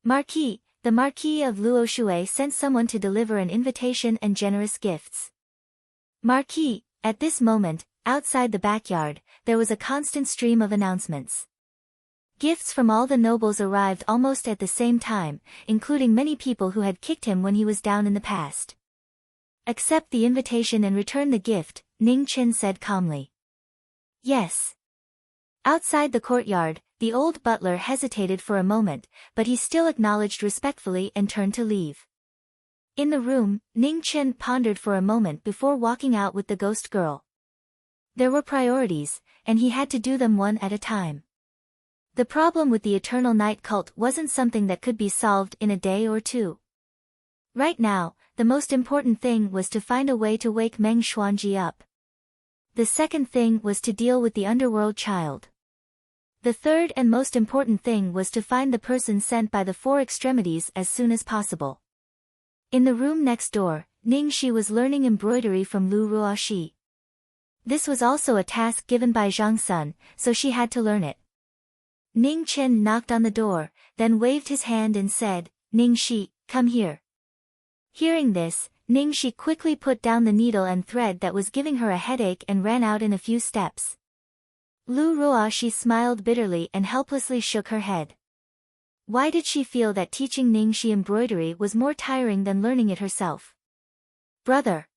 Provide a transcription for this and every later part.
Marquis, the Marquis of Luoshui sent someone to deliver an invitation and generous gifts. Marquis, at this moment, outside the backyard, there was a constant stream of announcements. Gifts from all the nobles arrived almost at the same time, including many people who had kicked him when he was down in the past. Accept the invitation and return the gift, Ning Chen said calmly. Yes. Outside the courtyard, the old butler hesitated for a moment, but he still acknowledged respectfully and turned to leave. In the room, Ning Chen pondered for a moment before walking out with the ghost girl. There were priorities, and he had to do them one at a time. The problem with the Eternal Night cult wasn't something that could be solved in a day or two. Right now, the most important thing was to find a way to wake Meng Xuanji up. The second thing was to deal with the underworld child. The third and most important thing was to find the person sent by the four extremities as soon as possible. In the room next door, Ning Shi was learning embroidery from Lu Ruoxi. This was also a task given by Zhang Sun, so she had to learn it. Ning Chen knocked on the door, then waved his hand and said, "Ning Shi, come here." Hearing this, Ning Shi quickly put down the needle and thread that was giving her a headache and ran out in a few steps. Lu Ruoxi smiled bitterly and helplessly shook her head. Why did she feel that teaching Ning Shi embroidery was more tiring than learning it herself? "Brother."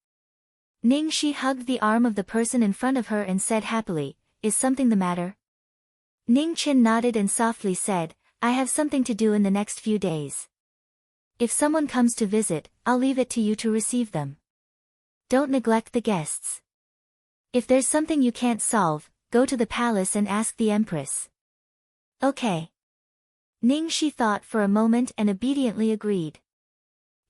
Ning Shi hugged the arm of the person in front of her and said happily, "Is something the matter?" Ning Chen nodded and softly said, "I have something to do in the next few days. If someone comes to visit, I'll leave it to you to receive them. Don't neglect the guests. If there's something you can't solve, go to the palace and ask the Empress." "Okay." Ning Shi thought for a moment and obediently agreed.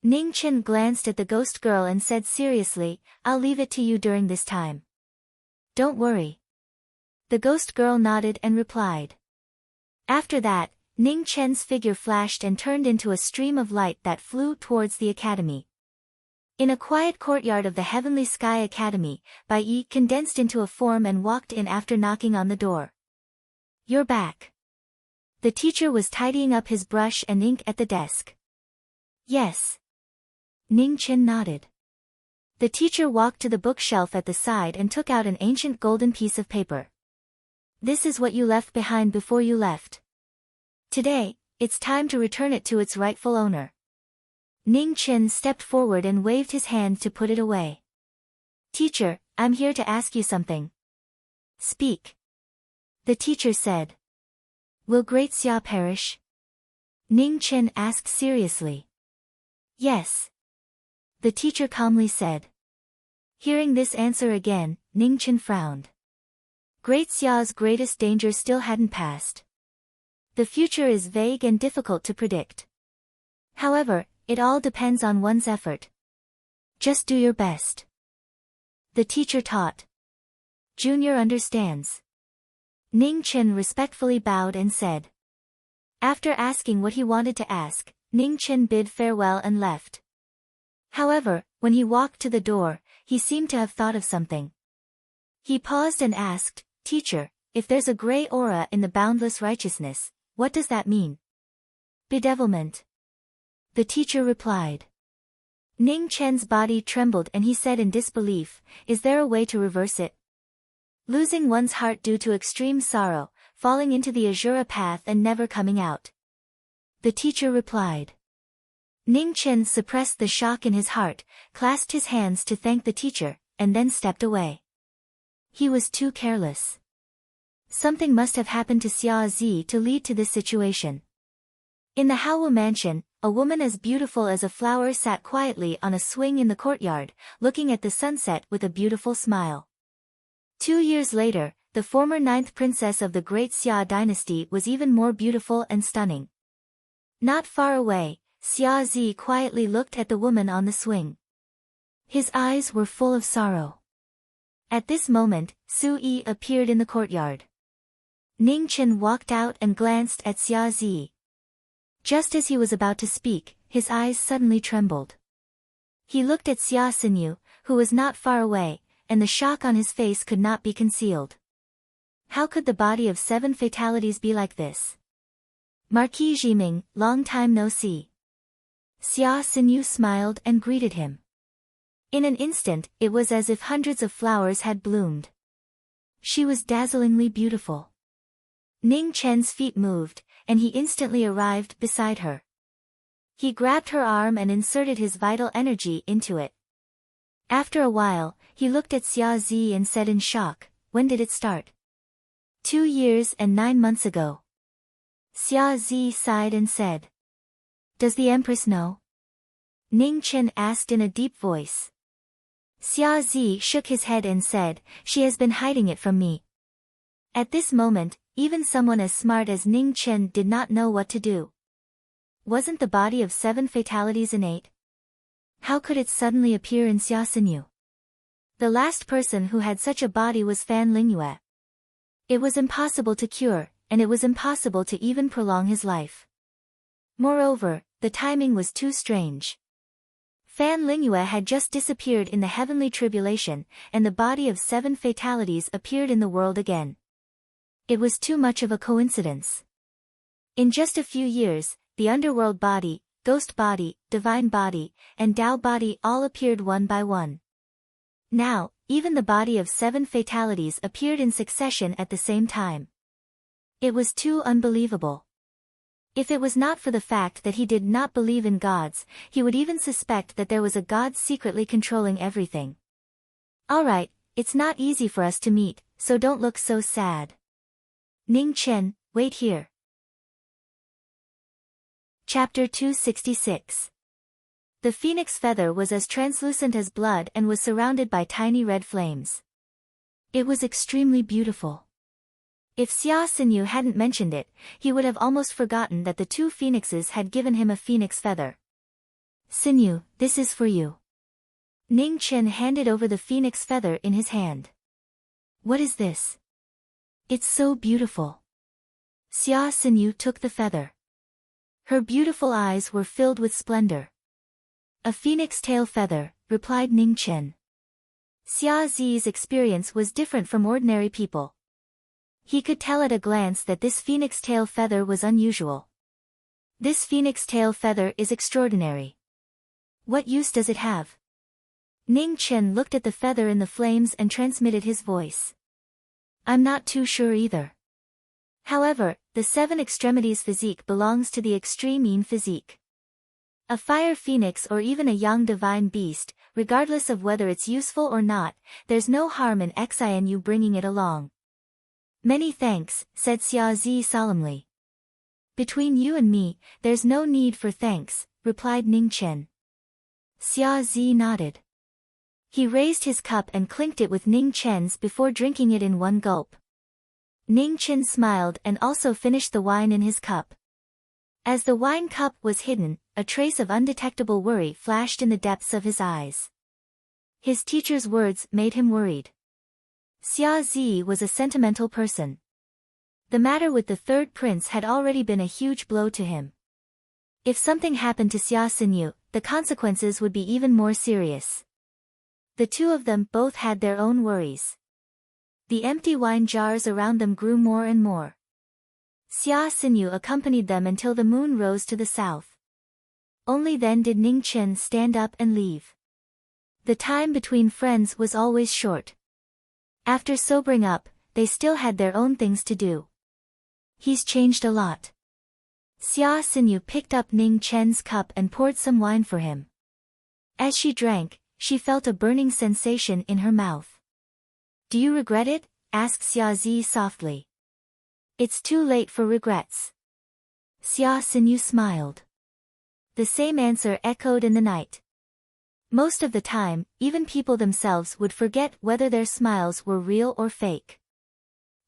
Ning Chen glanced at the ghost girl and said seriously, "I'll leave it to you during this time. Don't worry." The ghost girl nodded and replied. After that, Ning Chen's figure flashed and turned into a stream of light that flew towards the academy. In a quiet courtyard of the Heavenly Sky Academy, Bai Yi condensed into a form and walked in after knocking on the door. "You're back." The teacher was tidying up his brush and ink at the desk. "Yes." Ning Chen nodded. The teacher walked to the bookshelf at the side and took out an ancient golden piece of paper. "This is what you left behind before you left. Today, it's time to return it to its rightful owner." Ning Chen stepped forward and waved his hand to put it away. "Teacher, I'm here to ask you something." "Speak." The teacher said. "Will Great Xia perish?" Ning Chen asked seriously. "Yes." The teacher calmly said. Hearing this answer again, Ning Chen frowned. Great Xia's greatest danger still hadn't passed. The future is vague and difficult to predict. However, it all depends on one's effort. Just do your best. The teacher taught. Junior understands. Ning Chen respectfully bowed and said. After asking what he wanted to ask, Ning Chen bid farewell and left. However, when he walked to the door, he seemed to have thought of something. He paused and asked, "Teacher, if there's a gray aura in the boundless righteousness, what does that mean?" "Bedevilment." The teacher replied. Ning Chen's body trembled and he said in disbelief, "Is there a way to reverse it?" Losing one's heart due to extreme sorrow, falling into the Azura path and never coming out. The teacher replied. Ning Chen suppressed the shock in his heart, clasped his hands to thank the teacher, and then stepped away. He was too careless. Something must have happened to Xia Zi to lead to this situation. In the Haowu mansion, a woman as beautiful as a flower sat quietly on a swing in the courtyard, looking at the sunset with a beautiful smile. 2 years later, the former 9th princess of the Great Xia dynasty was even more beautiful and stunning. Not far away, Xia Zi quietly looked at the woman on the swing. His eyes were full of sorrow. At this moment, Su Yi appeared in the courtyard. Ning Chen walked out and glanced at Xia Zi. Just as he was about to speak, his eyes suddenly trembled. He looked at Xia Xinyu, who was not far away, and the shock on his face could not be concealed. How could the body of 7 fatalities be like this? Marquis Jiming, long time no see. Xia Xinyu smiled and greeted him. In an instant, it was as if hundreds of flowers had bloomed. She was dazzlingly beautiful. Ning Chen's feet moved, and he instantly arrived beside her. He grabbed her arm and inserted his vital energy into it. After a while, he looked at Xia Zi and said in shock, "When did it start?" 2 years and 9 months ago. Xia Zi sighed and said. "Does the Empress know?" Ning Chen asked in a deep voice. Xia Zi shook his head and said, "She has been hiding it from me." At this moment, even someone as smart as Ning Chen did not know what to do. Wasn't the body of 7 fatalities innate? How could it suddenly appear in Xia Xinyu? The last person who had such a body was Fan Lingyue. It was impossible to cure, and it was impossible to even prolong his life. Moreover, the timing was too strange. Fan Lingyue had just disappeared in the heavenly tribulation, and the body of 7 fatalities appeared in the world again. It was too much of a coincidence. In just a few years, the underworld body, ghost body, divine body, and Tao body all appeared one by one. Now, even the body of 7 fatalities appeared in succession at the same time. It was too unbelievable. If it was not for the fact that he did not believe in gods, he would even suspect that there was a god secretly controlling everything. Alright, it's not easy for us to meet, so don't look so sad. Ning Chen, wait here. Chapter 266. The phoenix feather was as translucent as blood and was surrounded by tiny red flames. It was extremely beautiful. If Xia Xinyu hadn't mentioned it, he would have almost forgotten that the 2 phoenixes had given him a phoenix feather. "Xinyu, this is for you." Ning Chen handed over the phoenix feather in his hand. "What is this? It's so beautiful." Xia Xinyu took the feather. Her beautiful eyes were filled with splendor. "A phoenix tail feather," replied Ning Chen. Xia Zi's experience was different from ordinary people. He could tell at a glance that this phoenix tail feather was unusual. "This phoenix tail feather is extraordinary. What use does it have?" Ning Chen looked at the feather in the flames and transmitted his voice. "I'm not too sure either. However, the 7 extremities physique belongs to the extreme yin physique. A fire phoenix or even a young divine beast, regardless of whether it's useful or not, there's no harm in you bringing it along." "Many thanks," said Xia Zi solemnly. "Between you and me, there's no need for thanks," replied Ning Chen. Xia Zi nodded. He raised his cup and clinked it with Ning Chen's before drinking it in one gulp. Ning Chen smiled and also finished the wine in his cup. As the wine cup was hidden, a trace of undetectable worry flashed in the depths of his eyes. His teacher's words made him worried. Xia Zi was a sentimental person. The matter with the 3rd prince had already been a huge blow to him. If something happened to Xia Xinyu, the consequences would be even more serious. The 2 of them both had their own worries. The empty wine jars around them grew more and more. Xia Xinyu accompanied them until the moon rose to the south. Only then did Ning Chen stand up and leave. The time between friends was always short. After sobering up, they still had their own things to do. "He's changed a lot." Xia Xinyu picked up Ning Chen's cup and poured some wine for him. As she drank, she felt a burning sensation in her mouth. "Do you regret it?" asked Xia Zi softly. "It's too late for regrets." Xia Xinyu smiled. The same answer echoed in the night. Most of the time, even people themselves would forget whether their smiles were real or fake.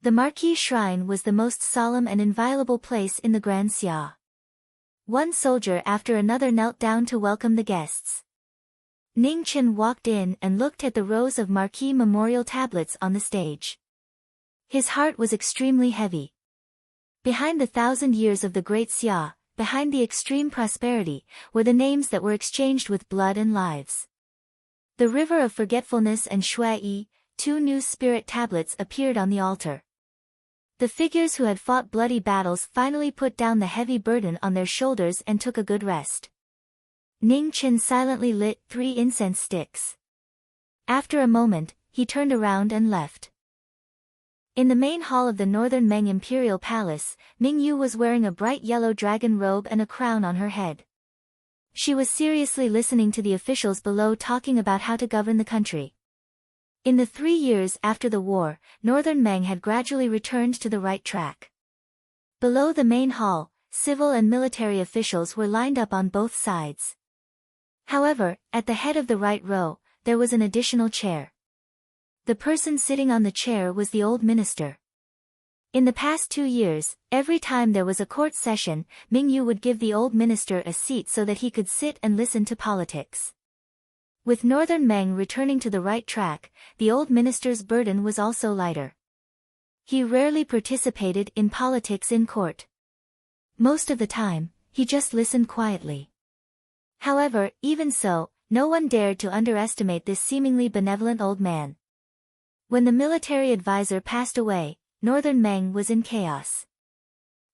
The Marquis shrine was the most solemn and inviolable place in the Grand Xia. One soldier after another knelt down to welcome the guests. Ning Chen walked in and looked at the rows of Marquis memorial tablets on the stage. His heart was extremely heavy. Behind the 1,000 years of the Great Xia, behind the extreme prosperity, were the names that were exchanged with blood and lives. The River of Forgetfulness and Shui Yi, 2 new spirit tablets appeared on the altar. The figures who had fought bloody battles finally put down the heavy burden on their shoulders and took a good rest. Ning Chen silently lit 3 incense sticks. After a moment, he turned around and left. In the main hall of the Northern Meng Imperial Palace, Ming Yu was wearing a bright yellow dragon robe and a crown on her head. She was seriously listening to the officials below talking about how to govern the country. In the 3 years after the war, Northern Meng had gradually returned to the right track. Below the main hall, civil and military officials were lined up on both sides. However, at the head of the right row, there was an additional chair. The person sitting on the chair was the old minister. In the past 2 years, every time there was a court session, Ming Yu would give the old minister a seat so that he could sit and listen to politics. With Northern Meng returning to the right track, the old minister's burden was also lighter. He rarely participated in politics in court. Most of the time, he just listened quietly. However, even so, no one dared to underestimate this seemingly benevolent old man. When the military advisor passed away, Northern Meng was in chaos.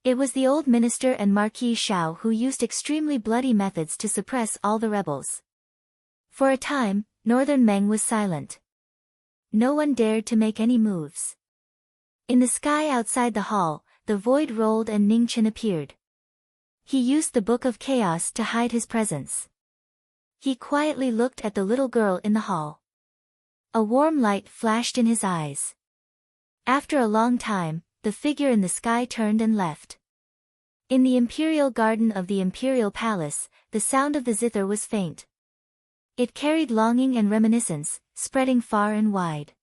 It was the old minister and Marquis Shao who used extremely bloody methods to suppress all the rebels. For a time, Northern Meng was silent. No one dared to make any moves. In the sky outside the hall, the void rolled and Ning Chen appeared. He used the Book of Chaos to hide his presence. He quietly looked at the little girl in the hall. A warm light flashed in his eyes. After a long time, the figure in the sky turned and left. In the imperial garden of the imperial palace, the sound of the zither was faint. It carried longing and reminiscence, spreading far and wide.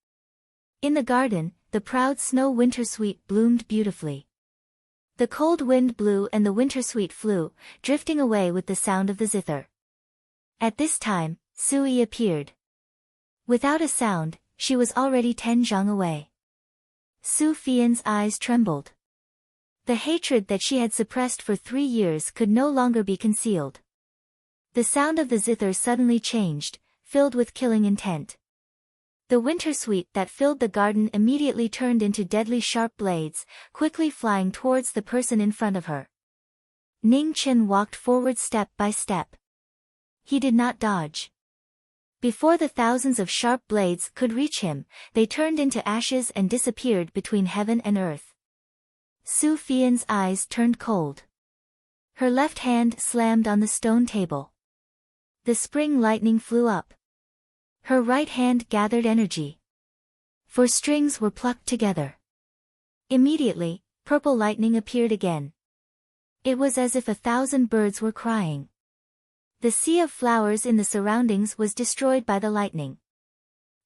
In the garden, the proud snow wintersweet bloomed beautifully. The cold wind blew and the wintersweet flew, drifting away with the sound of the zither. At this time, Sui appeared. Without a sound, she was already 10 zhang away. Su Fian's eyes trembled. The hatred that she had suppressed for 3 years could no longer be concealed. The sound of the zither suddenly changed, filled with killing intent. The wintersweet that filled the garden immediately turned into deadly sharp blades, quickly flying towards the person in front of her. Ning Chen walked forward step by step. He did not dodge. Before the thousands of sharp blades could reach him, they turned into ashes and disappeared between heaven and earth. Su Fian's eyes turned cold. Her left hand slammed on the stone table. The spring lightning flew up. Her right hand gathered energy. 4 strings were plucked together. Immediately, purple lightning appeared again. It was as if 1,000 birds were crying. The sea of flowers in the surroundings was destroyed by the lightning.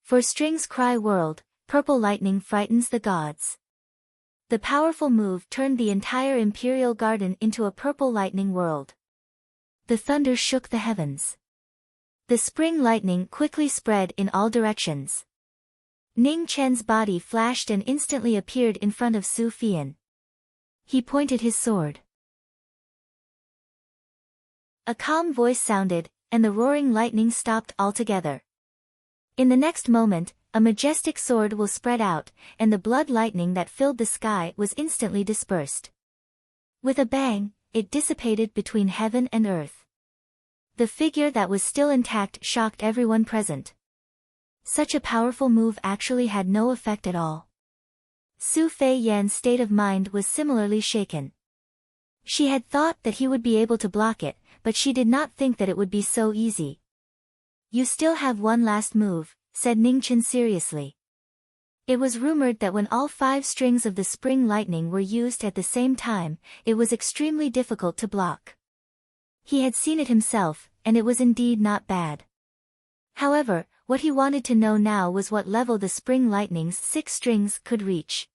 4 strings cry world, purple lightning frightens the gods. The powerful move turned the entire imperial garden into a purple lightning world. The thunder shook the heavens. The spring lightning quickly spread in all directions. Ning Chen's body flashed and instantly appeared in front of Su Fian. He pointed his sword. A calm voice sounded, and the roaring lightning stopped altogether. In the next moment, a majestic sword will spread out, and the blood lightning that filled the sky was instantly dispersed. With a bang, it dissipated between heaven and earth. The figure that was still intact shocked everyone present. Such a powerful move actually had no effect at all. Su Fei Yan's state of mind was similarly shaken. She had thought that he would be able to block it, but she did not think that it would be so easy. "You still have one last move," said Ning Chen seriously. It was rumored that when all 5 strings of the spring lightning were used at the same time, it was extremely difficult to block. He had seen it himself, and it was indeed not bad. However, what he wanted to know now was what level the spring lightning's 6 strings could reach.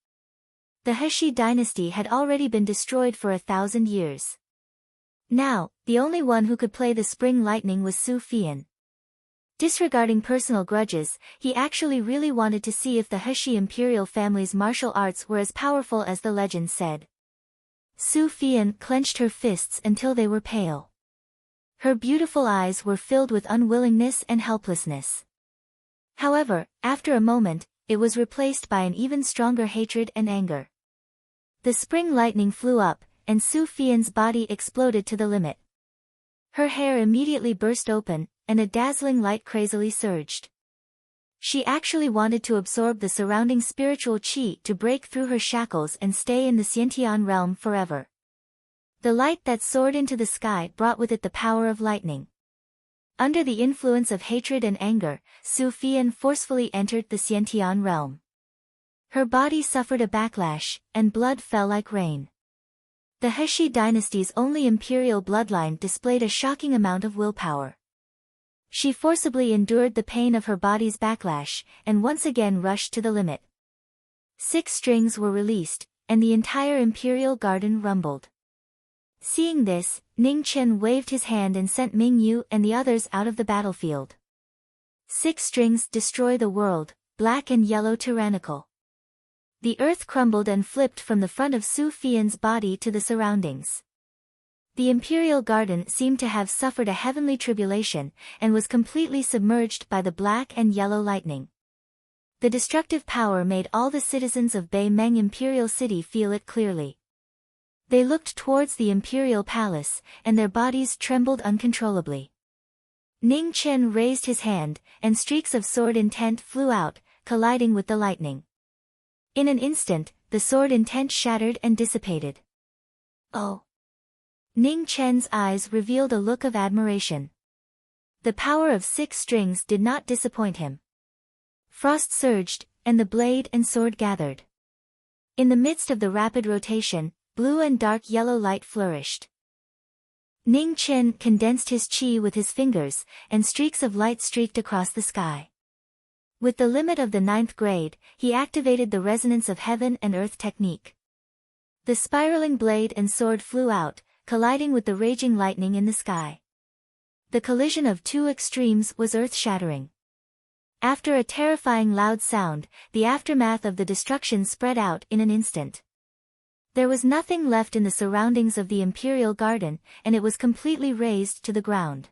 The Heshi dynasty had already been destroyed for 1,000 years. Now, the only one who could play the spring lightning was Su Fian. Disregarding personal grudges, he actually really wanted to see if the Heshi imperial family's martial arts were as powerful as the legend said. Su Fian clenched her fists until they were pale. Her beautiful eyes were filled with unwillingness and helplessness. However, after a moment, it was replaced by an even stronger hatred and anger. The spring lightning flew up, and Su Fian's body exploded to the limit. Her hair immediately burst open, and a dazzling light crazily surged. She actually wanted to absorb the surrounding spiritual qi to break through her shackles and stay in the Xiantian realm forever. The light that soared into the sky brought with it the power of lightning. Under the influence of hatred and anger, Su Fian forcefully entered the Xiantian realm. Her body suffered a backlash, and blood fell like rain. The He dynasty's only imperial bloodline displayed a shocking amount of willpower. She forcibly endured the pain of her body's backlash, and once again rushed to the limit. 6 strings were released, and the entire imperial garden rumbled. Seeing this, Ning Chen waved his hand and sent Ming Yu and the others out of the battlefield. 6 strings destroy the world, black and yellow tyrannical. The earth crumbled and flipped from the front of Su Fian's body to the surroundings. The imperial garden seemed to have suffered a heavenly tribulation, and was completely submerged by the black and yellow lightning. The destructive power made all the citizens of Bei Meng Imperial City feel it clearly. They looked towards the imperial palace, and their bodies trembled uncontrollably. Ning Chen raised his hand, and streaks of sword intent flew out, colliding with the lightning. In an instant, the sword intent shattered and dissipated. Oh! Ning Chen's eyes revealed a look of admiration. The power of 6 strings did not disappoint him. Frost surged, and the blade and sword gathered. In the midst of the rapid rotation, blue and dark yellow light flourished. Ning Chen condensed his qi with his fingers, and streaks of light streaked across the sky. With the limit of the 9th grade, he activated the resonance of heaven and earth technique. The spiraling blade and sword flew out, colliding with the raging lightning in the sky. The collision of 2 extremes was earth-shattering. After a terrifying loud sound, the aftermath of the destruction spread out in an instant. There was nothing left in the surroundings of the imperial garden, and it was completely razed to the ground.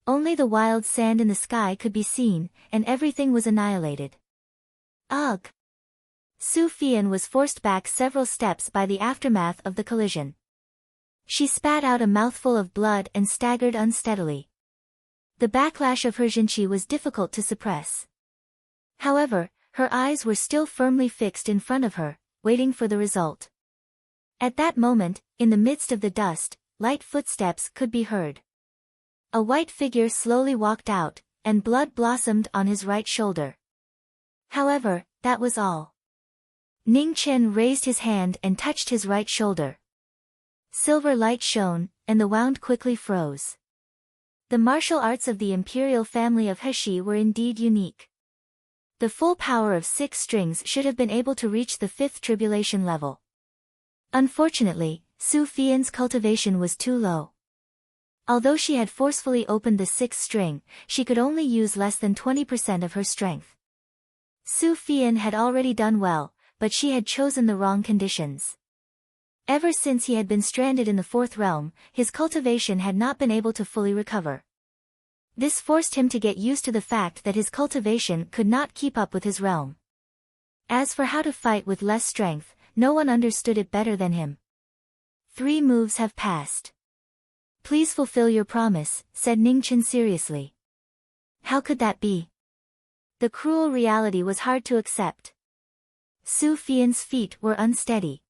Only the wild sand in the sky could be seen, and everything was annihilated. Ugh! Su Fian was forced back several steps by the aftermath of the collision. She spat out a mouthful of blood and staggered unsteadily. The backlash of her jinqi was difficult to suppress. However, her eyes were still firmly fixed in front of her, waiting for the result. At that moment, in the midst of the dust, light footsteps could be heard. A white figure slowly walked out, and blood blossomed on his right shoulder. However, that was all. Ning Chen raised his hand and touched his right shoulder. Silver light shone, and the wound quickly froze. The martial arts of the imperial family of He were indeed unique. The full power of 6 strings should have been able to reach the 5th tribulation level. Unfortunately, Su Fian's cultivation was too low. Although she had forcefully opened the 6th string, she could only use less than 20% of her strength. Su Fian had already done well, but she had chosen the wrong conditions. Ever since he had been stranded in the 4th realm, his cultivation had not been able to fully recover. This forced him to get used to the fact that his cultivation could not keep up with his realm. As for how to fight with less strength, no one understood it better than him. 3 moves have passed. Please fulfill your promise, said Ning Chen seriously. How could that be? The cruel reality was hard to accept. Su Fian's feet were unsteady.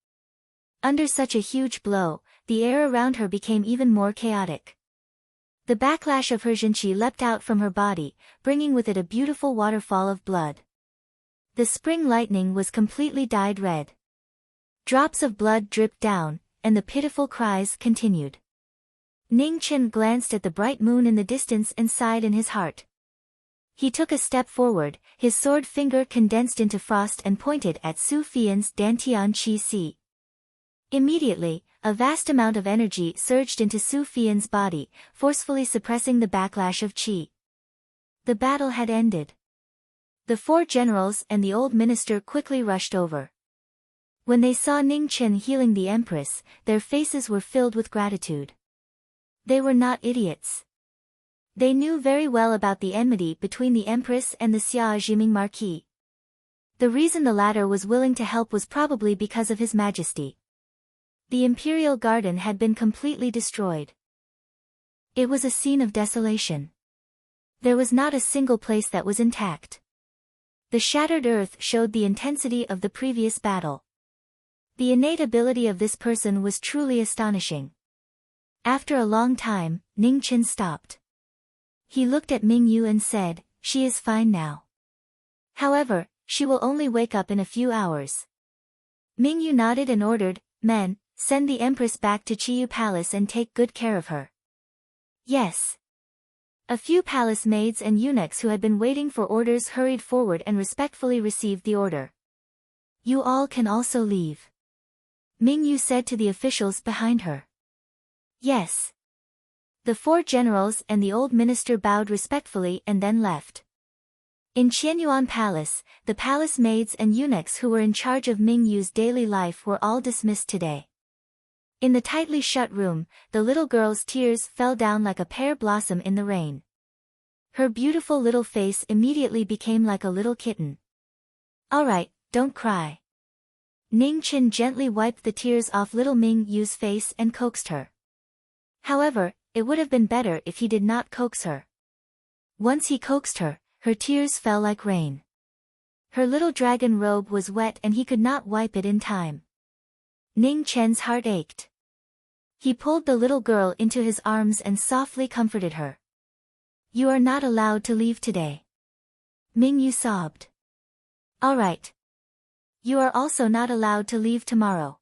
Under such a huge blow, the air around her became even more chaotic. The backlash of her jinqi leapt out from her body, bringing with it a beautiful waterfall of blood. The spring lightning was completely dyed red. Drops of blood dripped down, and the pitiful cries continued. Ning Chen glanced at the bright moon in the distance and sighed in his heart. He took a step forward, his sword finger condensed into frost and pointed at Su Fian's Dantian Qi Si. Immediately, a vast amount of energy surged into Su Fian's body, forcefully suppressing the backlash of qi. The battle had ended. The 4 generals and the old minister quickly rushed over. When they saw Ning Chen healing the empress, their faces were filled with gratitude. They were not idiots. They knew very well about the enmity between the empress and the Xia Jiming Marquis. The reason the latter was willing to help was probably because of His Majesty. The imperial garden had been completely destroyed. It was a scene of desolation. There was not a single place that was intact. The shattered earth showed the intensity of the previous battle. The innate ability of this person was truly astonishing. After a long time, Ning Chen stopped. He looked at Ming Yu and said, "She is fine now. However, she will only wake up in a few hours." Ming Yu nodded and ordered, "Men, send the Empress back to Chiyu Palace and take good care of her." "Yes." A few palace maids and eunuchs who had been waiting for orders hurried forward and respectfully received the order. "You all can also leave," Ming Yu said to the officials behind her. "Yes." The 4 generals and the old minister bowed respectfully and then left. In Qianyuan Palace, the palace maids and eunuchs who were in charge of Ming Yu's daily life were all dismissed today. In the tightly shut room, the little girl's tears fell down like a pear blossom in the rain. Her beautiful little face immediately became like a little kitten. "All right, don't cry." Ning Chen gently wiped the tears off little Ming Yu's face and coaxed her. However, it would have been better if he did not coax her. Once he coaxed her, her tears fell like rain. Her little dragon robe was wet and he could not wipe it in time. Ning Chen's heart ached. He pulled the little girl into his arms and softly comforted her. "You are not allowed to leave today." Ming Yu sobbed. "All right. You are also not allowed to leave tomorrow."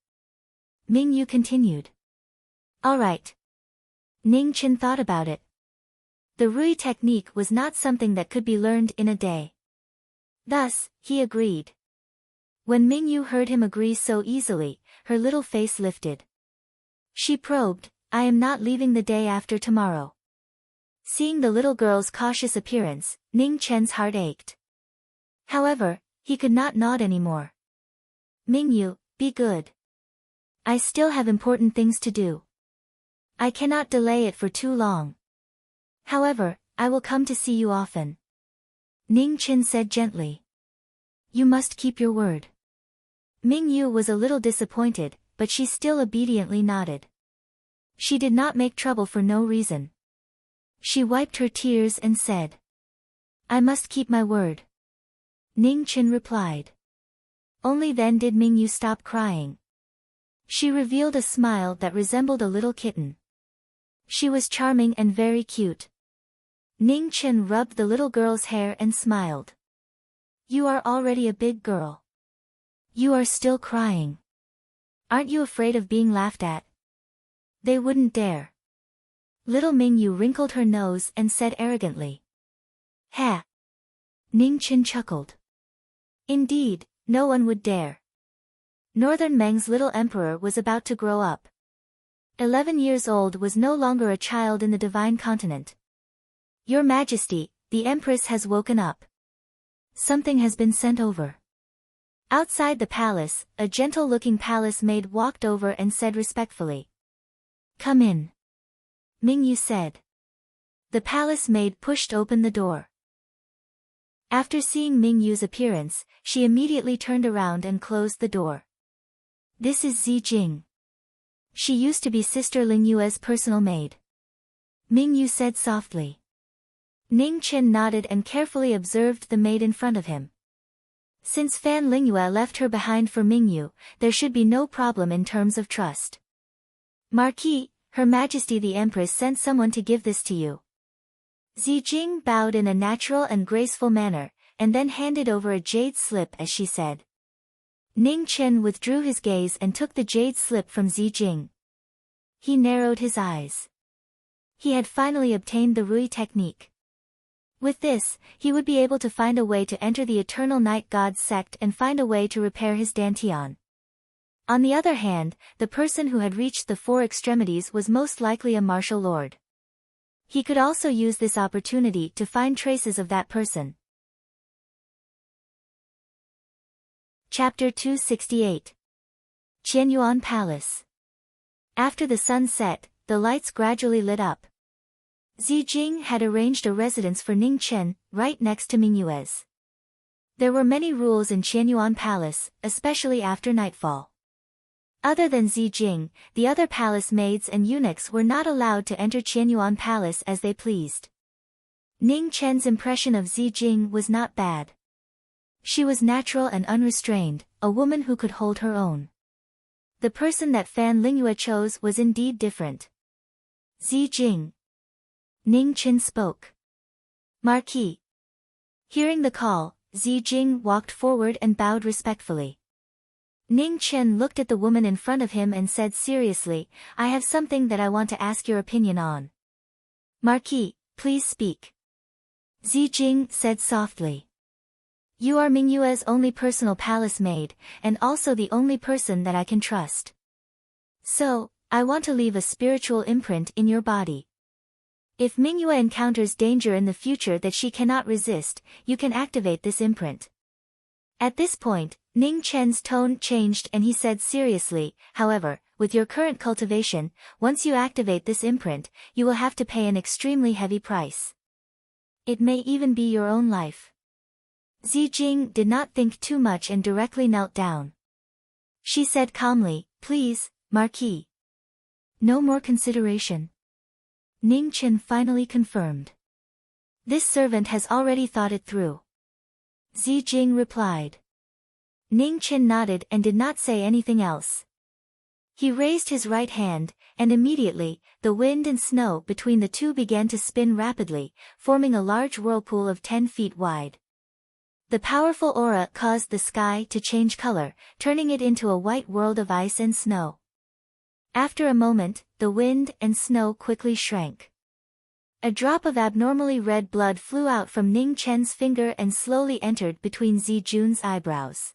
Ming Yu continued. "All right." Ning Chen thought about it. The Rui technique was not something that could be learned in a day. Thus, he agreed. When Ming Yu heard him agree so easily, her little face lifted. She probed, "I am not leaving the day after tomorrow." Seeing the little girl's cautious appearance, Ning Chen's heart ached. However, he could not nod anymore. "Ming Yu, be good. I still have important things to do. I cannot delay it for too long. However, I will come to see you often." Ning Chen said gently. "You must keep your word." Ming Yu was a little disappointed, but she still obediently nodded. She did not make trouble for no reason. She wiped her tears and said, "I must keep my word." Ning Chen replied. Only then did Ming Yu stop crying. She revealed a smile that resembled a little kitten. She was charming and very cute. Ning Chen rubbed the little girl's hair and smiled. "You are already a big girl. You are still crying. Aren't you afraid of being laughed at?" "They wouldn't dare." Little Ming Yu wrinkled her nose and said arrogantly. "Ha!" Ning Chen chuckled. Indeed, no one would dare. Northern Meng's little emperor was about to grow up. 11 years old, was no longer a child in the divine continent. "Your Majesty, the Empress has woken up. Something has been sent over." Outside the palace, a gentle-looking palace maid walked over and said respectfully, "Come in." Ming Yu said. The palace maid pushed open the door. After seeing Ming Yu's appearance, she immediately turned around and closed the door. "This is Zi Jing. She used to be Sister Ling Yue's personal maid," Ming Yu said softly. Ning Chen nodded and carefully observed the maid in front of him. Since Fan Lingyue left her behind for Ming Yu, there should be no problem in terms of trust. "Marquis, Her Majesty the Empress sent someone to give this to you." Zi Jing bowed in a natural and graceful manner, and then handed over a jade slip as she said. Ning Chen withdrew his gaze and took the jade slip from Zi Jing. He narrowed his eyes. He had finally obtained the Rui technique. With this, he would be able to find a way to enter the Eternal Night God's sect and find a way to repair his dantian. On the other hand, the person who had reached the 4 extremities was most likely a martial lord. He could also use this opportunity to find traces of that person. Chapter 268. Qianyuan Palace. After the sun set, the lights gradually lit up. Zi Jing had arranged a residence for Ning Chen, right next to Mingyue's. There were many rules in Qianyuan Palace, especially after nightfall. Other than Zi Jing, the other palace maids and eunuchs were not allowed to enter Qianyuan Palace as they pleased. Ning Chen's impression of Zi Jing was not bad. She was natural and unrestrained, a woman who could hold her own. The person that Fan Lingyue chose was indeed different. Zi Jing. Ning Chen spoke. Marquis. Hearing the call, Zi Jing walked forward and bowed respectfully. Ning Chen looked at the woman in front of him and said seriously, I have something that I want to ask your opinion on. Marquis, please speak. Zi Jing said softly. You are Mingyue's only personal palace maid, and also the only person that I can trust. So, I want to leave a spiritual imprint in your body. If Mingyue encounters danger in the future that she cannot resist, you can activate this imprint. At this point, Ning Chen's tone changed and he said seriously, however, with your current cultivation, once you activate this imprint, you will have to pay an extremely heavy price. It may even be your own life. Zi Jing did not think too much and directly knelt down. She said calmly, please, Marquis. No more consideration. Ning Chen finally confirmed. This servant has already thought it through. Zi Jing replied. Ning Chen nodded and did not say anything else. He raised his right hand, and immediately, the wind and snow between the two began to spin rapidly, forming a large whirlpool of 10 feet wide. The powerful aura caused the sky to change color, turning it into a white world of ice and snow. After a moment, the wind and snow quickly shrank. A drop of abnormally red blood flew out from Ning Chen's finger and slowly entered between Zi Jun's eyebrows.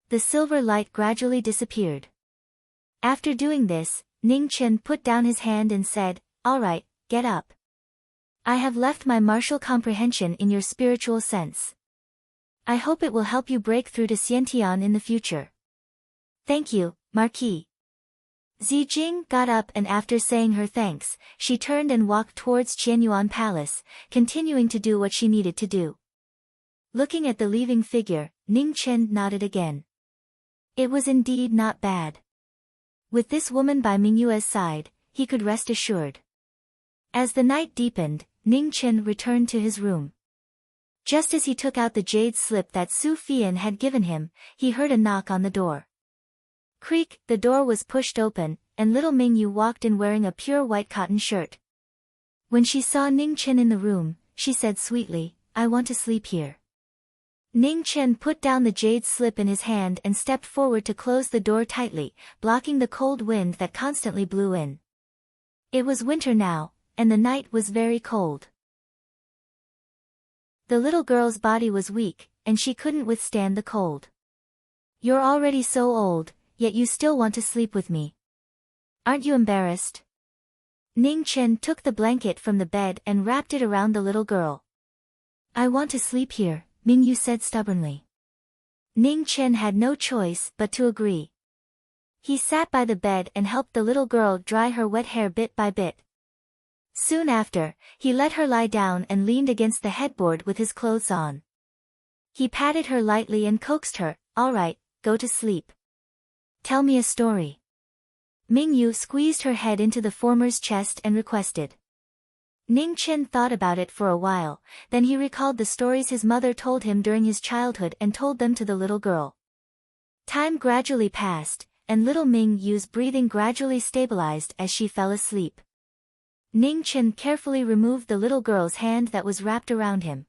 The silver light gradually disappeared. After doing this, Ning Chen put down his hand and said, all right, get up. I have left my martial comprehension in your spiritual sense. I hope it will help you break through to Xiantian in the future. Thank you, Marquis. Zi Jing got up and after saying her thanks, she turned and walked towards Qianyuan Palace, continuing to do what she needed to do. Looking at the leaving figure, Ning Chen nodded again. It was indeed not bad. With this woman by Mingyue's side, he could rest assured. As the night deepened, Ning Chen returned to his room. Just as he took out the jade slip that Su Fian had given him, he heard a knock on the door. Creak, the door was pushed open, and little Mingyu walked in wearing a pure white cotton shirt. When she saw Ning Chen in the room, she said sweetly, I want to sleep here. Ning Chen put down the jade slip in his hand and stepped forward to close the door tightly, blocking the cold wind that constantly blew in. It was winter now, and the night was very cold. The little girl's body was weak, and she couldn't withstand the cold. You're already so old, yet you still want to sleep with me. Aren't you embarrassed? Ning Chen took the blanket from the bed and wrapped it around the little girl. I want to sleep here, Mingyu said stubbornly. Ning Chen had no choice but to agree. He sat by the bed and helped the little girl dry her wet hair bit by bit. Soon after, he let her lie down and leaned against the headboard with his clothes on. He patted her lightly and coaxed her, all right, go to sleep. Tell me a story. Mingyu squeezed her head into the former's chest and requested. Ning Chen thought about it for a while, then he recalled the stories his mother told him during his childhood and told them to the little girl. Time gradually passed, and little Mingyu's breathing gradually stabilized as she fell asleep. Ning Chen carefully removed the little girl's hand that was wrapped around him.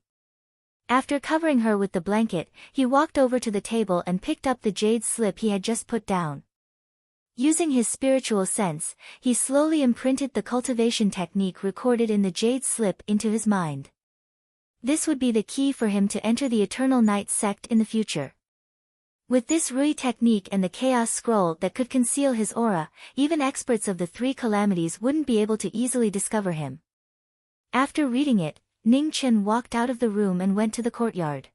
After covering her with the blanket, he walked over to the table and picked up the jade slip he had just put down. Using his spiritual sense, he slowly imprinted the cultivation technique recorded in the jade slip into his mind. This would be the key for him to enter the Eternal Night sect in the future. With this Rui technique and the Chaos Scroll that could conceal his aura, even experts of the three calamities wouldn't be able to easily discover him. After reading it, Ning Chen walked out of the room and went to the courtyard.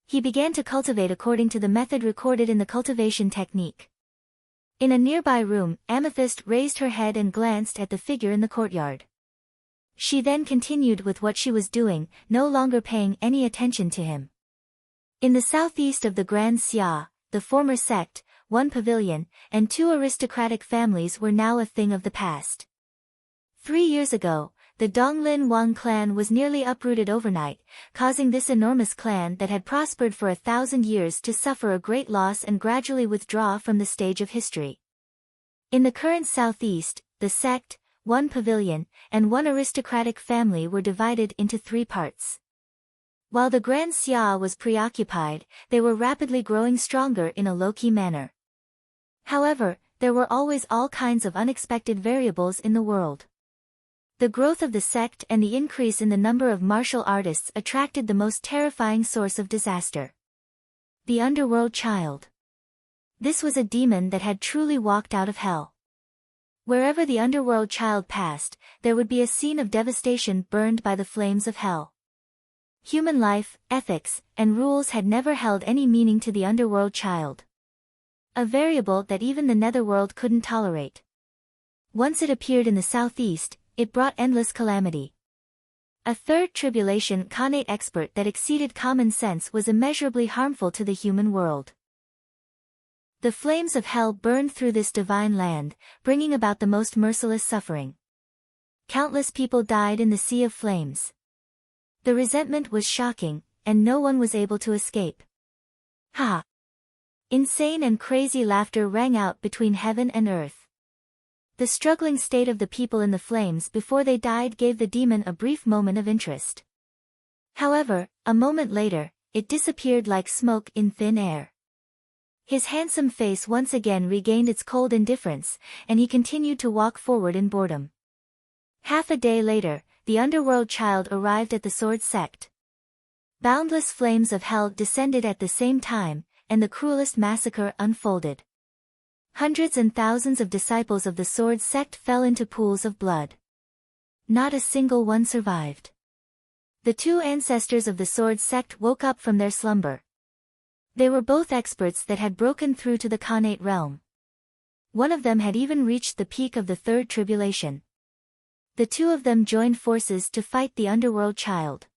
He began to cultivate according to the method recorded in the cultivation technique. In a nearby room, Amethyst raised her head and glanced at the figure in the courtyard. She then continued with what she was doing, no longer paying any attention to him. In the southeast of the Grand Xia, the former sect, one pavilion, and two aristocratic families were now a thing of the past. 3 years ago, the Donglin Wang clan was nearly uprooted overnight, causing this enormous clan that had prospered for 1,000 years to suffer a great loss and gradually withdraw from the stage of history. In the current southeast, the sect, one pavilion, and one aristocratic family were divided into 3 parts. While the Grand Xia was preoccupied, they were rapidly growing stronger in a low-key manner. However, there were always all kinds of unexpected variables in the world. The growth of the sect and the increase in the number of martial artists attracted the most terrifying source of disaster. The Underworld Child. This was a demon that had truly walked out of hell. Wherever the Underworld Child passed, there would be a scene of devastation burned by the flames of hell. Human life, ethics, and rules had never held any meaning to the Underworld Child. A variable that even the Netherworld couldn't tolerate. Once it appeared in the southeast, it brought endless calamity. A third tribulation Khanate expert that exceeded common sense was immeasurably harmful to the human world. The flames of hell burned through this divine land, bringing about the most merciless suffering. Countless people died in the sea of flames. The resentment was shocking, and no one was able to escape. Ha! Insane and crazy laughter rang out between heaven and earth. The struggling state of the people in the flames before they died gave the demon a brief moment of interest. However, a moment later, it disappeared like smoke in thin air. His handsome face once again regained its cold indifference, and he continued to walk forward in boredom. Half a day later, the Underworld Child arrived at the Sword Sect. Boundless flames of hell descended at the same time, and the cruelest massacre unfolded. Hundreds and thousands of disciples of the Sword Sect fell into pools of blood. Not a single one survived. The 2 ancestors of the Sword Sect woke up from their slumber. They were both experts that had broken through to the Khanate realm. One of them had even reached the peak of the 3rd tribulation. The 2 of them joined forces to fight the Underworld Child.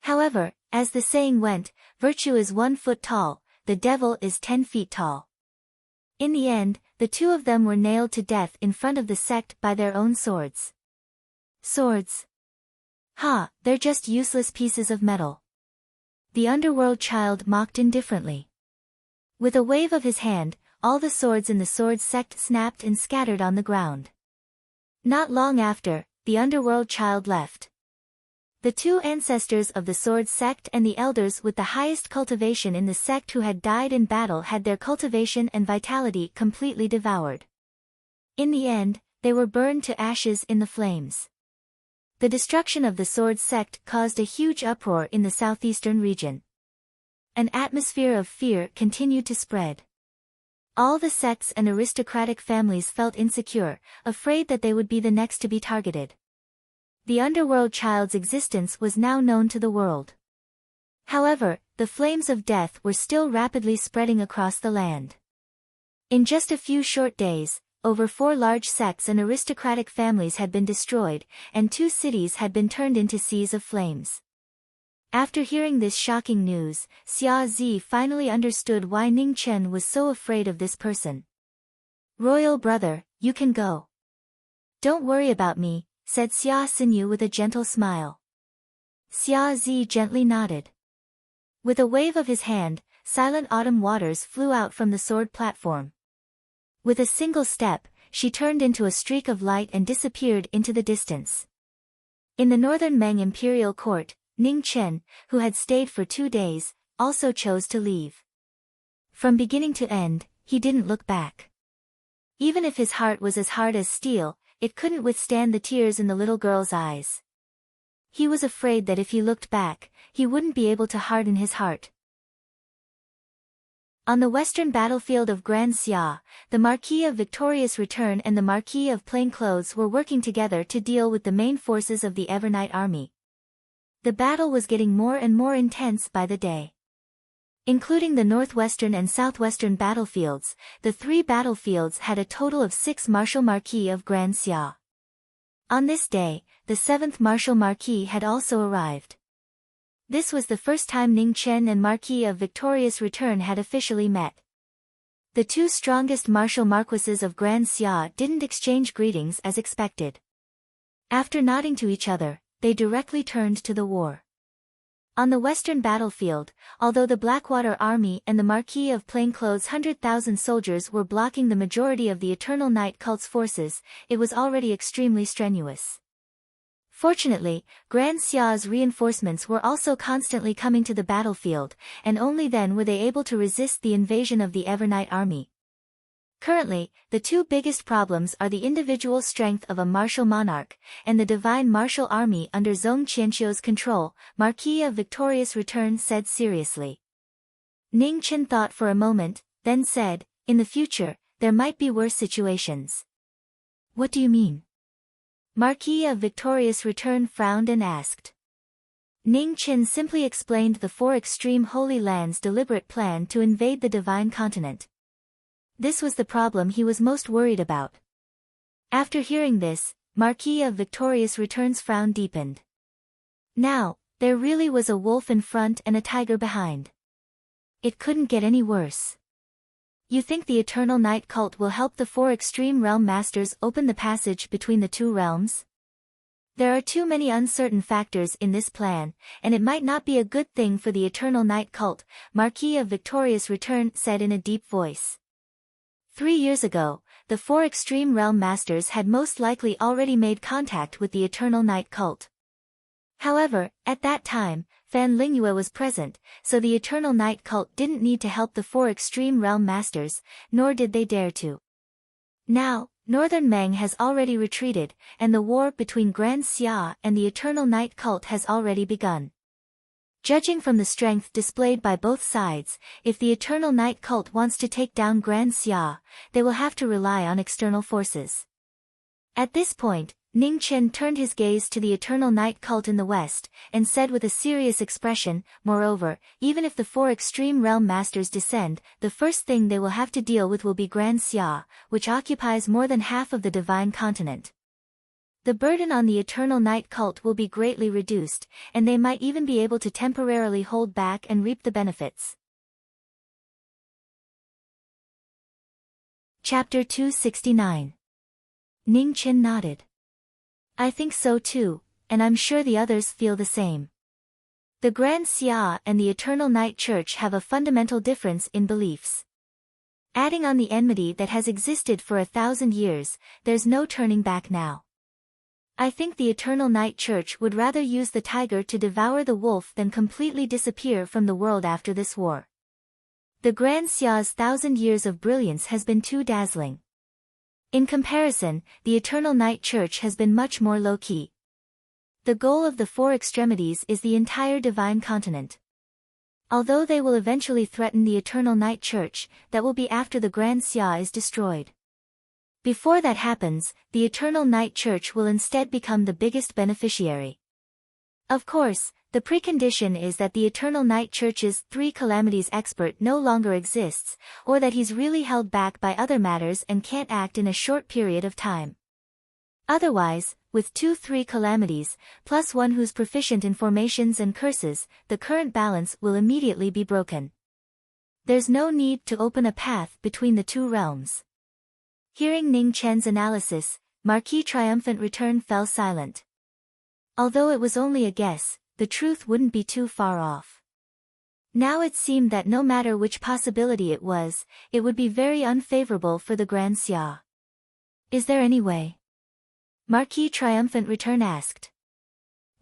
However, as the saying went, virtue is 1 foot tall, the devil is 10 feet tall. In the end, the 2 of them were nailed to death in front of the sect by their own swords. Swords? Ha, they're just useless pieces of metal. The Underworld Child mocked indifferently. With a wave of his hand, all the swords in the Sword Sect snapped and scattered on the ground. Not long after, the Underworld Child left. The 2 ancestors of the Sword Sect and the elders with the highest cultivation in the sect who had died in battle had their cultivation and vitality completely devoured. In the end, they were burned to ashes in the flames. The destruction of the Sword Sect caused a huge uproar in the southeastern region. An atmosphere of fear continued to spread. All the sects and aristocratic families felt insecure, afraid that they would be the next to be targeted. The Underworld Child's existence was now known to the world. However, the flames of death were still rapidly spreading across the land. In just a few short days, over 4 large sects and aristocratic families had been destroyed, and 2 cities had been turned into seas of flames. After hearing this shocking news, Xia Zi finally understood why Ning Chen was so afraid of this person. "Royal brother, you can go. Don't worry about me," said Xia Xinyu with a gentle smile. Xia Zi gently nodded. With a wave of his hand, silent autumn waters flew out from the sword platform. With a single step, she turned into a streak of light and disappeared into the distance. In the northern Meng imperial court, Ning Chen, who had stayed for 2 days, also chose to leave. From beginning to end, he didn't look back. Even if his heart was as hard as steel, it couldn't withstand the tears in the little girl's eyes. He was afraid that if he looked back, he wouldn't be able to harden his heart. On the western battlefield of Grand Xia, the Marquis of Victorious Return and the Marquis of Plainclothes were working together to deal with the main forces of the Evernight army. The battle was getting more and more intense by the day. Including the northwestern and southwestern battlefields, the 3 battlefields had a total of 6 Martial Marquis of Grand Xia. On this day, the 7th Martial Marquis had also arrived. This was the first time Ning Chen and Marquis of Victorious Return had officially met. The two strongest martial marquises of Grand Xia didn't exchange greetings as expected. After nodding to each other, they directly turned to the war. On the western battlefield, although the Blackwater Army and the Marquis of Plainclothes' 100,000 soldiers were blocking the majority of the Eternal Night Cult's forces, it was already extremely strenuous. Fortunately, Grand Xia's reinforcements were also constantly coming to the battlefield, and only then were they able to resist the invasion of the Evernight army. Currently, the two biggest problems are the individual strength of a martial monarch, and the divine martial army under Zhong Qianqiu's control, Marquis of Victorious Return said seriously. Ning Chen thought for a moment, then said, "In the future, there might be worse situations." "What do you mean?" Marquis of Victorious Return frowned and asked. Ning Chen simply explained the four extreme Holy Lands' deliberate plan to invade the Divine Continent. This was the problem he was most worried about. After hearing this, Marquis of Victorious Return's frown deepened. Now, there really was a wolf in front and a tiger behind. It couldn't get any worse. "You think the Eternal Night Cult will help the four Extreme Realm Masters open the passage between the two realms? There are too many uncertain factors in this plan, and it might not be a good thing for the Eternal Night Cult," Marquis of Victorious Return said in a deep voice. 3 years ago, the four Extreme Realm Masters had most likely already made contact with the Eternal Night Cult. However, at that time, Fan Lingyue was present, so the Eternal Night Cult didn't need to help the four Extreme Realm Masters, nor did they dare to. Now, Northern Meng has already retreated, and the war between Grand Xia and the Eternal Night Cult has already begun. Judging from the strength displayed by both sides, if the Eternal Night Cult wants to take down Grand Xia, they will have to rely on external forces. At this point, Ning Chen turned his gaze to the Eternal Night Cult in the west, and said with a serious expression, "Moreover, even if the four Extreme Realm Masters descend, the first thing they will have to deal with will be Grand Xia, which occupies more than half of the Divine Continent. The burden on the Eternal Night Cult will be greatly reduced, and they might even be able to temporarily hold back and reap the benefits." Chapter 269. Ning Chen nodded. "I think so too, and I'm sure the others feel the same. The Grand Xia and the Eternal Night Church have a fundamental difference in beliefs. Adding on the enmity that has existed for 1,000 years, there's no turning back now. I think the Eternal Night Church would rather use the tiger to devour the wolf than completely disappear from the world after this war. The Grand Xia's 1,000 years of brilliance has been too dazzling. In comparison, the Eternal Night Church has been much more low-key. The goal of the four extremities is the entire Divine Continent. Although they will eventually threaten the Eternal Night Church, that will be after the Grand Xia is destroyed. Before that happens, the Eternal Night Church will instead become the biggest beneficiary. Of course, the precondition is that the Eternal Night Church's three calamities expert no longer exists, or that he's really held back by other matters and can't act in a short period of time. Otherwise, with 2-3 calamities, plus one who's proficient in formations and curses, the current balance will immediately be broken. There's no need to open a path between the two realms. Hearing Ning Chen's analysis, Marquis Triumphant Return fell silent. Although it was only a guess, the truth wouldn't be too far off. Now it seemed that no matter which possibility it was, it would be very unfavorable for the Grand Xia. "Is there any way?" Marquis Triumphant Return asked.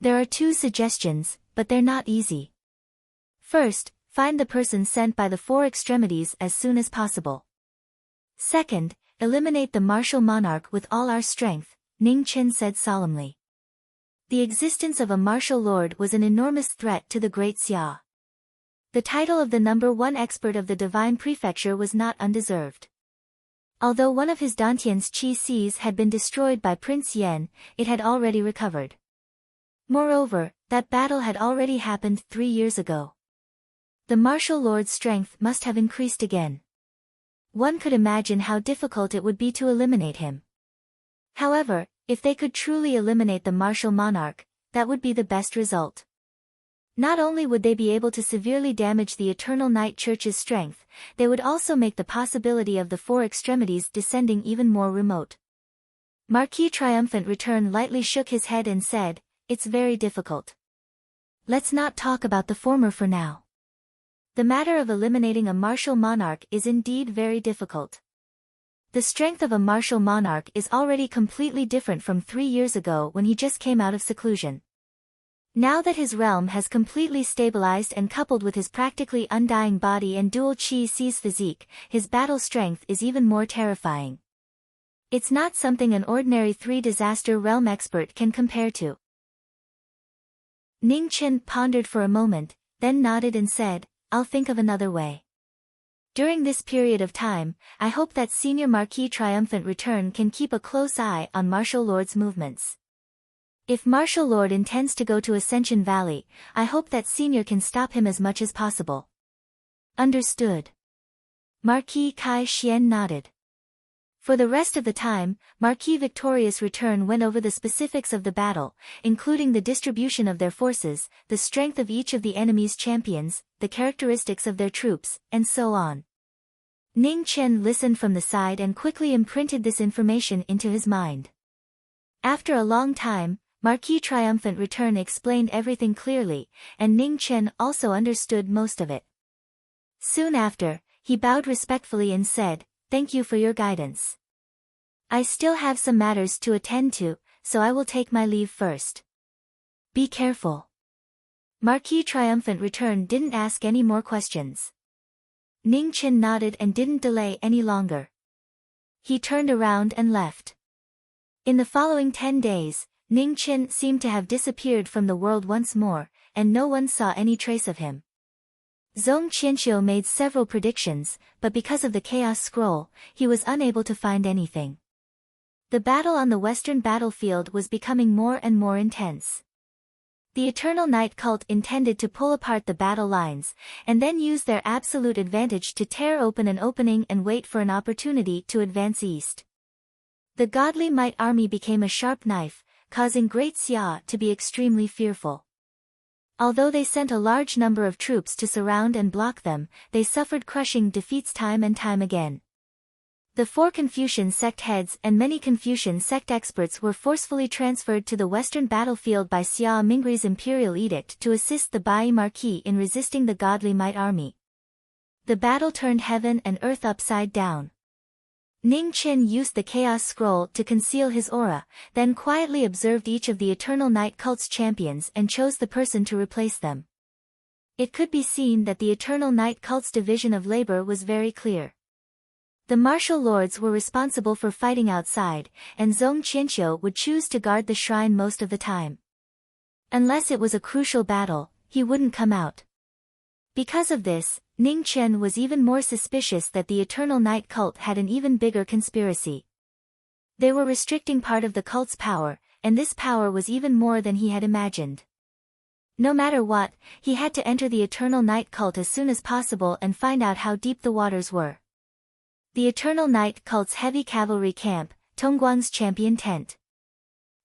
"There are 2 suggestions, but they're not easy. First, find the person sent by the four extremities as soon as possible. Second, eliminate the martial monarch with all our strength," Ning Chen said solemnly. The existence of a martial lord was an enormous threat to the Great Xia. The title of the number 1 expert of the Divine Prefecture was not undeserved. Although one of his Dantian's Qi Cs had been destroyed by Prince Yan, it had already recovered. Moreover, that battle had already happened 3 years ago. The martial lord's strength must have increased again. One could imagine how difficult it would be to eliminate him. However, if they could truly eliminate the martial monarch, that would be the best result. Not only would they be able to severely damage the Eternal Night Church's strength, they would also make the possibility of the four extremities descending even more remote. Marquis Triumphant Return lightly shook his head and said, "It's very difficult. Let's not talk about the former for now. The matter of eliminating a martial monarch is indeed very difficult. The strength of a martial monarch is already completely different from 3 years ago when he just came out of seclusion. Now that his realm has completely stabilized and coupled with his practically undying body and dual chi-C's physique, his battle strength is even more terrifying. It's not something an ordinary 3-disaster realm expert can compare to." Ning Chen pondered for a moment, then nodded and said, "I'll think of another way. During this period of time, I hope that Senior Marquis Triumphant Return can keep a close eye on Martial Lord's movements. If Martial Lord intends to go to Ascension Valley, I hope that Senior can stop him as much as possible." "Understood." Marquis Kai Xian nodded. For the rest of the time, Marquis Victorious Return went over the specifics of the battle, including the distribution of their forces, the strength of each of the enemy's champions, the characteristics of their troops, and so on. Ning Chen listened from the side and quickly imprinted this information into his mind. After a long time, Marquis Triumphant Return explained everything clearly, and Ning Chen also understood most of it. Soon after, he bowed respectfully and said, "Thank you for your guidance. I still have some matters to attend to, so I will take my leave first. Be careful." Marquis Triumphant Return didn't ask any more questions. Ning Chen nodded and didn't delay any longer. He turned around and left. In the following 10 days, Ning Chen seemed to have disappeared from the world once more, and no one saw any trace of him. Zhong Qianxiu made several predictions, but because of the Chaos Scroll, he was unable to find anything. The battle on the western battlefield was becoming more and more intense. The Eternal Night Cult intended to pull apart the battle lines, and then use their absolute advantage to tear open an opening and wait for an opportunity to advance east. The Godly Might Army became a sharp knife, causing Great Xia to be extremely fearful. Although they sent a large number of troops to surround and block them, they suffered crushing defeats time and time again. The 4 Confucian sect heads and many Confucian sect experts were forcefully transferred to the western battlefield by Xia Mingri's imperial edict to assist the Bai Marquis in resisting the Godly Might Army. The battle turned heaven and earth upside down. Ning Chen used the Chaos Scroll to conceal his aura, then quietly observed each of the Eternal Night Cult's champions and chose the person to replace them. It could be seen that the Eternal Night Cult's division of labor was very clear. The martial lords were responsible for fighting outside, and Zhong Qianxiu would choose to guard the shrine most of the time. Unless it was a crucial battle, he wouldn't come out. Because of this, Ning Chen was even more suspicious that the Eternal Night Cult had an even bigger conspiracy. They were restricting part of the cult's power, and this power was even more than he had imagined. No matter what, he had to enter the Eternal Night Cult as soon as possible and find out how deep the waters were. The Eternal Night Cult's heavy cavalry camp, Tongguang's champion tent.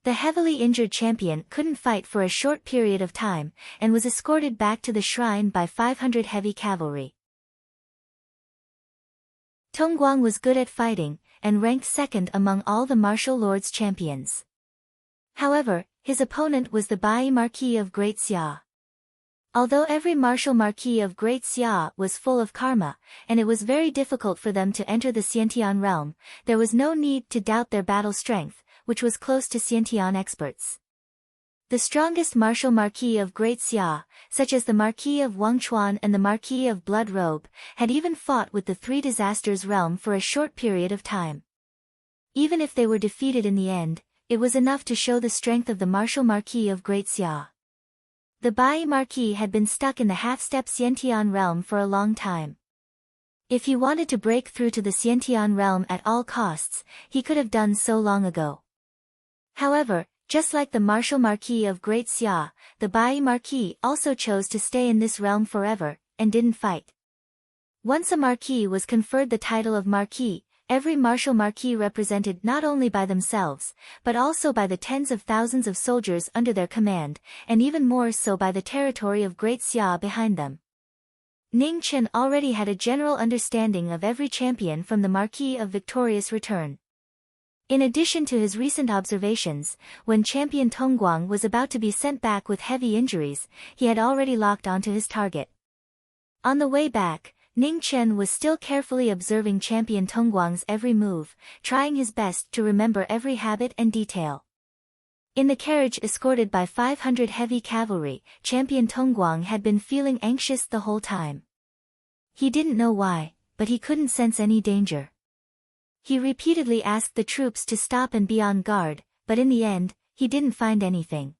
The heavily injured champion couldn't fight for a short period of time, and was escorted back to the shrine by 500 heavy cavalry. Tongguang was good at fighting, and ranked second among all the martial lords' champions. However, his opponent was the Bai Marquis of Great Xia. Although every martial marquis of Great Xia was full of karma, and it was very difficult for them to enter the Xiantian realm, there was no need to doubt their battle strength, which was close to Xiantian experts. The strongest martial marquis of Great Xia, such as the Marquis of Wangchuan and the Marquis of Blood Robe, had even fought with the 3 Disasters realm for a short period of time. Even if they were defeated in the end, it was enough to show the strength of the martial marquis of Great Xia. The Bai Marquis had been stuck in the half-step Xiantian realm for a long time. If he wanted to break through to the Xiantian realm at all costs, he could have done so long ago. However, just like the martial marquis of Great Xia, the Bai Marquis also chose to stay in this realm forever, and didn't fight. Once a marquis was conferred the title of marquis, Every martial marquis represented not only by themselves, but also by the tens of thousands of soldiers under their command, and even more so by the territory of Great Xia behind them. Ning Chen already had a general understanding of every champion from the Marquis of Victorious Return. In addition to his recent observations, when Champion Tongguang was about to be sent back with heavy injuries, he had already locked onto his target. On the way back, Ning Chen was still carefully observing Champion Tongguang's every move, trying his best to remember every habit and detail. In the carriage escorted by 500 heavy cavalry, Champion Tongguang had been feeling anxious the whole time. He didn't know why, but he couldn't sense any danger. He repeatedly asked the troops to stop and be on guard, but in the end, he didn't find anything.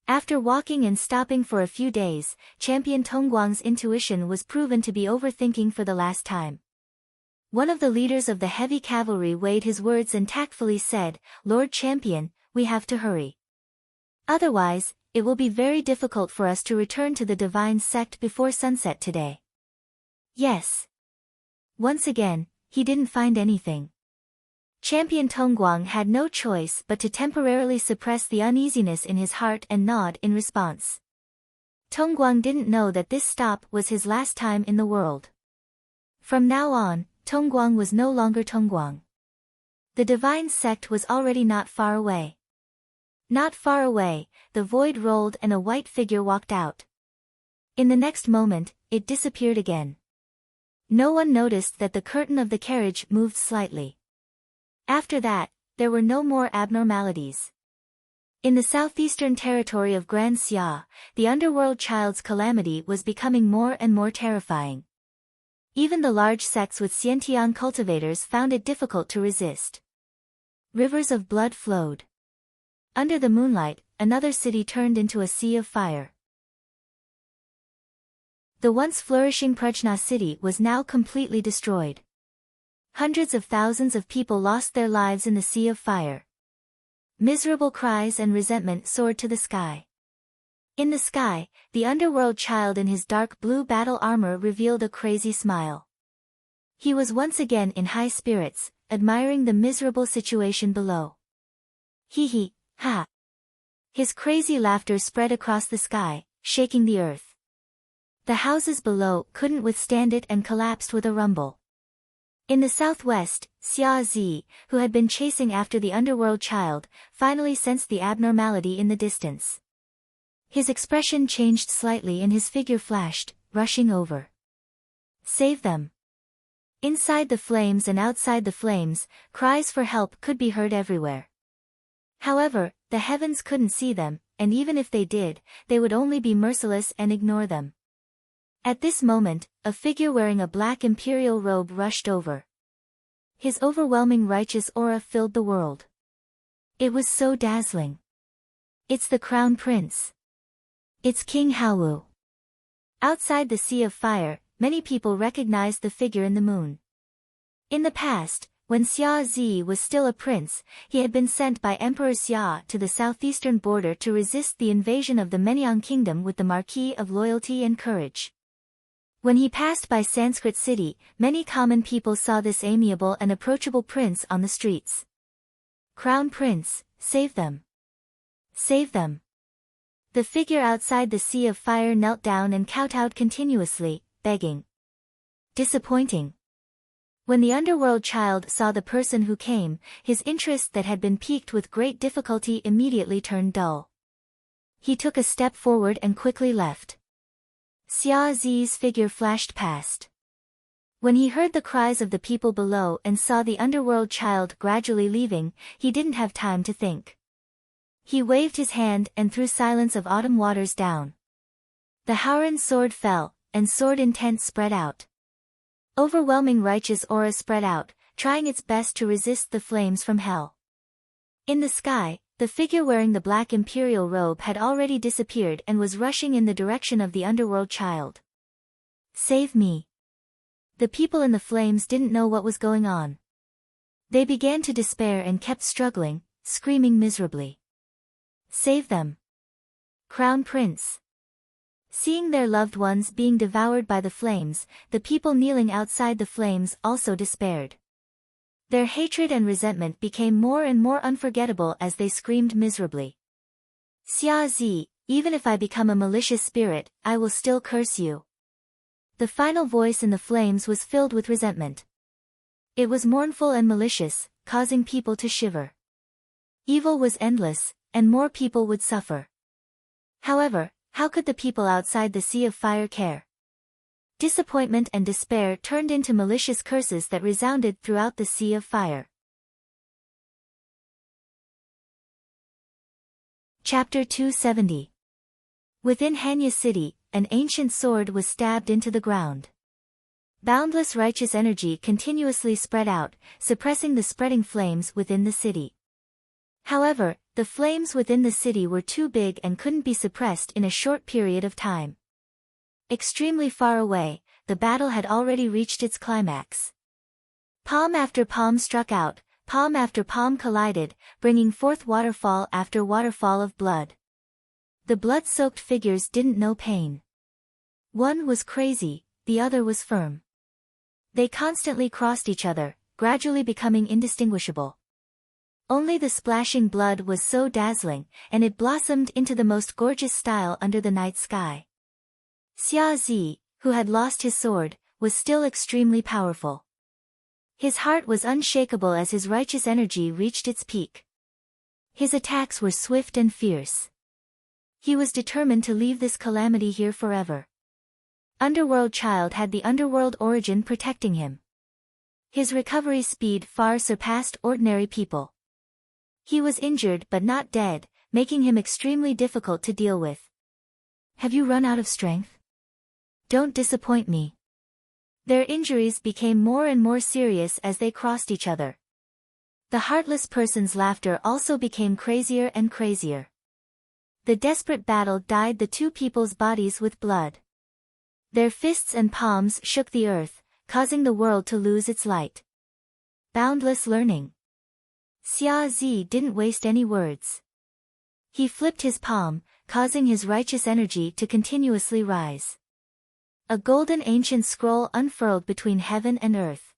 After walking and stopping for a few days, Champion Tongguang's intuition was proven to be overthinking for the last time. One of the leaders of the heavy cavalry weighed his words and tactfully said, "Lord Champion, we have to hurry. Otherwise, it will be very difficult for us to return to the divine sect before sunset today." Yes. Once again, he didn't find anything. Champion Tongguang had no choice but to temporarily suppress the uneasiness in his heart and nod in response. Tongguang didn't know that this stop was his last time in the world. From now on, Tongguang was no longer Tongguang. The divine sect was already not far away. Not far away, the void rolled and a white figure walked out. In the next moment, it disappeared again. No one noticed that the curtain of the carriage moved slightly. After that, there were no more abnormalities. In the southeastern territory of Grand Xia, the underworld child's calamity was becoming more and more terrifying. Even the large sects with Xiantian cultivators found it difficult to resist. Rivers of blood flowed. Under the moonlight, another city turned into a sea of fire. The once flourishing Prajna city was now completely destroyed. Hundreds of thousands of people lost their lives in the sea of fire. Miserable cries and resentment soared to the sky. In the sky, the underworld child in his dark blue battle armor revealed a crazy smile. He was once again in high spirits, admiring the miserable situation below. Hee hee, ha. His crazy laughter spread across the sky, shaking the earth. The houses below couldn't withstand it and collapsed with a rumble. In the southwest, Xia Zi, who had been chasing after the underworld child, finally sensed the abnormality in the distance. His expression changed slightly and his figure flashed, rushing over. Save them. Inside the flames and outside the flames, cries for help could be heard everywhere. However, the heavens couldn't see them, and even if they did, they would only be merciless and ignore them. At this moment, a figure wearing a black imperial robe rushed over. His overwhelming righteous aura filled the world. It was so dazzling. It's the Crown Prince. It's King Haowu. Outside the Sea of Fire, many people recognized the figure in the moon. In the past, when Xia Zi was still a prince, he had been sent by Emperor Xia to the southeastern border to resist the invasion of the Menyan Kingdom with the Marquis of Loyalty and Courage. When he passed by Sanskrit City, many common people saw this amiable and approachable prince on the streets. Crown Prince, save them. Save them. The figure outside the Sea of Fire knelt down and kowtowed continuously, begging. Disappointing. When the underworld child saw the person who came, his interest that had been piqued with great difficulty immediately turned dull. He took a step forward and quickly left. Xia Zi's figure flashed past. When he heard the cries of the people below and saw the underworld child gradually leaving, he didn't have time to think. He waved his hand and threw silence of autumn waters down. The Howran sword fell, and sword intent spread out. Overwhelming righteous aura spread out, trying its best to resist the flames from hell. In the sky, the figure wearing the black imperial robe had already disappeared and was rushing in the direction of the underworld child. Save me. The people in the flames didn't know what was going on. They began to despair and kept struggling, screaming miserably. Save them. Crown Prince. Seeing their loved ones being devoured by the flames, the people kneeling outside the flames also despaired. Their hatred and resentment became more and more unforgettable as they screamed miserably. Xia, even if I become a malicious spirit, I will still curse you. The final voice in the flames was filled with resentment. It was mournful and malicious, causing people to shiver. Evil was endless, and more people would suffer. However, how could the people outside the Sea of Fire care? Disappointment and despair turned into malicious curses that resounded throughout the Sea of Fire. Chapter 270. Within Hanya City, an ancient sword was stabbed into the ground. Boundless righteous energy continuously spread out, suppressing the spreading flames within the city. However, the flames within the city were too big and couldn't be suppressed in a short period of time. Extremely far away, the battle had already reached its climax. Palm after palm struck out, palm after palm collided, bringing forth waterfall after waterfall of blood. The blood-soaked figures didn't know pain. One was crazy, the other was firm. They constantly crossed each other, gradually becoming indistinguishable. Only the splashing blood was so dazzling, and it blossomed into the most gorgeous style under the night sky. Xia, who had lost his sword, was still extremely powerful. His heart was unshakable as his righteous energy reached its peak. His attacks were swift and fierce. He was determined to leave this calamity here forever. Underworld Child had the underworld origin protecting him. His recovery speed far surpassed ordinary people. He was injured but not dead, making him extremely difficult to deal with. Have you run out of strength? Don't disappoint me. Their injuries became more and more serious as they crossed each other. The heartless person's laughter also became crazier and crazier. The desperate battle dyed the two people's bodies with blood. Their fists and palms shook the earth, causing the world to lose its light. Boundless learning. Xia didn't waste any words. He flipped his palm, causing his righteous energy to continuously rise. A golden ancient scroll unfurled between heaven and earth.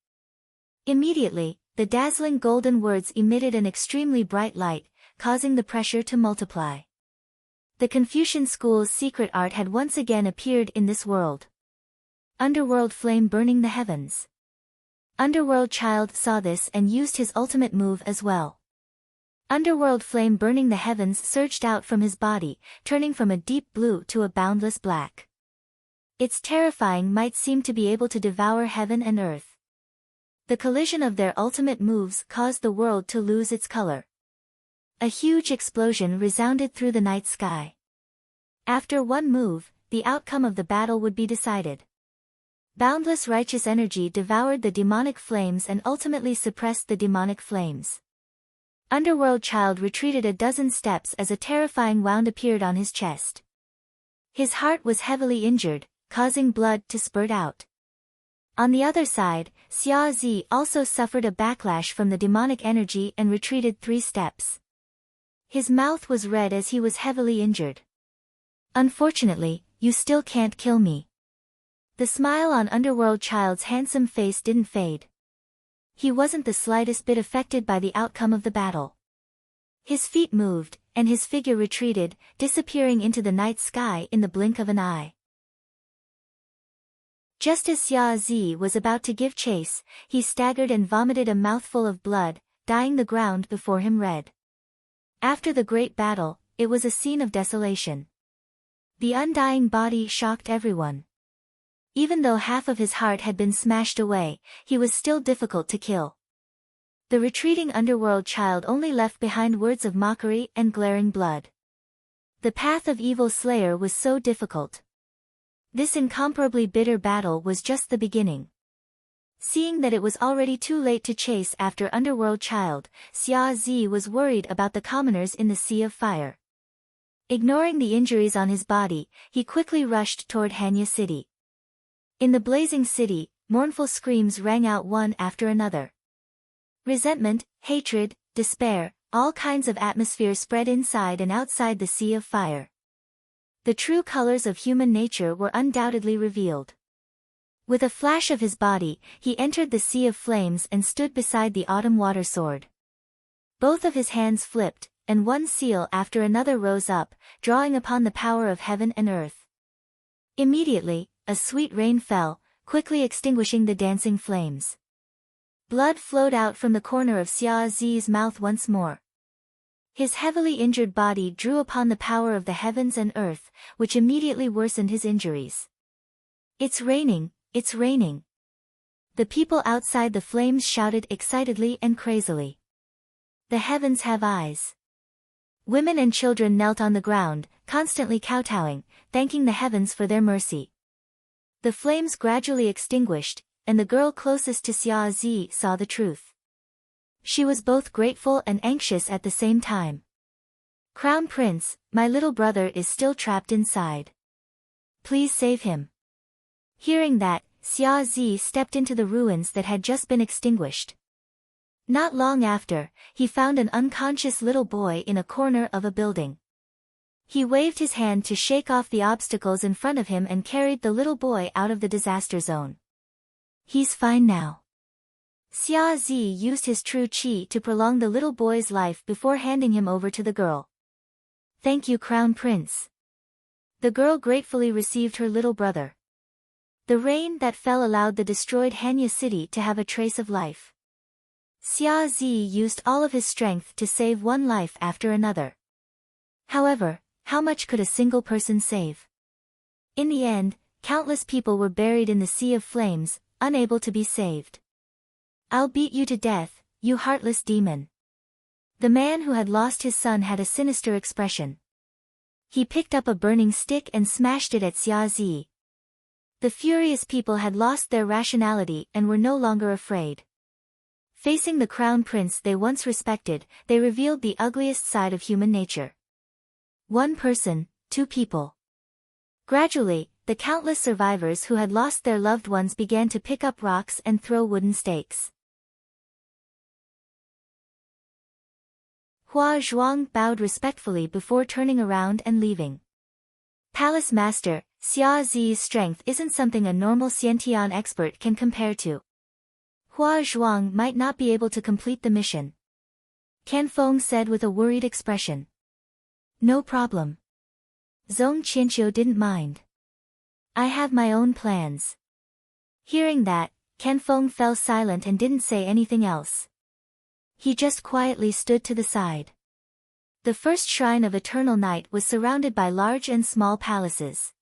Immediately, the dazzling golden words emitted an extremely bright light, causing the pressure to multiply. The Confucian school's secret art had once again appeared in this world. Underworld flame burning the heavens. Underworld Child saw this and used his ultimate move as well. Underworld flame burning the heavens surged out from his body, turning from a deep blue to a boundless black. Its terrifying might seem to be able to devour heaven and earth. The collision of their ultimate moves caused the world to lose its color. A huge explosion resounded through the night sky. After one move, the outcome of the battle would be decided. Boundless righteous energy devoured the demonic flames and ultimately suppressed the demonic flames. Underworld Child retreated a dozen steps as a terrifying wound appeared on his chest. His heart was heavily injured, causing blood to spurt out. On the other side, Xia also suffered a backlash from the demonic energy and retreated 3 steps. His mouth was red as he was heavily injured. Unfortunately, you still can't kill me. The smile on Underworld Child's handsome face didn't fade. He wasn't the slightest bit affected by the outcome of the battle. His feet moved, and his figure retreated, disappearing into the night sky in the blink of an eye. Just as Xia was about to give chase, he staggered and vomited a mouthful of blood, dyeing the ground before him red. After the great battle, it was a scene of desolation. The undying body shocked everyone. Even though half of his heart had been smashed away, he was still difficult to kill. The retreating Underworld Child only left behind words of mockery and glaring blood. The path of Evil Slayer was so difficult. This incomparably bitter battle was just the beginning. Seeing that it was already too late to chase after Underworld Child, Xia was worried about the commoners in the Sea of Fire. Ignoring the injuries on his body, he quickly rushed toward Hanya City. In the blazing city, mournful screams rang out one after another. Resentment, hatred, despair, all kinds of atmosphere spread inside and outside the Sea of Fire. The true colors of human nature were undoubtedly revealed. With a flash of his body, he entered the sea of flames and stood beside the autumn water sword. Both of his hands flipped, and one seal after another rose up, drawing upon the power of heaven and earth. Immediately, a sweet rain fell, quickly extinguishing the dancing flames. Blood flowed out from the corner of Xia Zi's mouth once more. His heavily injured body drew upon the power of the heavens and earth, which immediately worsened his injuries. "It's raining, it's raining!" The people outside the flames shouted excitedly and crazily. "The heavens have eyes." Women and children knelt on the ground, constantly kowtowing, thanking the heavens for their mercy. The flames gradually extinguished, and the girl closest to Xia Zi saw the truth. She was both grateful and anxious at the same time. "Crown Prince, my little brother is still trapped inside. Please save him." Hearing that, Xia Zi stepped into the ruins that had just been extinguished. Not long after, he found an unconscious little boy in a corner of a building. He waved his hand to shake off the obstacles in front of him and carried the little boy out of the disaster zone. "He's fine now." Xia Zi used his true qi to prolong the little boy's life before handing him over to the girl. "Thank you, Crown Prince." The girl gratefully received her little brother. The rain that fell allowed the destroyed Hanya city to have a trace of life. Xia Zi used all of his strength to save one life after another. However, how much could a single person save? In the end, countless people were buried in the sea of flames, unable to be saved. "I'll beat you to death, you heartless demon." The man who had lost his son had a sinister expression. He picked up a burning stick and smashed it at Xia Zi. The furious people had lost their rationality and were no longer afraid. Facing the crown prince they once respected, they revealed the ugliest side of human nature. One person, two people. Gradually, the countless survivors who had lost their loved ones began to pick up rocks and throw wooden stakes. Hua Zhuang bowed respectfully before turning around and leaving. "Palace Master, Xia Zi's strength isn't something a normal Xiantian expert can compare to. Hua Zhuang might not be able to complete the mission." Can Feng said with a worried expression. "No problem." Zhong Qianqiu didn't mind. "I have my own plans." Hearing that, Can Feng fell silent and didn't say anything else. He just quietly stood to the side. The first shrine of eternal night was surrounded by large and small palaces.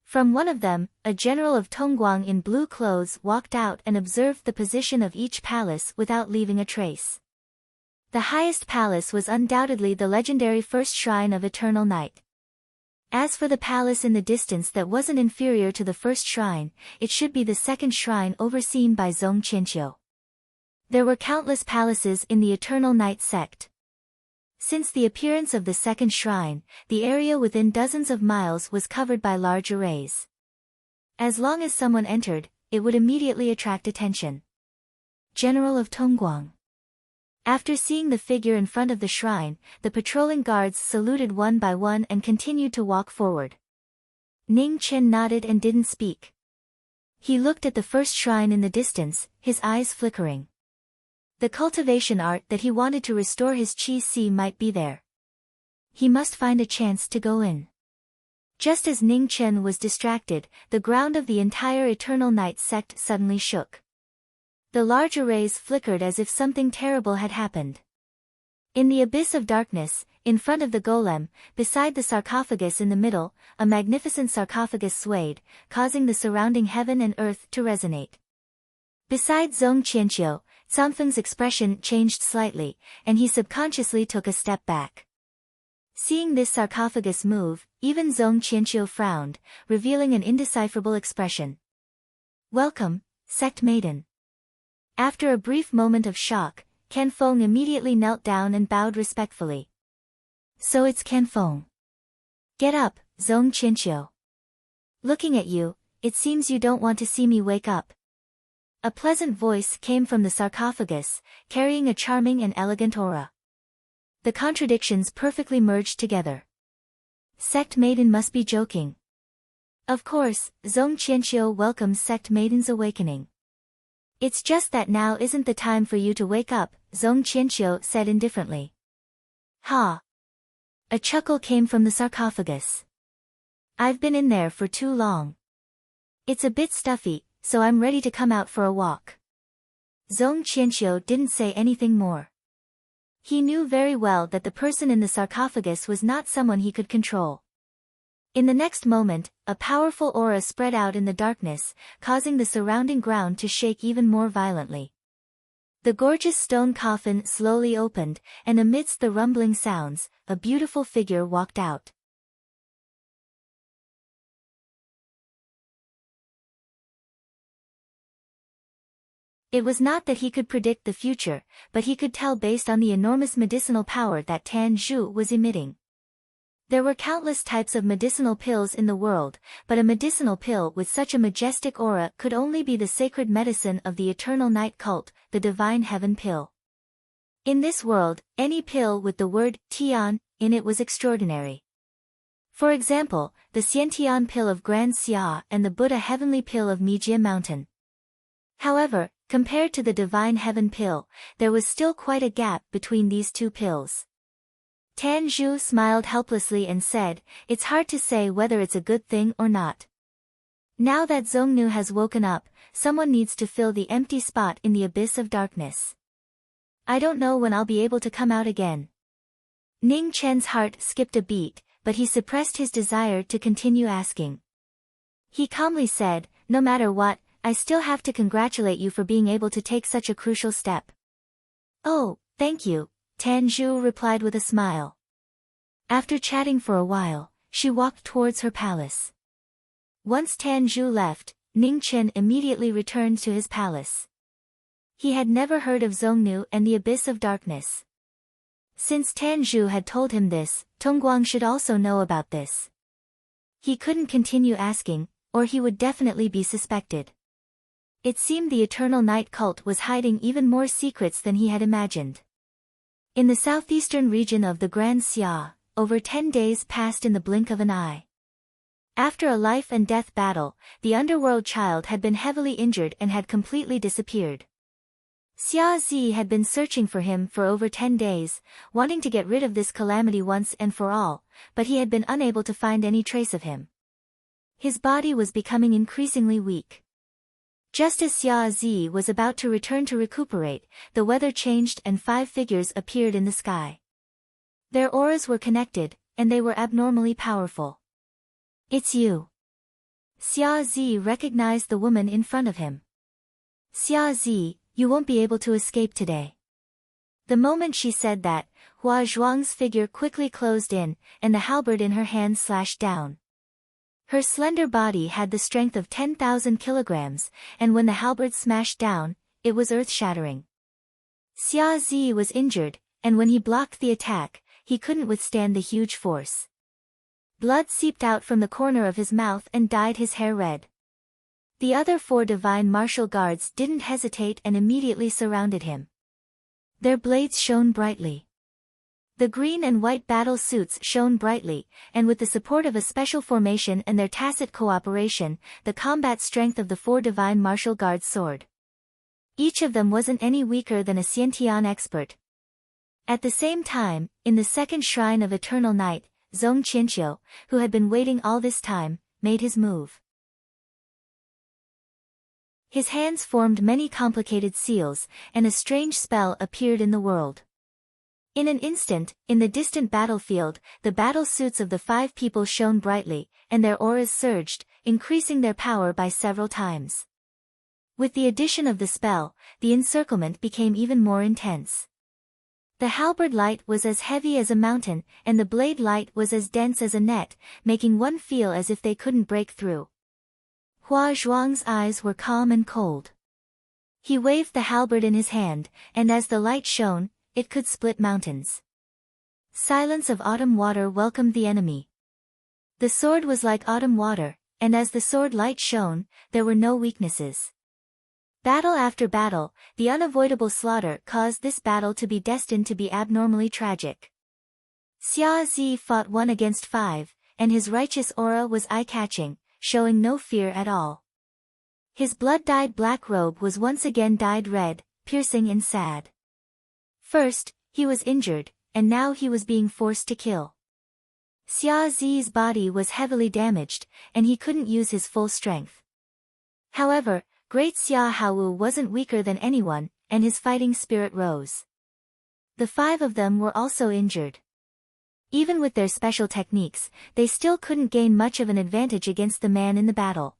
From one of them, a general of Tongguang in blue clothes walked out and observed the position of each palace without leaving a trace. The highest palace was undoubtedly the legendary first shrine of eternal night. As for the palace in the distance that wasn't inferior to the first shrine, it should be the second shrine overseen by Zhong Qianqiu. There were countless palaces in the eternal night sect. Since the appearance of the second shrine, the area within dozens of miles was covered by large arrays. As long as someone entered, it would immediately attract attention. General of Tongguang. After seeing the figure in front of the shrine, the patrolling guards saluted one by one and continued to walk forward. Ning Chen nodded and didn't speak. He looked at the first shrine in the distance, his eyes flickering. The cultivation art that he wanted to restore his qi might be there. He must find a chance to go in. Just as Ning Chen was distracted, the ground of the entire Eternal Night sect suddenly shook. The large arrays flickered as if something terrible had happened. In the abyss of darkness, in front of the golem, beside the sarcophagus in the middle, a magnificent sarcophagus swayed, causing the surrounding heaven and earth to resonate. Beside Zhong Qianqiu, Sanfeng's expression changed slightly, and he subconsciously took a step back. Seeing this sarcophagus move, even Zhong Qianqiu frowned, revealing an indecipherable expression. "Welcome, Sect Maiden." After a brief moment of shock, Can Feng immediately knelt down and bowed respectfully. "So it's Can Feng. Get up, Zhong Qianqiu. Looking at you, it seems you don't want to see me wake up." A pleasant voice came from the sarcophagus, carrying a charming and elegant aura. The contradictions perfectly merged together. Sect Maiden must be joking. Of course, Zong Qianqiu welcomes sect maiden's awakening. It's just that now isn't the time for you to wake up, Zong Qianqiu said indifferently. Ha! A chuckle came from the sarcophagus. I've been in there for too long. It's a bit stuffy, so I'm ready to come out for a walk. Zong Qianqiu didn't say anything more. He knew very well that the person in the sarcophagus was not someone he could control. In the next moment, a powerful aura spread out in the darkness, causing the surrounding ground to shake even more violently. The gorgeous stone coffin slowly opened, and amidst the rumbling sounds, a beautiful figure walked out. It was not that he could predict the future, but he could tell based on the enormous medicinal power that Tan Zhu was emitting. There were countless types of medicinal pills in the world, but a medicinal pill with such a majestic aura could only be the sacred medicine of the Eternal Night cult, the Divine Heaven pill. In this world, any pill with the word Tian in it was extraordinary. For example, the Xiantian pill of Grand Xia and the Buddha Heavenly pill of Mijie Mountain. However, compared to the Divine Heaven pill, there was still quite a gap between these two pills. Tan Zhu smiled helplessly and said, "It's hard to say whether it's a good thing or not. Now that Zongnu has woken up, someone needs to fill the empty spot in the abyss of darkness. I don't know when I'll be able to come out again." Ning Chen's heart skipped a beat, but he suppressed his desire to continue asking. He calmly said, "No matter what, I still have to congratulate you for being able to take such a crucial step." "Oh, thank you," Tan Zhu replied with a smile. After chatting for a while, she walked towards her palace. Once Tan Zhu left, Ning Chen immediately returned to his palace. He had never heard of Zongnu and the Abyss of Darkness. Since Tan Zhu had told him this, Tongguang should also know about this. He couldn't continue asking, or he would definitely be suspected. It seemed the Eternal Night cult was hiding even more secrets than he had imagined. In the southeastern region of the Grand Xia, over 10 days passed in the blink of an eye. After a life-and-death battle, the underworld child had been heavily injured and had completely disappeared. Xia Zi had been searching for him for over 10 days, wanting to get rid of this calamity once and for all, but he had been unable to find any trace of him. His body was becoming increasingly weak. Just as Xia Zi was about to return to recuperate, the weather changed and 5 figures appeared in the sky. Their auras were connected, and they were abnormally powerful. "It's you." Xia Zi recognized the woman in front of him. "Xia Zi, you won't be able to escape today." The moment she said that, Hua Zhuang's figure quickly closed in, and the halberd in her hand slashed down. Her slender body had the strength of 10,000 kilograms, and when the halberd smashed down, it was earth-shattering. Xia Zi was injured, and when he blocked the attack, he couldn't withstand the huge force. Blood seeped out from the corner of his mouth and dyed his hair red. The other 4 divine martial guards didn't hesitate and immediately surrounded him. Their blades shone brightly. The green and white battle suits shone brightly, and with the support of a special formation and their tacit cooperation, the combat strength of the 4 divine martial guards soared. Each of them wasn't any weaker than a Xiantian expert. At the same time, in the second shrine of Eternal Night, Zong Qianqiu, who had been waiting all this time, made his move. His hands formed many complicated seals, and a strange spell appeared in the world. In an instant, in the distant battlefield, the battle suits of the 5 people shone brightly, and their auras surged, increasing their power by several times. With the addition of the spell, the encirclement became even more intense. The halberd light was as heavy as a mountain, and the blade light was as dense as a net, making one feel as if they couldn't break through. Hua Zhuang's eyes were calm and cold. He waved the halberd in his hand, and as the light shone, it could split mountains. Silence of autumn water welcomed the enemy. The sword was like autumn water, and as the sword light shone, there were no weaknesses. Battle after battle, the unavoidable slaughter caused this battle to be destined to be abnormally tragic. Xia Zi fought 1 against 5, and his righteous aura was eye-catching, showing no fear at all. His blood-dyed black robe was once again dyed red, piercing and sad. First, he was injured, and now he was being forced to kill. Xia Zi's body was heavily damaged, and he couldn't use his full strength. However, Great Xia Haowu wasn't weaker than anyone, and his fighting spirit rose. The 5 of them were also injured. Even with their special techniques, they still couldn't gain much of an advantage against the man in the battle.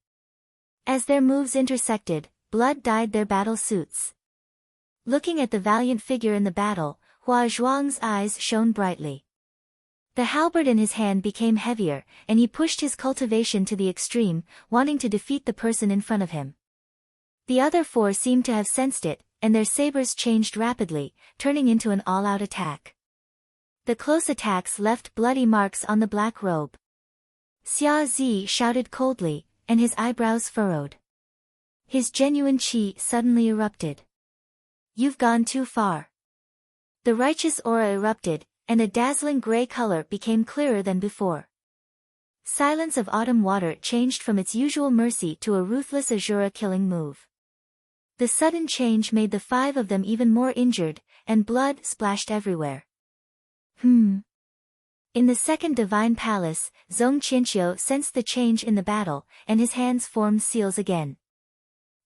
As their moves intersected, blood dyed their battle suits. Looking at the valiant figure in the battle, Hua Zhuang's eyes shone brightly. The halberd in his hand became heavier, and he pushed his cultivation to the extreme, wanting to defeat the person in front of him. The other 4 seemed to have sensed it, and their sabers changed rapidly, turning into an all-out attack. The close attacks left bloody marks on the black robe. Xia Zi shouted coldly, and his eyebrows furrowed. His genuine qi suddenly erupted. "You've gone too far." The righteous aura erupted, and a dazzling gray color became clearer than before. Silence of autumn water changed from its usual mercy to a ruthless Azura killing move. The sudden change made the 5 of them even more injured, and blood splashed everywhere. In the second divine palace, Zhong Qianqiu sensed the change in the battle, and his hands formed seals again.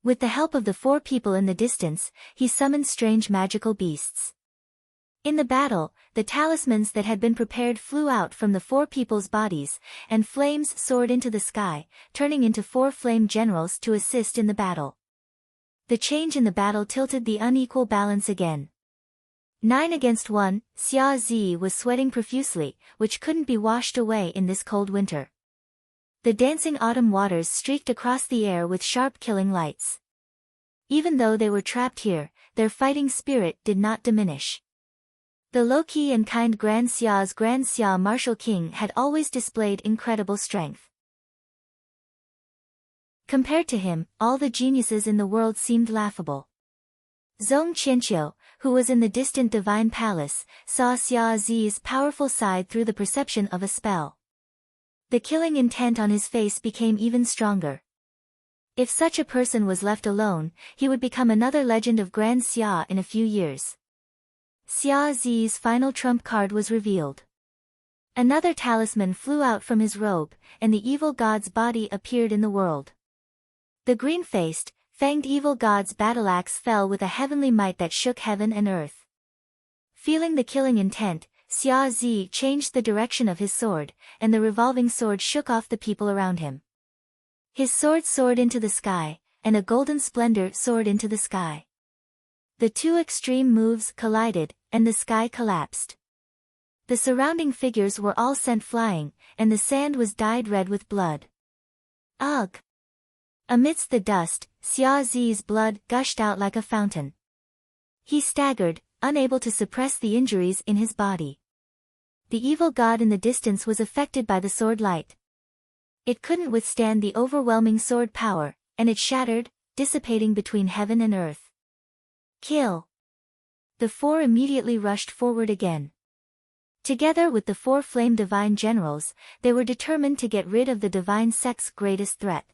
With the help of the 4 people in the distance, he summoned strange magical beasts. In the battle, the talismans that had been prepared flew out from the 4 people's bodies, and flames soared into the sky, turning into 4 flame generals to assist in the battle. The change in the battle tilted the unequal balance again. 9 against 1, Xia Zi was sweating profusely, which couldn't be washed away in this cold winter. The dancing autumn waters streaked across the air with sharp killing lights. Even though they were trapped here, their fighting spirit did not diminish. The low-key and kind Grand Xia's Grand Xia Martial King had always displayed incredible strength. Compared to him, all the geniuses in the world seemed laughable. Zhong Qianqiu, who was in the distant divine palace, saw Xia Zi's powerful side through the perception of a spell. The killing intent on his face became even stronger. If such a person was left alone, he would become another legend of Grand Xia in a few years. Xia Zi's final trump card was revealed. Another talisman flew out from his robe, and the evil god's body appeared in the world. The green-faced, fanged evil god's battle axe fell with a heavenly might that shook heaven and earth. Feeling the killing intent, Xia Zi changed the direction of his sword, and the revolving sword shook off the people around him. His sword soared into the sky, and a golden splendor soared into the sky. The 2 extreme moves collided, and the sky collapsed. The surrounding figures were all sent flying, and the sand was dyed red with blood. Ugh! Amidst the dust, Xia Zi's blood gushed out like a fountain. He staggered, unable to suppress the injuries in his body. The evil god in the distance was affected by the sword light. It couldn't withstand the overwhelming sword power, and it shattered, dissipating between heaven and earth. Kill! The 4 immediately rushed forward again. Together with the 4 flame divine generals, they were determined to get rid of the divine sect's greatest threat.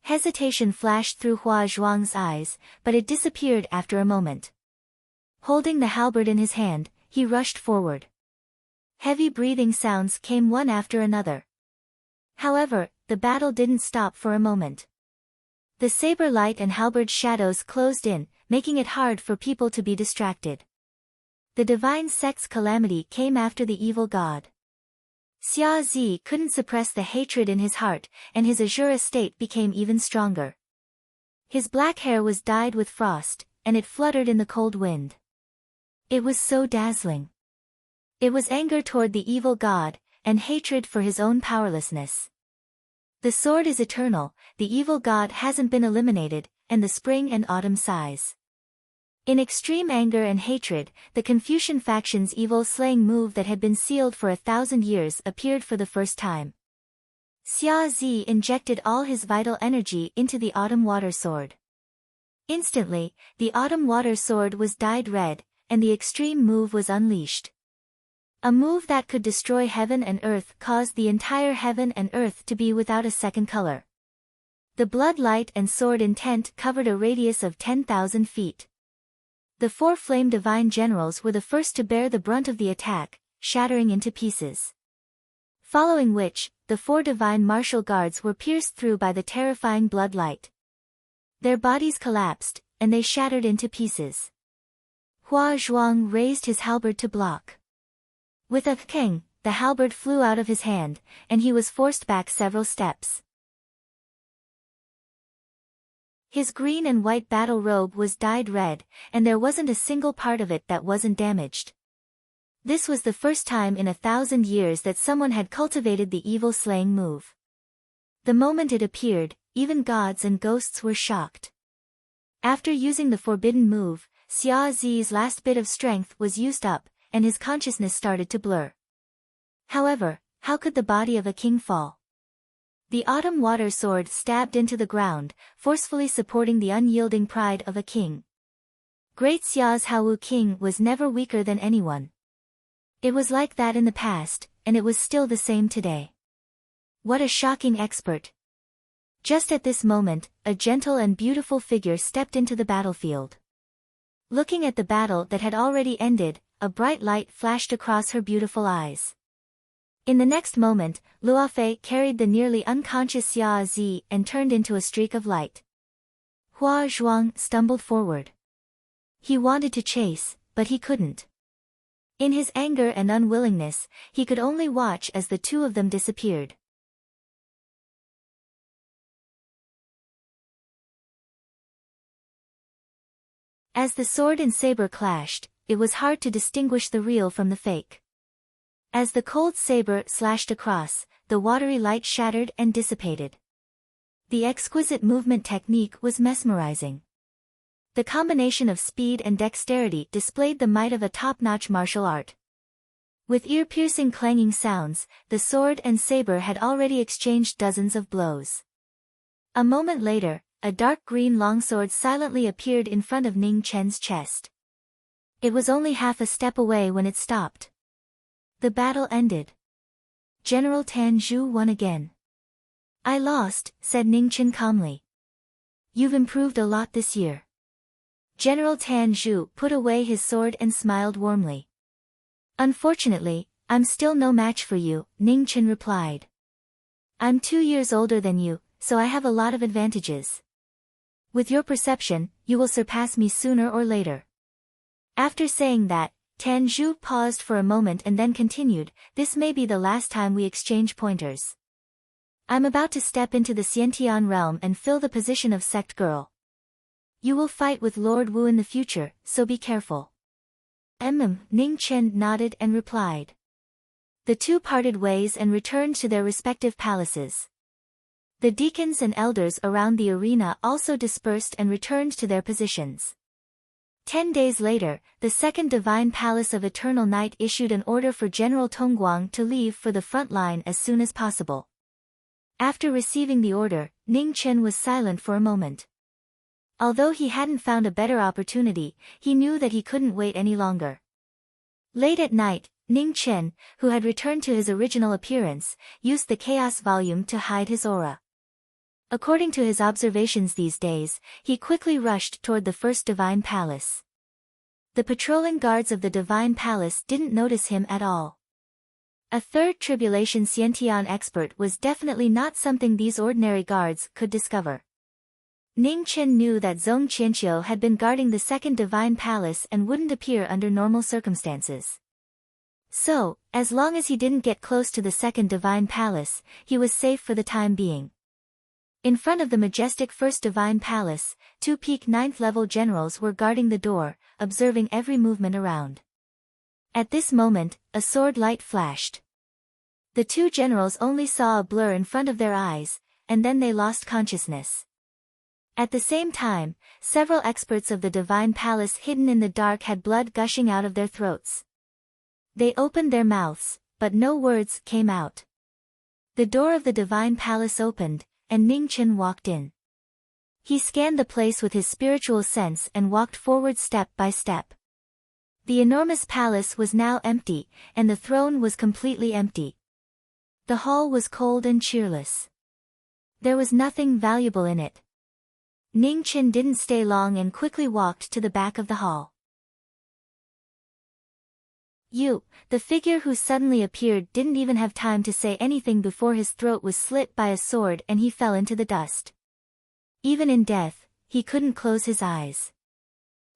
Hesitation flashed through Hua Zhuang's eyes, but it disappeared after a moment. Holding the halberd in his hand, he rushed forward. Heavy breathing sounds came one after another. However, the battle didn't stop for a moment. The saber light and halberd shadows closed in, making it hard for people to be distracted. The divine sect's calamity came after the evil god. Xia Zi couldn't suppress the hatred in his heart, and his Azura state became even stronger. His black hair was dyed with frost, and it fluttered in the cold wind. It was so dazzling. It was anger toward the evil god, and hatred for his own powerlessness. The sword is eternal, the evil god hasn't been eliminated, and the spring and autumn sighs. In extreme anger and hatred, the Confucian faction's evil-slaying move that had been sealed for 1,000 years appeared for the first time. Xia Zi injected all his vital energy into the autumn water sword. Instantly, the autumn water sword was dyed red, and the extreme move was unleashed. A move that could destroy heaven and earth caused the entire heaven and earth to be without a second color. The blood light and sword intent covered a radius of 10,000 feet. The four flame divine generals were the first to bear the brunt of the attack, shattering into pieces. Following which, the four divine martial guards were pierced through by the terrifying blood light. Their bodies collapsed, and they shattered into pieces. Hua Zhuang raised his halberd to block. With a king, the halberd flew out of his hand, and he was forced back several steps. His green and white battle robe was dyed red, and there wasn't a single part of it that wasn't damaged. This was the first time in 1,000 years that someone had cultivated the evil slaying move. The moment it appeared, even gods and ghosts were shocked. After using the forbidden move, Xia Zi's last bit of strength was used up, and his consciousness started to blur. However, how could the body of a king fall? The autumn water sword stabbed into the ground, forcefully supporting the unyielding pride of a king. Great Xia's Hawu king was never weaker than anyone. It was like that in the past, and it was still the same today. What a shocking expert! Just at this moment, a gentle and beautiful figure stepped into the battlefield. Looking at the battle that had already ended, a bright light flashed across her beautiful eyes. In the next moment, Luofei carried the nearly unconscious Xia Zi and turned into a streak of light. Hua Zhuang stumbled forward. He wanted to chase, but he couldn't. In his anger and unwillingness, he could only watch as the two of them disappeared. As the sword and saber clashed, it was hard to distinguish the real from the fake. As the cold saber slashed across, the watery light shattered and dissipated. The exquisite movement technique was mesmerizing. The combination of speed and dexterity displayed the might of a top-notch martial art. With ear-piercing clanging sounds, the sword and saber had already exchanged dozens of blows. A moment later, a dark green longsword silently appeared in front of Ning Chen's chest. It was only half a step away when it stopped. The battle ended. General Tan Zhu won again. I lost, said Ning Chen calmly. You've improved a lot this year. General Tan Zhu put away his sword and smiled warmly. Unfortunately, I'm still no match for you, Ning Chen replied. I'm 2 years older than you, so I have a lot of advantages. With your perception, you will surpass me sooner or later. After saying that, Tan Zhu paused for a moment and then continued, this may be the last time we exchange pointers. I'm about to step into the Xiantian realm and fill the position of sect girl. You will fight with Lord Wu in the future, so be careful. Ning Chen nodded and replied. The two parted ways and returned to their respective palaces. The deacons and elders around the arena also dispersed and returned to their positions. 10 days later, the Second Divine Palace of Eternal Night issued an order for General Tongguang to leave for the front line as soon as possible. After receiving the order, Ning Chen was silent for a moment. Although he hadn't found a better opportunity, he knew that he couldn't wait any longer. Late at night, Ning Chen, who had returned to his original appearance, used the Chaos Volume to hide his aura. According to his observations these days, he quickly rushed toward the First Divine Palace. The patrolling guards of the Divine Palace didn't notice him at all. A third tribulation Xiantian expert was definitely not something these ordinary guards could discover. Ning Chen knew that Zhong Qianqiu had been guarding the Second Divine Palace and wouldn't appear under normal circumstances. So, as long as he didn't get close to the Second Divine Palace, he was safe for the time being. In front of the majestic First Divine Palace, 2 peak 9th level generals were guarding the door, observing every movement around. At this moment, a sword light flashed. The 2 generals only saw a blur in front of their eyes, and then they lost consciousness. At the same time, several experts of the Divine Palace hidden in the dark had blood gushing out of their throats. They opened their mouths, but no words came out. The door of the Divine Palace opened, and Ning Chen walked in. He scanned the place with his spiritual sense and walked forward step by step. The enormous palace was now empty, and the throne was completely empty. The hall was cold and cheerless. There was nothing valuable in it. Ning Chen didn't stay long and quickly walked to the back of the hall. The figure who suddenly appeared didn't even have time to say anything before his throat was slit by a sword and he fell into the dust. Even in death, he couldn't close his eyes.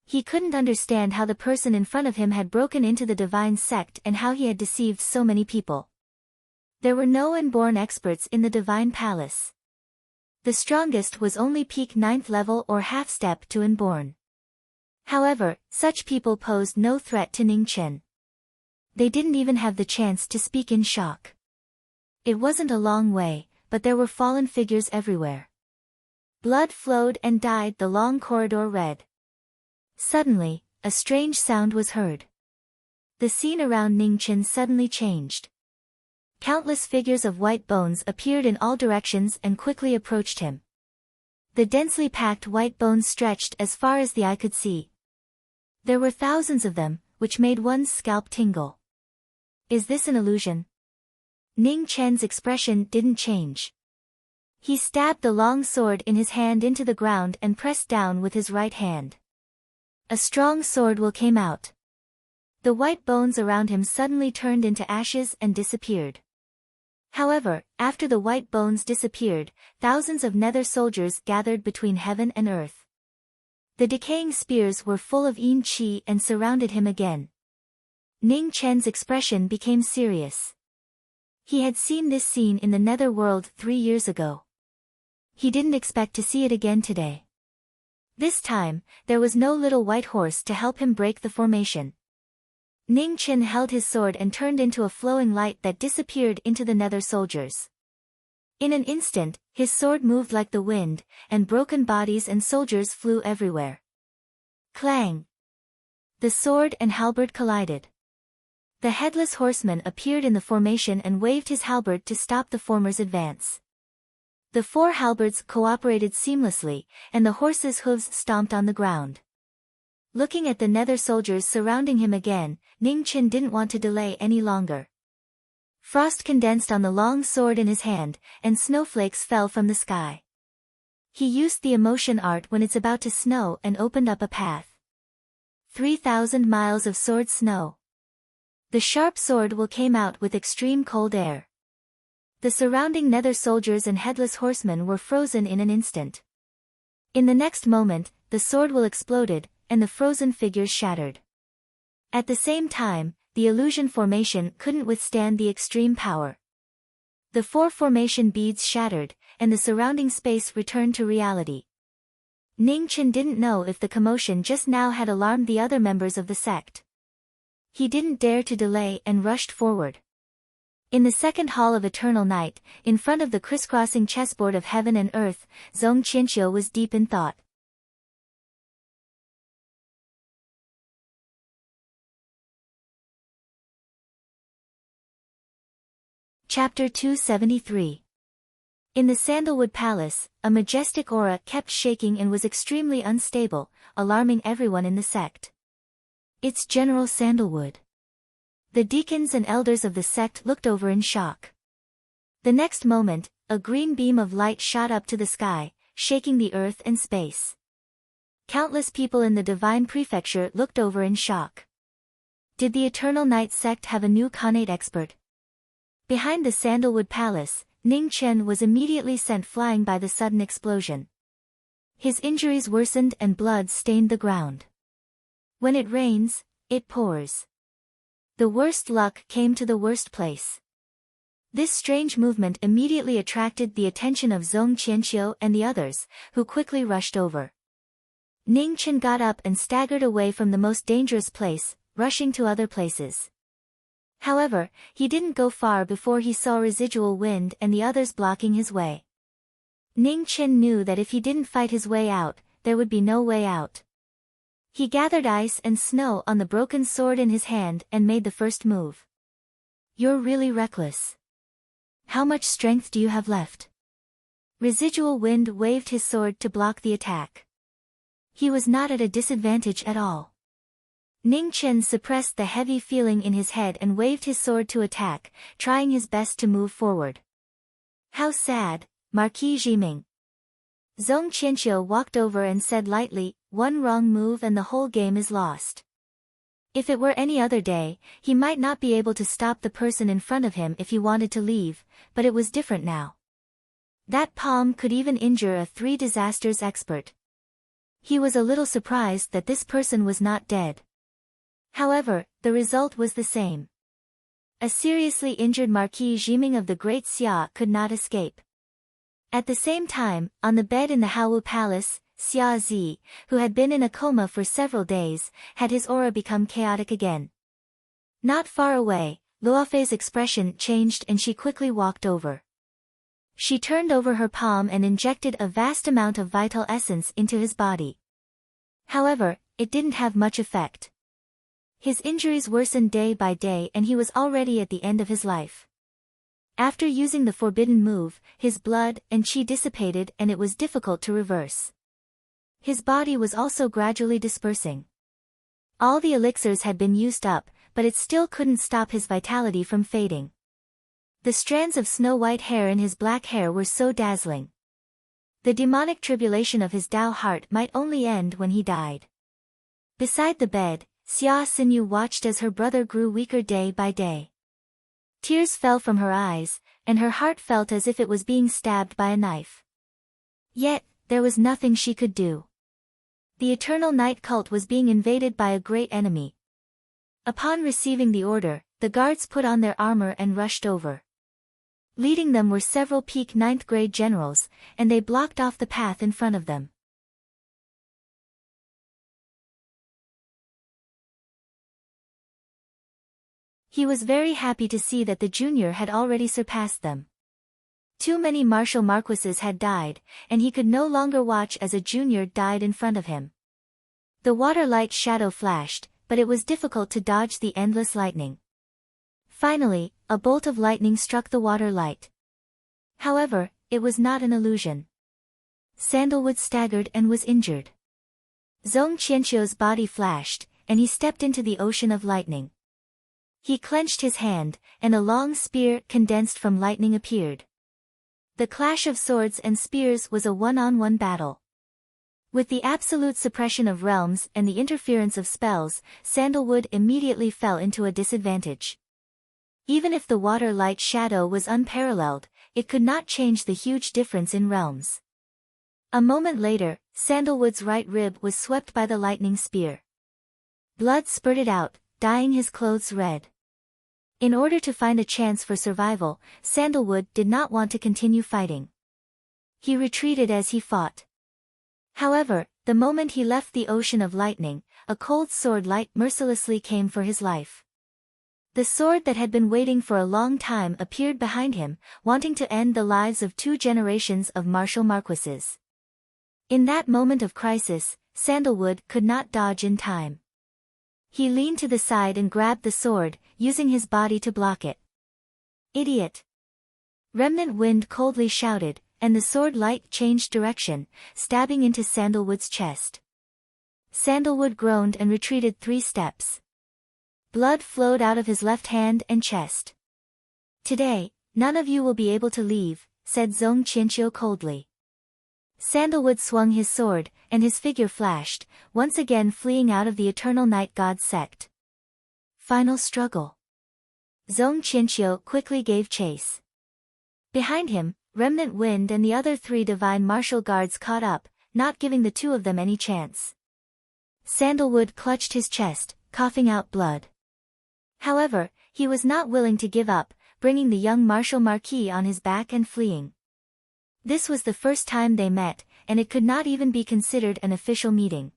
He couldn't understand how the person in front of him had broken into the divine sect and how he had deceived so many people. There were no inborn experts in the divine palace. The strongest was only peak 9th level or half-step to inborn. However, such people posed no threat to Ning Chen. They didn't even have the chance to speak in shock. It wasn't a long way, but there were fallen figures everywhere. Blood flowed and dyed the long corridor red. Suddenly, a strange sound was heard. The scene around Ning Chen suddenly changed. Countless figures of white bones appeared in all directions and quickly approached him. The densely packed white bones stretched as far as the eye could see. There were thousands of them, which made one's scalp tingle. Is this an illusion? Ning Chen's expression didn't change. He stabbed the long sword in his hand into the ground and pressed down with his right hand. A strong sword will came out. The white bones around him suddenly turned into ashes and disappeared. However, after the white bones disappeared, thousands of nether soldiers gathered between heaven and earth. The decaying spears were full of yin qi and surrounded him again. Ning Chen's expression became serious. He had seen this scene in the nether world 3 years ago. He didn't expect to see it again today. This time, there was no little white horse to help him break the formation. Ning Chen held his sword and turned into a flowing light that disappeared into the nether soldiers. In an instant, his sword moved like the wind, and broken bodies and soldiers flew everywhere. Clang! The sword and halberd collided. The headless horseman appeared in the formation and waved his halberd to stop the former's advance. The 4 halberds cooperated seamlessly, and the horse's hooves stomped on the ground. Looking at the nether soldiers surrounding him again, Ning Chen didn't want to delay any longer. Frost condensed on the long sword in his hand, and snowflakes fell from the sky. He used the emotion art when it's about to snow and opened up a path. 3,000 miles of sword snow. The sharp sword will came out with extreme cold air. The surrounding nether soldiers and headless horsemen were frozen in an instant. In the next moment, the sword will exploded, and the frozen figures shattered. At the same time, the illusion formation couldn't withstand the extreme power. The 4 formation beads shattered, and the surrounding space returned to reality. Ning Chen didn't know if the commotion just now had alarmed the other members of the sect. He didn't dare to delay and rushed forward. In the second hall of eternal night, in front of the crisscrossing chessboard of heaven and earth, Zhong Qianqiu was deep in thought. Chapter 273. In the Sandalwood Palace, a majestic aura kept shaking and was extremely unstable, alarming everyone in the sect. It's General Sandalwood. The deacons and elders of the sect looked over in shock. The next moment, a green beam of light shot up to the sky, shaking the earth and space. Countless people in the Divine Prefecture looked over in shock. Did the Eternal Night sect have a new Khanate expert? Behind the Sandalwood Palace, Ning Chen was immediately sent flying by the sudden explosion. His injuries worsened and blood stained the ground. When it rains, it pours. The worst luck came to the worst place. This strange movement immediately attracted the attention of Zhong Qianqiu and the others, who quickly rushed over. Ning Chen got up and staggered away from the most dangerous place, rushing to other places. However, he didn't go far before he saw residual wind and the others blocking his way. Ning Chen knew that if he didn't fight his way out, there would be no way out. He gathered ice and snow on the broken sword in his hand and made the first move. You're really reckless. How much strength do you have left? Residual wind waved his sword to block the attack. He was not at a disadvantage at all. Ning Chen suppressed the heavy feeling in his head and waved his sword to attack, trying his best to move forward. How sad, Marquis Jiming. Zhong Qianqiu walked over and said lightly, one wrong move and the whole game is lost. If it were any other day, he might not be able to stop the person in front of him if he wanted to leave, but it was different now. That palm could even injure a three disasters expert. He was a little surprised that this person was not dead. However, the result was the same. A seriously injured Marquis Jiming of the Great Xia could not escape. At the same time, on the bed in the Haowu Palace, Xia Zi, who had been in a coma for several days, had his aura become chaotic again. Not far away, Luofei's expression changed and she quickly walked over. She turned over her palm and injected a vast amount of vital essence into his body. However, it didn't have much effect. His injuries worsened day by day and he was already at the end of his life. After using the forbidden move, his blood and qi dissipated and it was difficult to reverse. His body was also gradually dispersing. All the elixirs had been used up, but it still couldn't stop his vitality from fading. The strands of snow-white hair in his black hair were so dazzling. The demonic tribulation of his Tao heart might only end when he died. Beside the bed, Xia Xinyu watched as her brother grew weaker day by day. Tears fell from her eyes, and her heart felt as if it was being stabbed by a knife. Yet, there was nothing she could do. The Eternal Night Cult was being invaded by a great enemy. Upon receiving the order, the guards put on their armor and rushed over. Leading them were several peak 9th grade generals, and they blocked off the path in front of them. He was very happy to see that the junior had already surpassed them. Too many martial marquises had died, and he could no longer watch as a junior died in front of him. The water light shadow flashed, but it was difficult to dodge the endless lightning. Finally, a bolt of lightning struck the water light. However, it was not an illusion. Sandalwood staggered and was injured. Zhong Qianqiu's body flashed, and he stepped into the ocean of lightning. He clenched his hand, and a long spear condensed from lightning appeared. The clash of swords and spears was a one-on-one battle. With the absolute suppression of realms and the interference of spells, Sandalwood immediately fell into a disadvantage. Even if the water light shadow was unparalleled, it could not change the huge difference in realms. A moment later, Sandalwood's right rib was swept by the lightning spear. Blood spurted out, dyeing his clothes red. In order to find a chance for survival, Sandalwood did not want to continue fighting. He retreated as he fought. However, the moment he left the ocean of lightning, a cold sword light mercilessly came for his life. The sword that had been waiting for a long time appeared behind him, wanting to end the lives of 2 generations of martial marquises. In that moment of crisis, Sandalwood could not dodge in time. He leaned to the side and grabbed the sword, using his body to block it. Idiot! Remnant Wind coldly shouted, and the sword light changed direction, stabbing into Sandalwood's chest. Sandalwood groaned and retreated 3 steps. Blood flowed out of his left hand and chest. Today, none of you will be able to leave, said Zhong Qianqiu coldly. Sandalwood swung his sword, and his figure flashed, once again fleeing out of the Eternal Night God sect. Final struggle. Zhong Qianqiu quickly gave chase. Behind him, Remnant Wind and the other 3 divine martial guards caught up, not giving the 2 of them any chance. Sandalwood clutched his chest, coughing out blood. However, he was not willing to give up, bringing the young martial Marquis on his back and fleeing. This was the first time they met, and it could not even be considered an official meeting.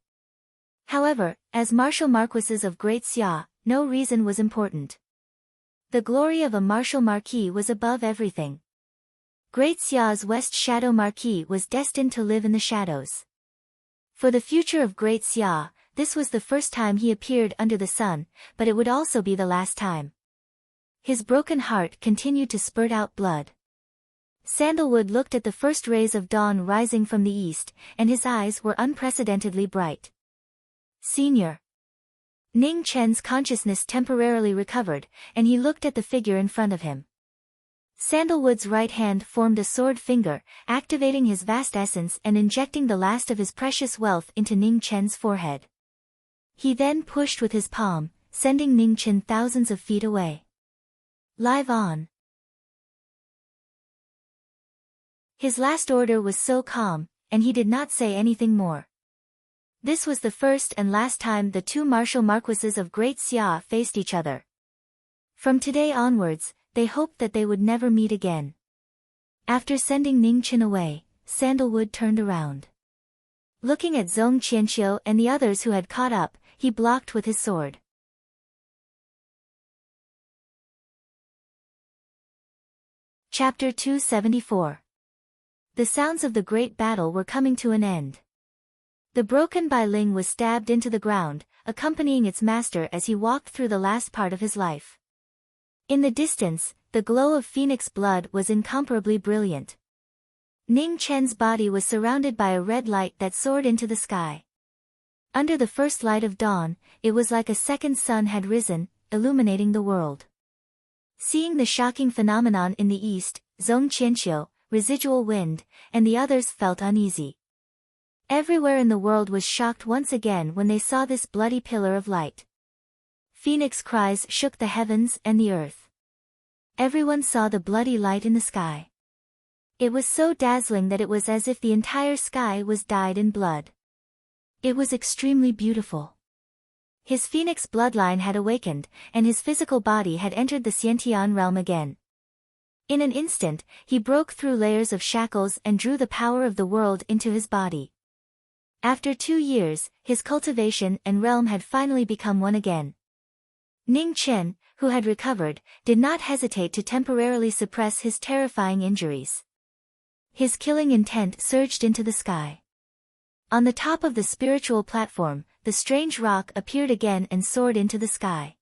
However, as martial marquises of Great Xia, no reason was important. The glory of a martial Marquis was above everything. Great Xia's West Shadow Marquis was destined to live in the shadows. For the future of Great Xia, this was the first time he appeared under the sun, but it would also be the last time. His broken heart continued to spurt out blood. Sandalwood looked at the first rays of dawn rising from the east, and his eyes were unprecedentedly bright. Senior. Ning Chen's consciousness temporarily recovered, and he looked at the figure in front of him. Sandalwood's right hand formed a sword finger, activating his vast essence and injecting the last of his precious wealth into Ning Chen's forehead. He then pushed with his palm, sending Ning Chen thousands of feet away. Live on. His last order was so calm, and he did not say anything more. This was the first and last time the two martial marquises of Great Xia faced each other. From today onwards, they hoped that they would never meet again. After sending Ning Chen away, Sandalwood turned around. Looking at Zhong Qianqiu and the others who had caught up, he blocked with his sword. Chapter 274. The sounds of the great battle were coming to an end. The broken Bai Ling was stabbed into the ground, accompanying its master as he walked through the last part of his life. In the distance, the glow of phoenix blood was incomparably brilliant. Ning Chen's body was surrounded by a red light that soared into the sky. Under the first light of dawn, it was like a second sun had risen, illuminating the world. Seeing the shocking phenomenon in the east, Zhong Qianqiu, Residual Wind, and the others felt uneasy. Everywhere in the world was shocked once again when they saw this bloody pillar of light. Phoenix cries shook the heavens and the earth. Everyone saw the bloody light in the sky. It was so dazzling that it was as if the entire sky was dyed in blood. It was extremely beautiful. His phoenix bloodline had awakened, and his physical body had entered the Xiantian realm again. In an instant, he broke through layers of shackles and drew the power of the world into his body. After 2 years, his cultivation and realm had finally become one again. Ning Chen, who had recovered, did not hesitate to temporarily suppress his terrifying injuries. His killing intent surged into the sky. On the top of the spiritual platform, the strange rock appeared again and soared into the sky.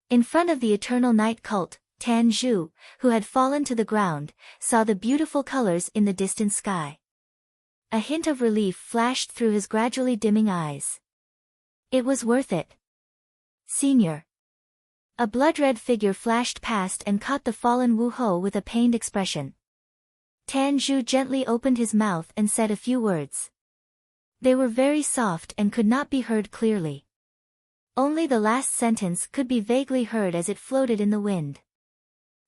In front of the eternal night cult, Tan Zhu, who had fallen to the ground, saw the beautiful colors in the distant sky. A hint of relief flashed through his gradually dimming eyes. It was worth it. Senior. A blood-red figure flashed past and caught the fallen Wu Ho with a pained expression. Tan Zhu gently opened his mouth and said a few words. They were very soft and could not be heard clearly. Only the last sentence could be vaguely heard as it floated in the wind.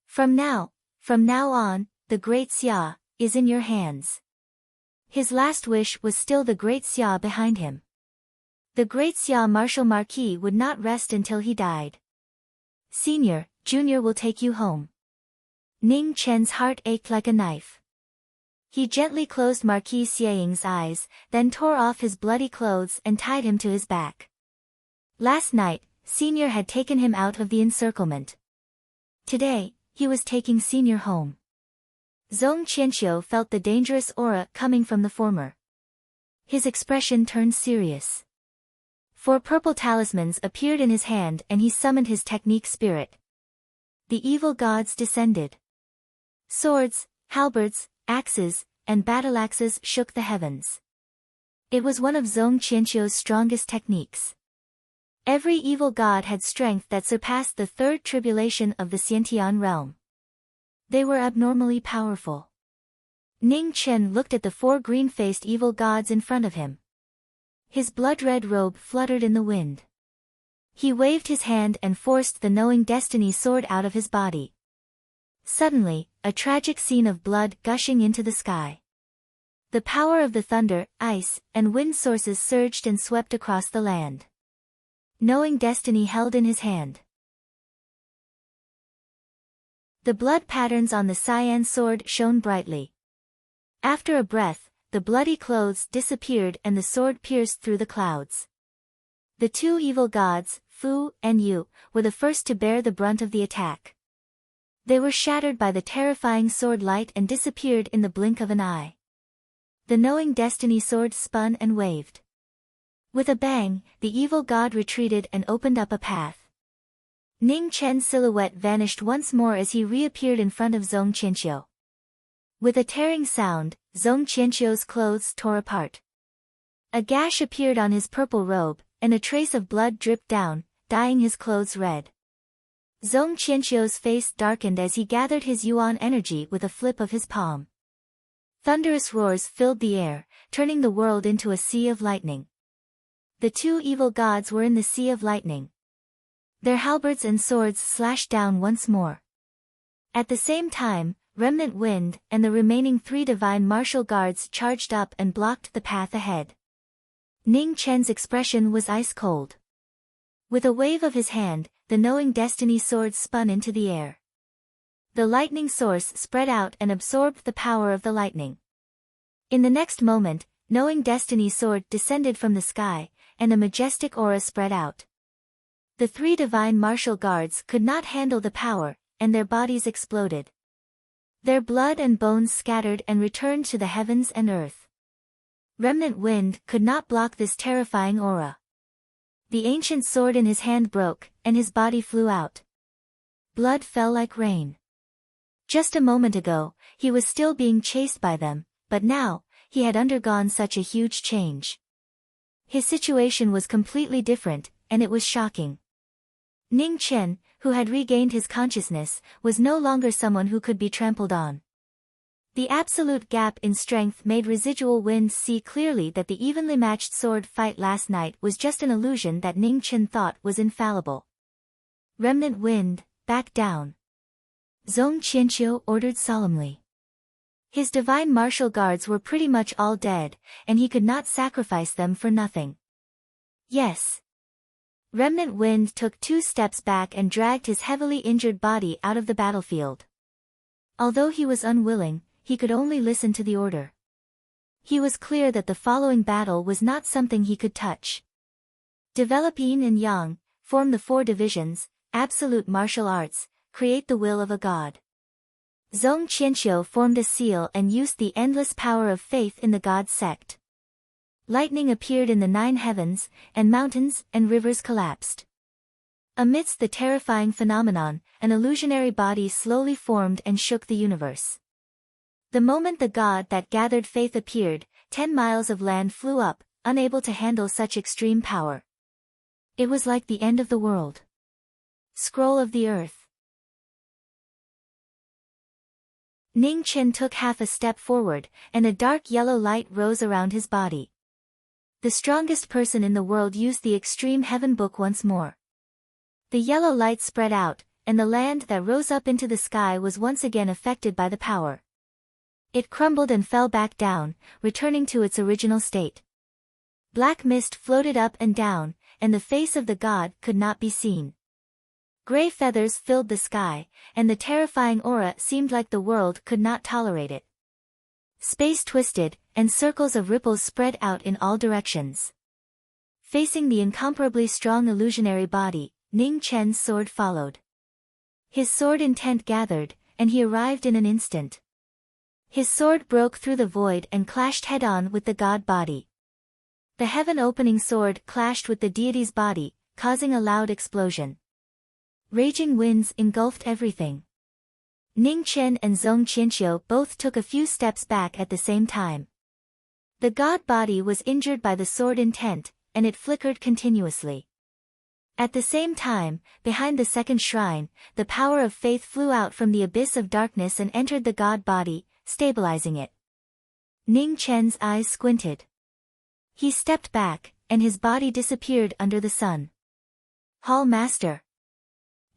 From now on, the Great Xia is in your hands. His last wish was still the Great Xia behind him. The Great Xia Martial Marquis would not rest until he died. Senior, Junior will take you home. Ning Chen's heart ached like a knife. He gently closed Marquis Xieying's eyes, then tore off his bloody clothes and tied him to his back. Last night, Senior had taken him out of the encirclement. Today, he was taking Senior home. Zhong Qianqiu felt the dangerous aura coming from the former. His expression turned serious. 4 purple talismans appeared in his hand and he summoned his technique spirit. The evil gods descended. Swords, halberds, axes, and battle-axes shook the heavens. It was one of Zhong Qianqiu's strongest techniques. Every evil god had strength that surpassed the 3rd tribulation of the Xiantian realm. They were abnormally powerful. Ning Chen looked at the 4 green-faced evil gods in front of him. His blood-red robe fluttered in the wind. He waved his hand and forced the knowing destiny sword out of his body. Suddenly, a tragic scene of blood gushing into the sky. The power of the thunder, ice, and wind sources surged and swept across the land. Knowing destiny held in his hand. The blood patterns on the cyan sword shone brightly. After a breath, the bloody clothes disappeared and the sword pierced through the clouds. The 2 evil gods, Fu and Yu, were the first to bear the brunt of the attack. They were shattered by the terrifying sword light and disappeared in the blink of an eye. The knowing destiny sword spun and waved. With a bang, the evil god retreated and opened up a path. Ning Chen's silhouette vanished once more as he reappeared in front of Zhong Qianqiu. With a tearing sound, Zhong Qianqiu's clothes tore apart. A gash appeared on his purple robe, and a trace of blood dripped down, dyeing his clothes red. Zhong Qianqiu's face darkened as he gathered his yuan energy with a flip of his palm. Thunderous roars filled the air, turning the world into a sea of lightning. The two evil gods were in the sea of lightning. Their halberds and swords slashed down once more. At the same time, Remnant Wind and the remaining 3 divine martial guards charged up and blocked the path ahead. Ning Chen's expression was ice cold. With a wave of his hand, the Knowing Destiny sword spun into the air. The lightning source spread out and absorbed the power of the lightning. In the next moment, Knowing Destiny sword descended from the sky, and a majestic aura spread out. The 3 divine martial guards could not handle the power, and their bodies exploded. Their blood and bones scattered and returned to the heavens and earth. Remnant Wind could not block this terrifying aura. The ancient sword in his hand broke, and his body flew out. Blood fell like rain. Just a moment ago, he was still being chased by them, but now, he had undergone such a huge change. His situation was completely different, and it was shocking. Ning Chen, who had regained his consciousness, was no longer someone who could be trampled on. The absolute gap in strength made Residual Wind see clearly that the evenly matched sword fight last night was just an illusion that Ning Chen thought was infallible. Remnant Wind, back down. Zhong Qianqiu ordered solemnly. His divine martial guards were pretty much all dead, and he could not sacrifice them for nothing. Yes. Remnant Wind took 2 steps back and dragged his heavily injured body out of the battlefield. Although he was unwilling, he could only listen to the order. He was clear that the following battle was not something he could touch. Develop Yin and Yang, form the 4 divisions, absolute martial arts, create the will of a god. Zhong Qianqiu formed a seal and used the endless power of faith in the god sect. Lightning appeared in the 9 heavens, and mountains and rivers collapsed. Amidst the terrifying phenomenon, an illusionary body slowly formed and shook the universe. The moment the god that gathered faith appeared, 10 miles of land flew up, unable to handle such extreme power. It was like the end of the world. Scroll of the Earth. Ning Chen took half a step forward, and a dark yellow light rose around his body. The strongest person in the world used the Extreme Heaven Book once more. The yellow light spread out, and the land that rose up into the sky was once again affected by the power. It crumbled and fell back down, returning to its original state. Black mist floated up and down, and the face of the god could not be seen. Gray feathers filled the sky, and the terrifying aura seemed like the world could not tolerate it. Space twisted, and circles of ripples spread out in all directions. Facing the incomparably strong illusionary body, Ning Chen's sword followed. His sword intent gathered, and he arrived in an instant. His sword broke through the void and clashed head-on with the god body. The heaven-opening sword clashed with the deity's body, causing a loud explosion. Raging winds engulfed everything. Ning Chen and Zhong Qianqiu both took a few steps back at the same time. The god body was injured by the sword intent, and it flickered continuously. At the same time, behind the second shrine, the power of faith flew out from the abyss of darkness and entered the god body, stabilizing it. Ning Chen's eyes squinted. He stepped back, and his body disappeared under the sun. Hall Master.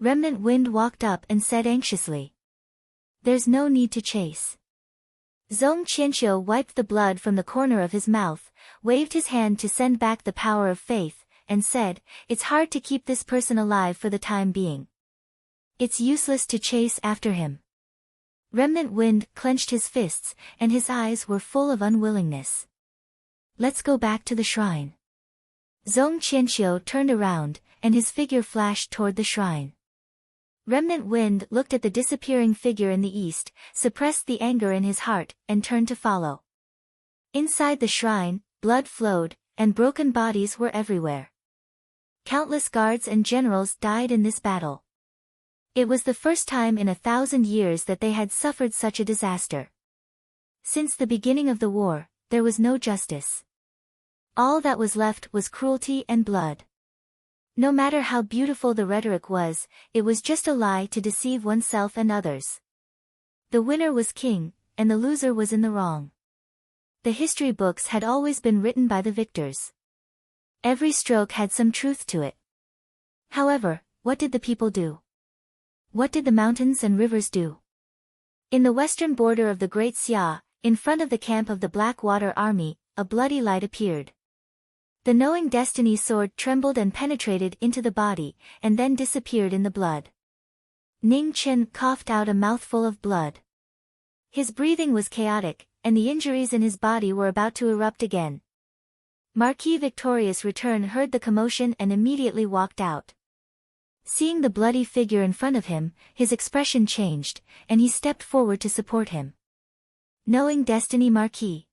Remnant Wind walked up and said anxiously. There's no need to chase. Zhong Qianqiu wiped the blood from the corner of his mouth, waved his hand to send back the power of faith, and said, it's hard to keep this person alive for the time being. It's useless to chase after him. Remnant Wind clenched his fists, and his eyes were full of unwillingness. Let's go back to the shrine. Zhong Qianqiu turned around, and his figure flashed toward the shrine. Remnant Wind looked at the disappearing figure in the east, suppressed the anger in his heart, and turned to follow. Inside the shrine, blood flowed, and broken bodies were everywhere. Countless guards and generals died in this battle. It was the first time in 1,000 years that they had suffered such a disaster. Since the beginning of the war, there was no justice. All that was left was cruelty and blood. No matter how beautiful the rhetoric was, it was just a lie to deceive oneself and others. The winner was king, and the loser was in the wrong. The history books had always been written by the victors. Every stroke had some truth to it. However, what did the people do? What did the mountains and rivers do? In the western border of the Great Xia, in front of the camp of the Blackwater Army, a bloody light appeared. The knowing destiny sword trembled and penetrated into the body, and then disappeared in the blood. Ning Chen coughed out a mouthful of blood. His breathing was chaotic, and the injuries in his body were about to erupt again. Marquis Victorious Return heard the commotion and immediately walked out. Seeing the bloody figure in front of him, his expression changed, and he stepped forward to support him. Knowing destiny Marquis.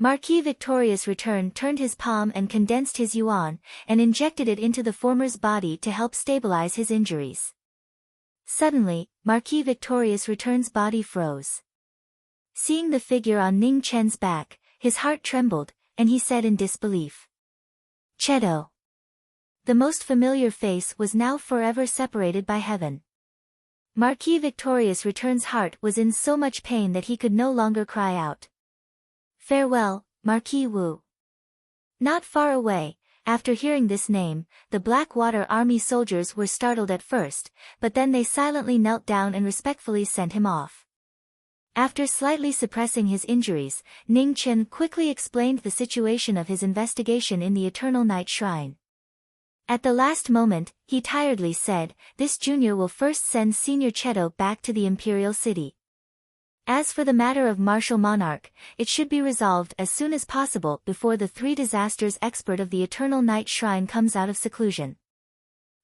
Marquis Victorious Return turned his palm and condensed his yuan, and injected it into the former's body to help stabilize his injuries. Suddenly, Marquis Victorious Return's body froze. Seeing the figure on Ning Chen's back, his heart trembled, and he said in disbelief. Cheto. The most familiar face was now forever separated by heaven. Marquis Victorious Return's heart was in so much pain that he could no longer cry out. Farewell, Marquis Wu. Not far away, after hearing this name, the Blackwater Army soldiers were startled at first, but then they silently knelt down and respectfully sent him off. After slightly suppressing his injuries, Ning Chen quickly explained the situation of his investigation in the Eternal Night Shrine. At the last moment, he tiredly said, "This junior will first send Senior Cheto back to the Imperial City. As for the matter of Martial Monarch, it should be resolved as soon as possible before the 3 disasters expert of the Eternal Night Shrine comes out of seclusion.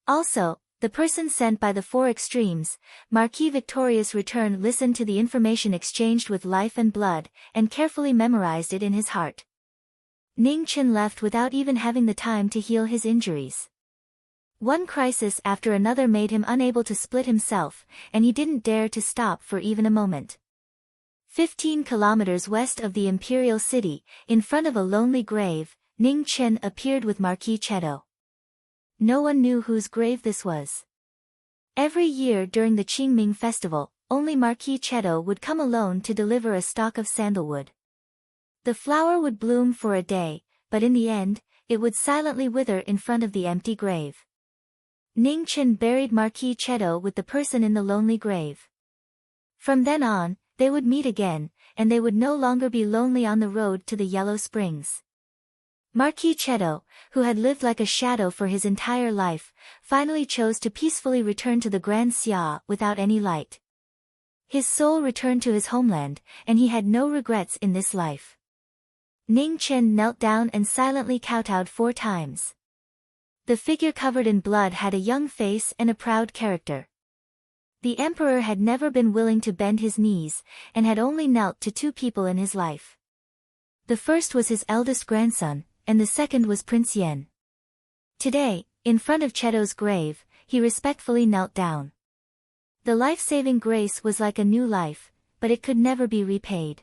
Also, the person sent by the 4 extremes, Marquis Victorious Return listened to the information exchanged with life and blood, and carefully memorized it in his heart." Ning Chen left without even having the time to heal his injuries. One crisis after another made him unable to split himself, and he didn't dare to stop for even a moment. 15 kilometers west of the Imperial City, in front of a lonely grave, Ning Chen appeared with Marquis Cheto. No one knew whose grave this was. Every year during the Qingming festival, only Marquis Cheto would come alone to deliver a stalk of sandalwood. The flower would bloom for a day, but in the end, it would silently wither in front of the empty grave. Ning Chen buried Marquis Cheto with the person in the lonely grave. From then on, they would meet again, and they would no longer be lonely on the road to the Yellow Springs. Marquis Cheto, who had lived like a shadow for his entire life, finally chose to peacefully return to the Grand Xia without any light. His soul returned to his homeland, and he had no regrets in this life. Ning Chen knelt down and silently kowtowed 4 times. The figure covered in blood had a young face and a proud character. The emperor had never been willing to bend his knees, and had only knelt to 2 people in his life. The first was his eldest grandson, and the second was Prince Yen. Today, in front of Cheto's grave, he respectfully knelt down. The life-saving grace was like a new life, but it could never be repaid.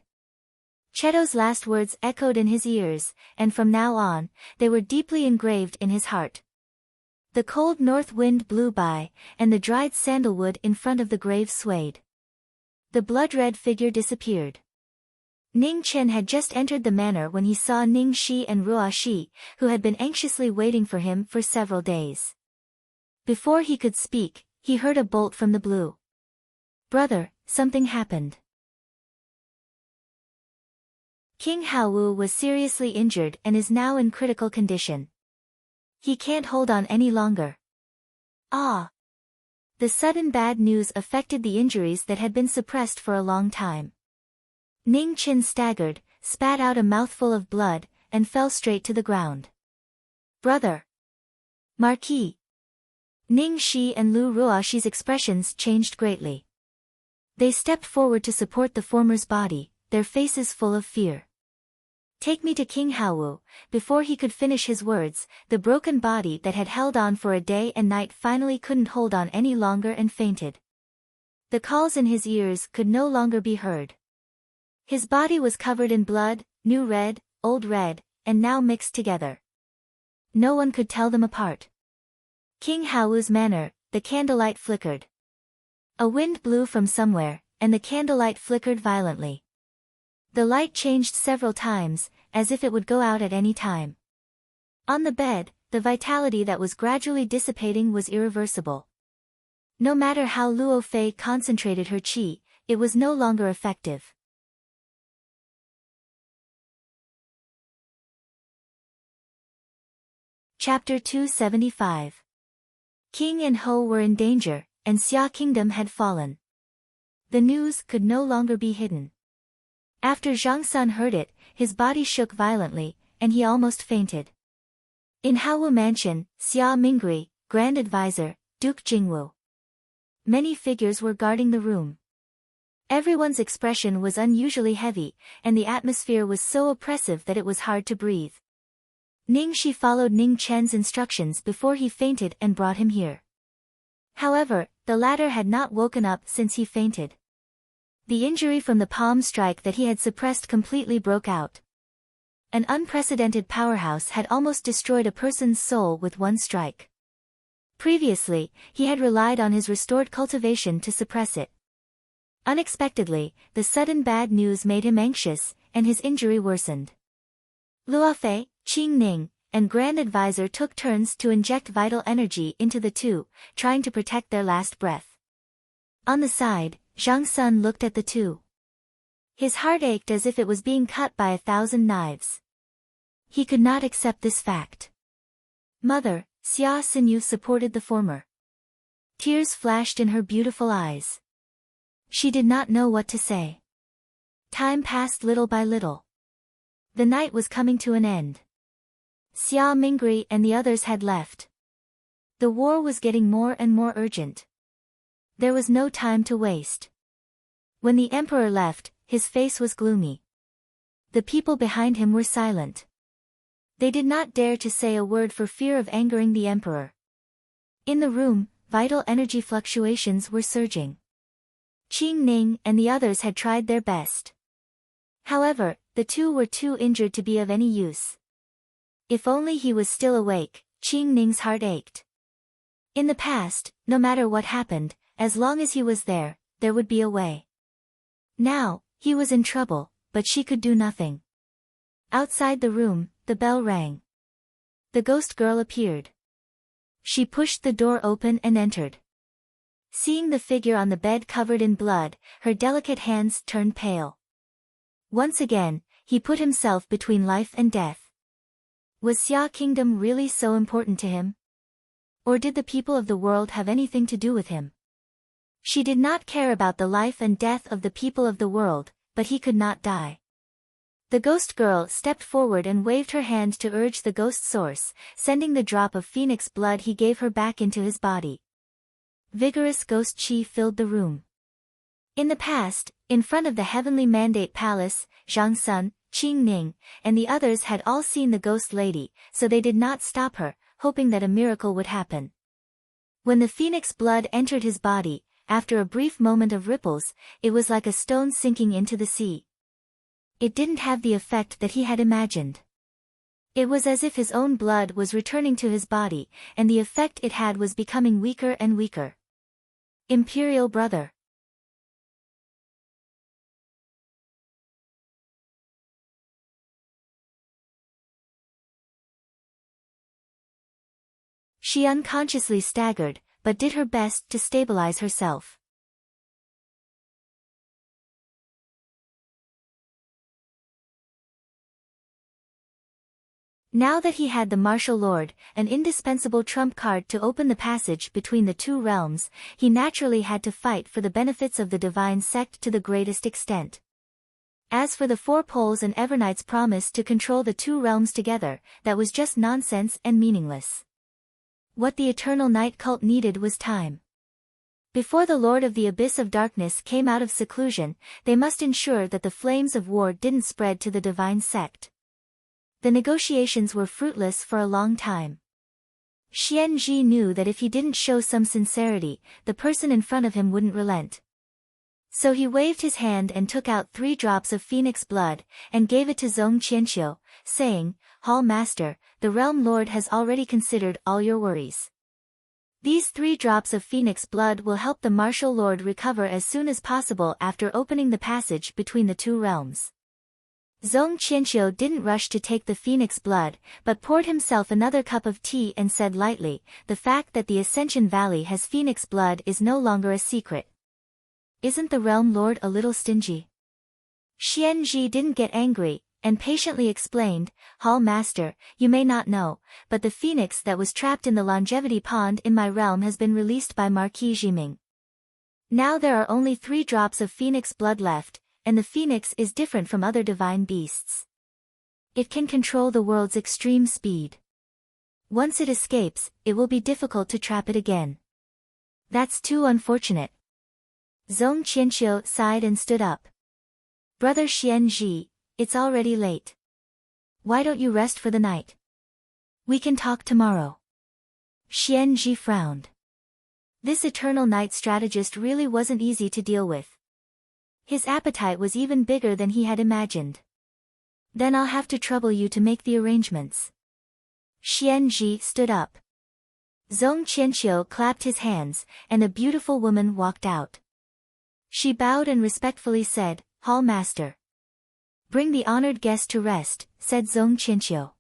Cheto's last words echoed in his ears, and from now on, they were deeply engraved in his heart. The cold north wind blew by, and the dried sandalwood in front of the grave swayed. The blood-red figure disappeared. Ning Chen had just entered the manor when he saw Ning Shi and Ruo Shi, who had been anxiously waiting for him for several days. Before he could speak, he heard a bolt from the blue. "Brother, something happened." King Haowu was seriously injured and is now in critical condition. He can't hold on any longer. Ah! The sudden bad news affected the injuries that had been suppressed for a long time. Ning Chen staggered, spat out a mouthful of blood, and fell straight to the ground. "Brother! Marquis!" Ning Shi and Lu Ruoshi's expressions changed greatly. They stepped forward to support the former's body, their faces full of fear. "Take me to King Haowu." Before he could finish his words, the broken body that had held on for a day and night finally couldn't hold on any longer and fainted. The calls in his ears could no longer be heard. His body was covered in blood, new red, old red, and now mixed together. No one could tell them apart. King Hao's manor, the candlelight flickered. A wind blew from somewhere, and the candlelight flickered violently. The light changed several times, as if it would go out at any time. On the bed, the vitality that was gradually dissipating was irreversible. No matter how Luo Fei concentrated her qi, it was no longer effective. Chapter 275. King and Ho were in danger, and Xia Kingdom had fallen. The news could no longer be hidden. After Zhang Sun heard it, his body shook violently, and he almost fainted. In Haowu Mansion, Xia Mingri, Grand Advisor, Duke Jingwu. Many figures were guarding the room. Everyone's expression was unusually heavy, and the atmosphere was so oppressive that it was hard to breathe. Ning Shi followed Ning Chen's instructions before he fainted and brought him here. However, the latter had not woken up since he fainted. The injury from the palm strike that he had suppressed completely broke out. An unprecedented powerhouse had almost destroyed a person's soul with one strike. Previously, he had relied on his restored cultivation to suppress it. Unexpectedly, the sudden bad news made him anxious, and his injury worsened. Luo Fei, Qing Ning, and Grand Advisor took turns to inject vital energy into the two, trying to protect their last breath. On the side, Zhang Sun looked at the two. His heart ached as if it was being cut by 1,000 knives. He could not accept this fact. Mother, Xia Xinyu supported the former. Tears flashed in her beautiful eyes. She did not know what to say. Time passed little by little. The night was coming to an end. Xia Mingri and the others had left. The war was getting more and more urgent. There was no time to waste. When the emperor left, his face was gloomy. The people behind him were silent. They did not dare to say a word for fear of angering the emperor. In the room, vital energy fluctuations were surging. Qing Ning and the others had tried their best. However, the two were too injured to be of any use. If only he was still awake, Qing Ning's heart ached. In the past, no matter what happened, as long as he was there, there would be a way. Now, he was in trouble, but she could do nothing. Outside the room, the bell rang. The ghost girl appeared. She pushed the door open and entered. Seeing the figure on the bed covered in blood, her delicate hands turned pale. Once again, he put himself between life and death. Was Xia Kingdom really so important to him? Or did the people of the world have anything to do with him? She did not care about the life and death of the people of the world, but he could not die. The ghost girl stepped forward and waved her hand to urge the ghost source, sending the drop of phoenix blood he gave her back into his body. Vigorous ghost chi filled the room. In the past, in front of the Heavenly Mandate Palace, Zhang Sun, Qing Ning, and the others had all seen the ghost lady, so they did not stop her, hoping that a miracle would happen. When the phoenix blood entered his body, after a brief moment of ripples, it was like a stone sinking into the sea. It didn't have the effect that he had imagined. It was as if his own blood was returning to his body, and the effect it had was becoming weaker and weaker. Imperial brother. She unconsciously staggered, but did her best to stabilize herself. Now that he had the martial lord, an indispensable trump card to open the passage between the two realms, he naturally had to fight for the benefits of the divine sect to the greatest extent. As for the four poles and Everknight's promise to control the two realms together, that was just nonsense and meaningless. What the Eternal Night Cult needed was time. Before the Lord of the Abyss of Darkness came out of seclusion, they must ensure that the flames of war didn't spread to the divine sect. The negotiations were fruitless for a long time. Xian Ji knew that if he didn't show some sincerity, the person in front of him wouldn't relent. So he waved his hand and took out 3 drops of phoenix blood, and gave it to Zong Qianqiu, saying, Hall Master, the Realm Lord has already considered all your worries. These 3 drops of phoenix blood will help the Martial Lord recover as soon as possible after opening the passage between the 2 realms. Zong Qianqiu didn't rush to take the phoenix blood, but poured himself another cup of tea and said lightly, the fact that the Ascension Valley has phoenix blood is no longer a secret. Isn't the Realm Lord a little stingy? Xianzhi didn't get angry, and patiently explained, Hall Master, you may not know, but the phoenix that was trapped in the longevity pond in my realm has been released by Marquis Jiming. Now there are only 3 drops of phoenix blood left, and the phoenix is different from other divine beasts. It can control the world's extreme speed. Once it escapes, it will be difficult to trap it again. That's too unfortunate. Zong Qianqiu sighed and stood up. Brother Xianzhi, it's already late. Why don't you rest for the night? We can talk tomorrow. Xianzhi frowned. This eternal night strategist really wasn't easy to deal with. His appetite was even bigger than he had imagined. Then I'll have to trouble you to make the arrangements. Xianzhi stood up. Zong Qianqiu clapped his hands, and a beautiful woman walked out. She bowed and respectfully said, Hall Master. Bring the honored guest to rest, said Zong Qianqiu.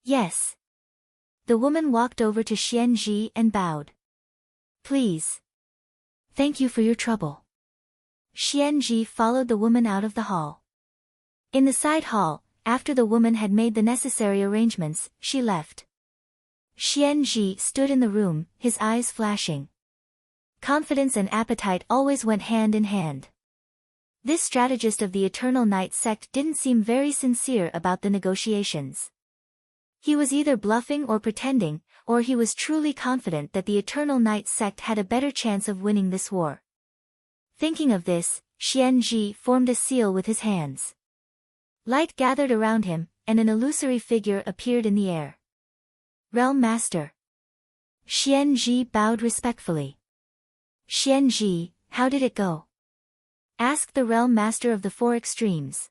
Yes. The woman walked over to Xianzhi and bowed. Please. Thank you for your trouble. Xianzhi followed the woman out of the hall. In the side hall, after the woman had made the necessary arrangements, she left. Xianzhi stood in the room, his eyes flashing. Confidence and appetite always went hand in hand. This strategist of the Eternal Night sect didn't seem very sincere about the negotiations. He was either bluffing or pretending, or he was truly confident that the Eternal Night sect had a better chance of winning this war. Thinking of this, Xianzhi formed a seal with his hands. Light gathered around him, and an illusory figure appeared in the air. Realm Master. Xianzhi bowed respectfully. Xianzhi, how did it go? Asked the Realm Master of the 4 extremes.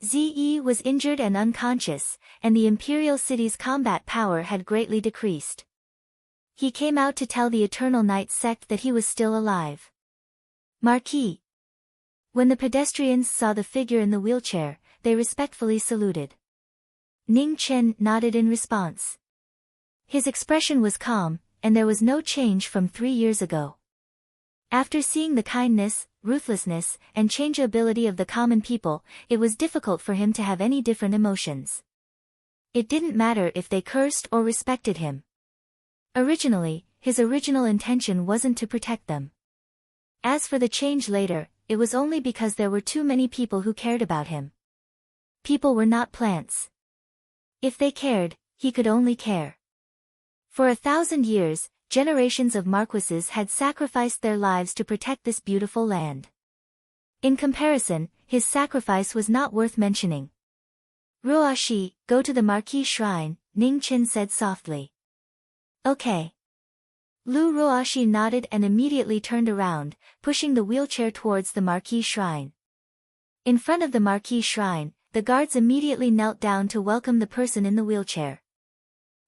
Zi was injured and unconscious, and the Imperial City's combat power had greatly decreased. He came out to tell the Eternal Night sect that he was still alive. Marquis. When the pedestrians saw the figure in the wheelchair, they respectfully saluted. Ning Chen nodded in response. His expression was calm, and there was no change from 3 years ago. After seeing the kindness, ruthlessness, and changeability of the common people, it was difficult for him to have any different emotions. It didn't matter if they cursed or respected him. Originally, his original intention wasn't to protect them. As for the change later, it was only because there were too many people who cared about him. People were not plants. If they cared, he could only care. For 1,000 years, generations of marquises had sacrificed their lives to protect this beautiful land. In comparison, his sacrifice was not worth mentioning. Ruoshi, go to the Marquis shrine, Ning Chen said softly. Okay. Lu Ruoshi nodded and immediately turned around, pushing the wheelchair towards the Marquis shrine. In front of the Marquis shrine, the guards immediately knelt down to welcome the person in the wheelchair.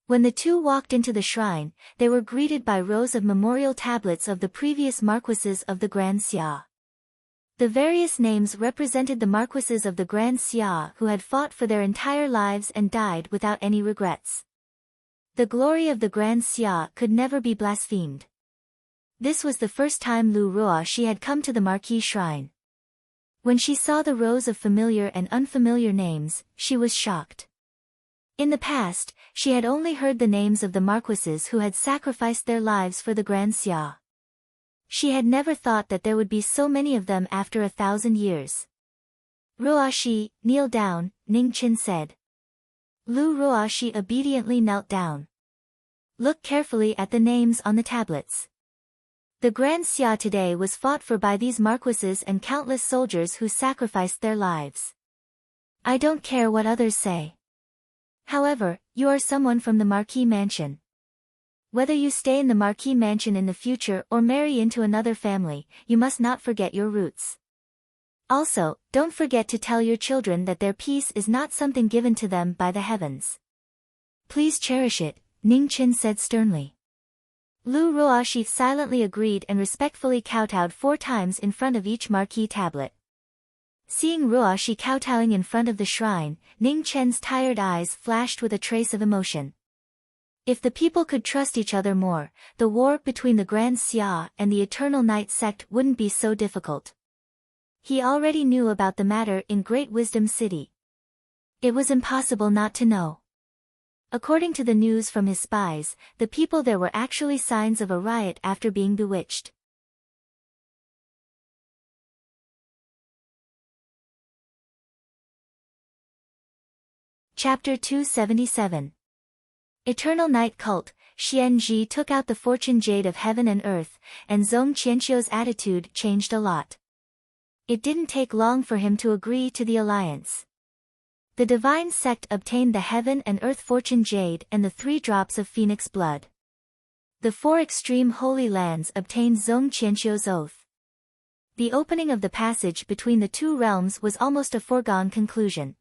When the two walked into the shrine, they were greeted by rows of memorial tablets of the previous marquises of the Grand Xia. The various names represented the marquises of the Grand Xia who had fought for their entire lives and died without any regrets. The glory of the Grand Xia could never be blasphemed. This was the first time Lu Ruoshi had come to the Marquis shrine. When she saw the rows of familiar and unfamiliar names, she was shocked. In the past, she had only heard the names of the marquises who had sacrificed their lives for the Grand Xia. She had never thought that there would be so many of them after 1,000 years. Ruoshi, kneel down, Ning Chen said. Lu Ruoshi obediently knelt down. Look carefully at the names on the tablets. The Grand Xia today was fought for by these marquises and countless soldiers who sacrificed their lives. I don't care what others say. However, you are someone from the Marquis mansion. Whether you stay in the Marquis mansion in the future or marry into another family, you must not forget your roots. Also, don't forget to tell your children that their peace is not something given to them by the heavens. Please cherish it, Ning Chen said sternly. Lu Ruoxi silently agreed and respectfully kowtowed 4 times in front of each Marquis tablet. Seeing Ruoxi kowtowing in front of the shrine, Ning Chen's tired eyes flashed with a trace of emotion. If the people could trust each other more, the war between the Grand Xia and the Eternal Night sect wouldn't be so difficult. He already knew about the matter in Great Wisdom City. It was impossible not to know. According to the news from his spies, the people there were actually signs of a riot after being bewitched. Chapter 277. Eternal Night Cult. Xian Ji took out the fortune jade of heaven and earth, and Zong Qianqiu's attitude changed a lot. It didn't take long for him to agree to the alliance. The divine sect obtained the heaven and earth fortune jade and the 3 drops of phoenix blood. The 4 extreme holy lands obtained Zong Qianqiu's oath. The opening of the passage between the 2 realms was almost a foregone conclusion.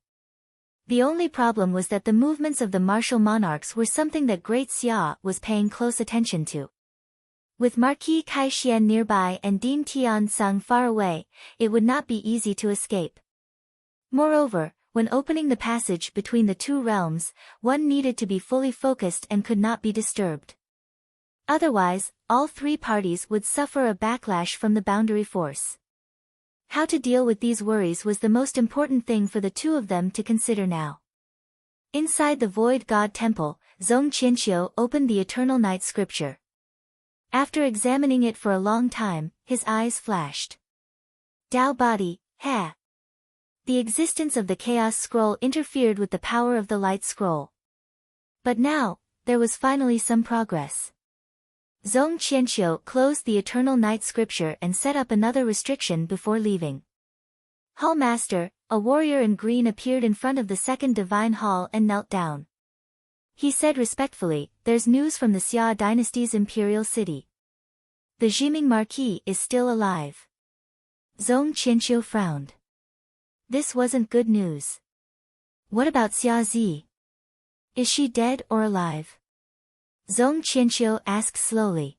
The only problem was that the movements of the martial monarchs were something that Great Xia was paying close attention to. With Marquis Kai-Xian nearby and Din Tian-Sung far away, it would not be easy to escape. Moreover, when opening the passage between the 2 realms, one needed to be fully focused and could not be disturbed. Otherwise, all 3 parties would suffer a backlash from the boundary force. How to deal with these worries was the most important thing for the 2 of them to consider now. Inside the Void God Temple, Zong Qianqiu opened the Eternal Night scripture. After examining it for a long time, his eyes flashed. Dao body, ha! The existence of the Chaos Scroll interfered with the power of the Light Scroll. But now, there was finally some progress. Zong Qianqiu closed the Eternal Night scripture and set up another restriction before leaving. Hall Master, a warrior in green, appeared in front of the second divine hall and knelt down. He said respectfully, "There's news from the Xia dynasty's imperial city. The Jiming Marquis is still alive." Zong Qianqiu frowned. This wasn't good news. What about Xia Zi? Is she dead or alive? Zong Qianqiu asked slowly.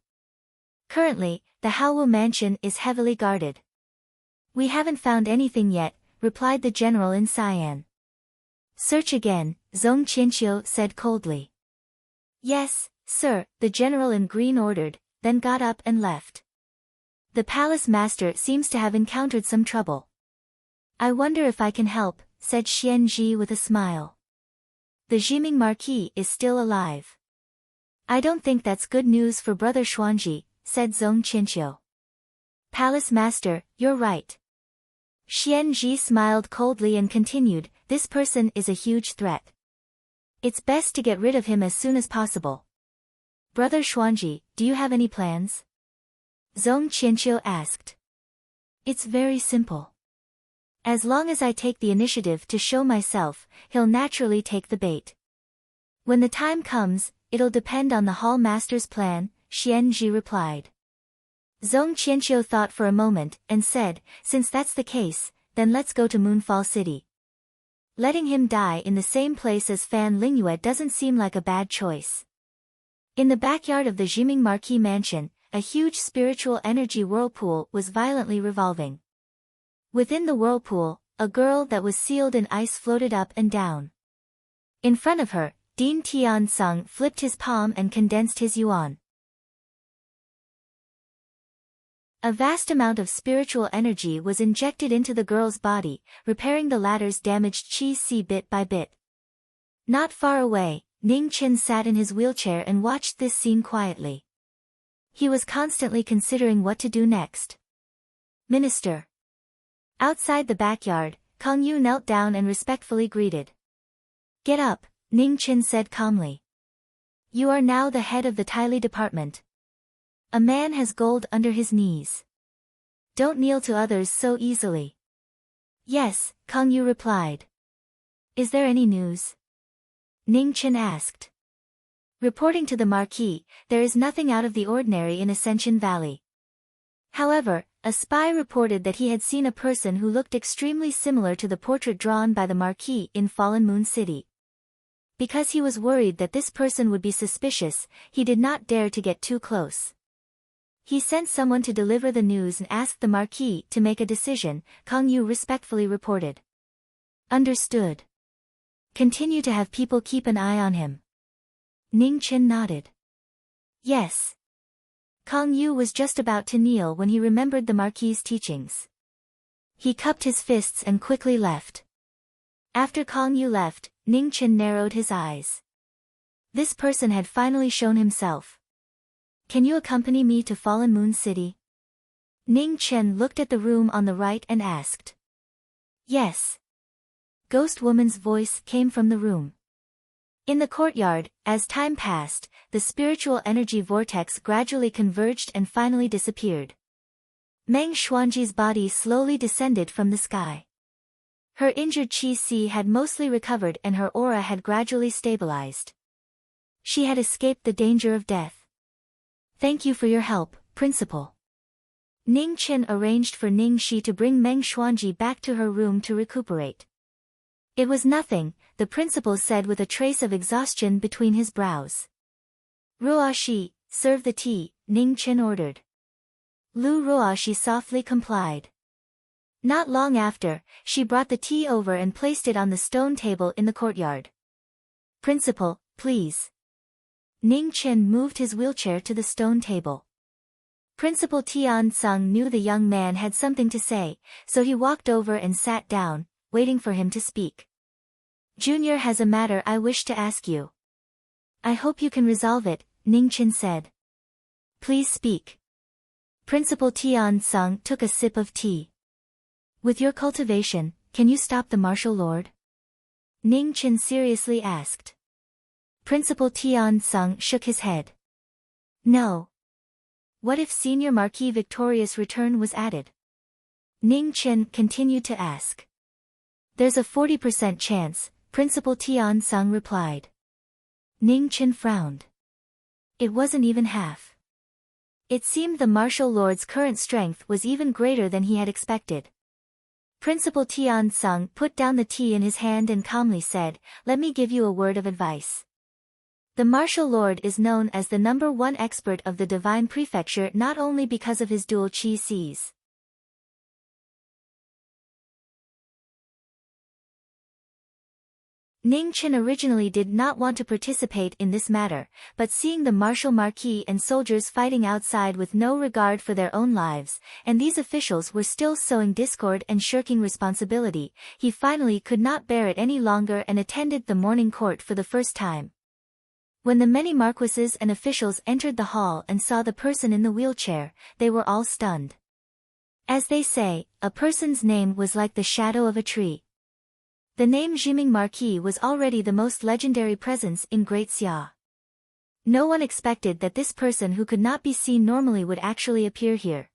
Currently, the Haowu mansion is heavily guarded. We haven't found anything yet, replied the general in cyan. Search again, Zong Qianqiu said coldly. Yes, sir, the general in green ordered, then got up and left. The palace master seems to have encountered some trouble. I wonder if I can help, said Xian Ji with a smile. The Jiming Marquis is still alive. I don't think that's good news for Brother Xuanji, said Zong Qianqiu. Palace master, you're right. Xian Ji smiled coldly and continued, this person is a huge threat. It's best to get rid of him as soon as possible. Brother Xuanji, do you have any plans? Zong Qianqiu asked. It's very simple. As long as I take the initiative to show myself, he'll naturally take the bait. When the time comes, it'll depend on the hall master's plan, Xian Ji replied. Zong Qianqiu thought for a moment, and said, since that's the case, then let's go to Moonfall City. Letting him die in the same place as Fan Lingyue doesn't seem like a bad choice. In the backyard of the Jiming Marquis mansion, a huge spiritual energy whirlpool was violently revolving. Within the whirlpool, a girl that was sealed in ice floated up and down. In front of her, Din Tian-Sung flipped his palm and condensed his yuan. A vast amount of spiritual energy was injected into the girl's body, repairing the latter's damaged qi bit by bit. Not far away, Ning Chen sat in his wheelchair and watched this scene quietly. He was constantly considering what to do next. Minister. Outside the backyard, Kang Yu knelt down and respectfully greeted. Get up, Ning Chen said calmly. You are now the head of the Tyli department. A man has gold under his knees. Don't kneel to others so easily. Yes, Kang Yu replied. Is there any news? Ning Chen asked. Reporting to the Marquis, there is nothing out of the ordinary in Ascension Valley. However, a spy reported that he had seen a person who looked extremely similar to the portrait drawn by the Marquis in Fallen Moon City. Because he was worried that this person would be suspicious, he did not dare to get too close. He sent someone to deliver the news and asked the Marquis to make a decision, Kang Yu respectfully reported. Understood. Continue to have people keep an eye on him. Ning Chen nodded. Yes. Kang Yu was just about to kneel when he remembered the Marquis's teachings. He cupped his fists and quickly left. After Kang Yu left, Ning Chen narrowed his eyes. This person had finally shown himself. Can you accompany me to Fallen Moon City? Ning Chen looked at the room on the right and asked. Yes. Ghost Woman's voice came from the room. In the courtyard, as time passed, the spiritual energy vortex gradually converged and finally disappeared. Meng Xuanji's body slowly descended from the sky. Her injured qi had mostly recovered and her aura had gradually stabilized. She had escaped the danger of death. Thank you for your help, Principal. Ning Chen arranged for Ning Shi to bring Meng Xuanji back to her room to recuperate. It was nothing, the principal said with a trace of exhaustion between his brows. Ruoshi, serve the tea, Ning Chen ordered. Lu Ruoshi softly complied. Not long after, she brought the tea over and placed it on the stone table in the courtyard. Principal, please. Ning Chen moved his wheelchair to the stone table. Principal Tian Sung knew the young man had something to say, so he walked over and sat down, waiting for him to speak. Junior has a matter I wish to ask you. I hope you can resolve it, Ning Chen said. Please speak. Principal Tian Sung took a sip of tea. With your cultivation, can you stop the martial lord? Ning Chen seriously asked. Principal Tian Sung shook his head. No. What if Senior Marquis Victorious return was added? Ning Chen continued to ask. There's a 40% chance, Principal Tian Sung replied. Ning Chen frowned. It wasn't even half. It seemed the martial lord's current strength was even greater than he had expected. Principal Tian Sung put down the tea in his hand and calmly said, Let me give you a word of advice. The martial lord is known as the #1 expert of the divine prefecture not only because of his dual qi. Ning Chen originally did not want to participate in this matter, but seeing the martial marquis and soldiers fighting outside with no regard for their own lives, and these officials were still sowing discord and shirking responsibility, he finally could not bear it any longer and attended the morning court for the first time. When the many marquises and officials entered the hall and saw the person in the wheelchair, they were all stunned. As they say, a person's name was like the shadow of a tree. The name Jiming Marquis was already the most legendary presence in Great Xia. No one expected that this person who could not be seen normally would actually appear here.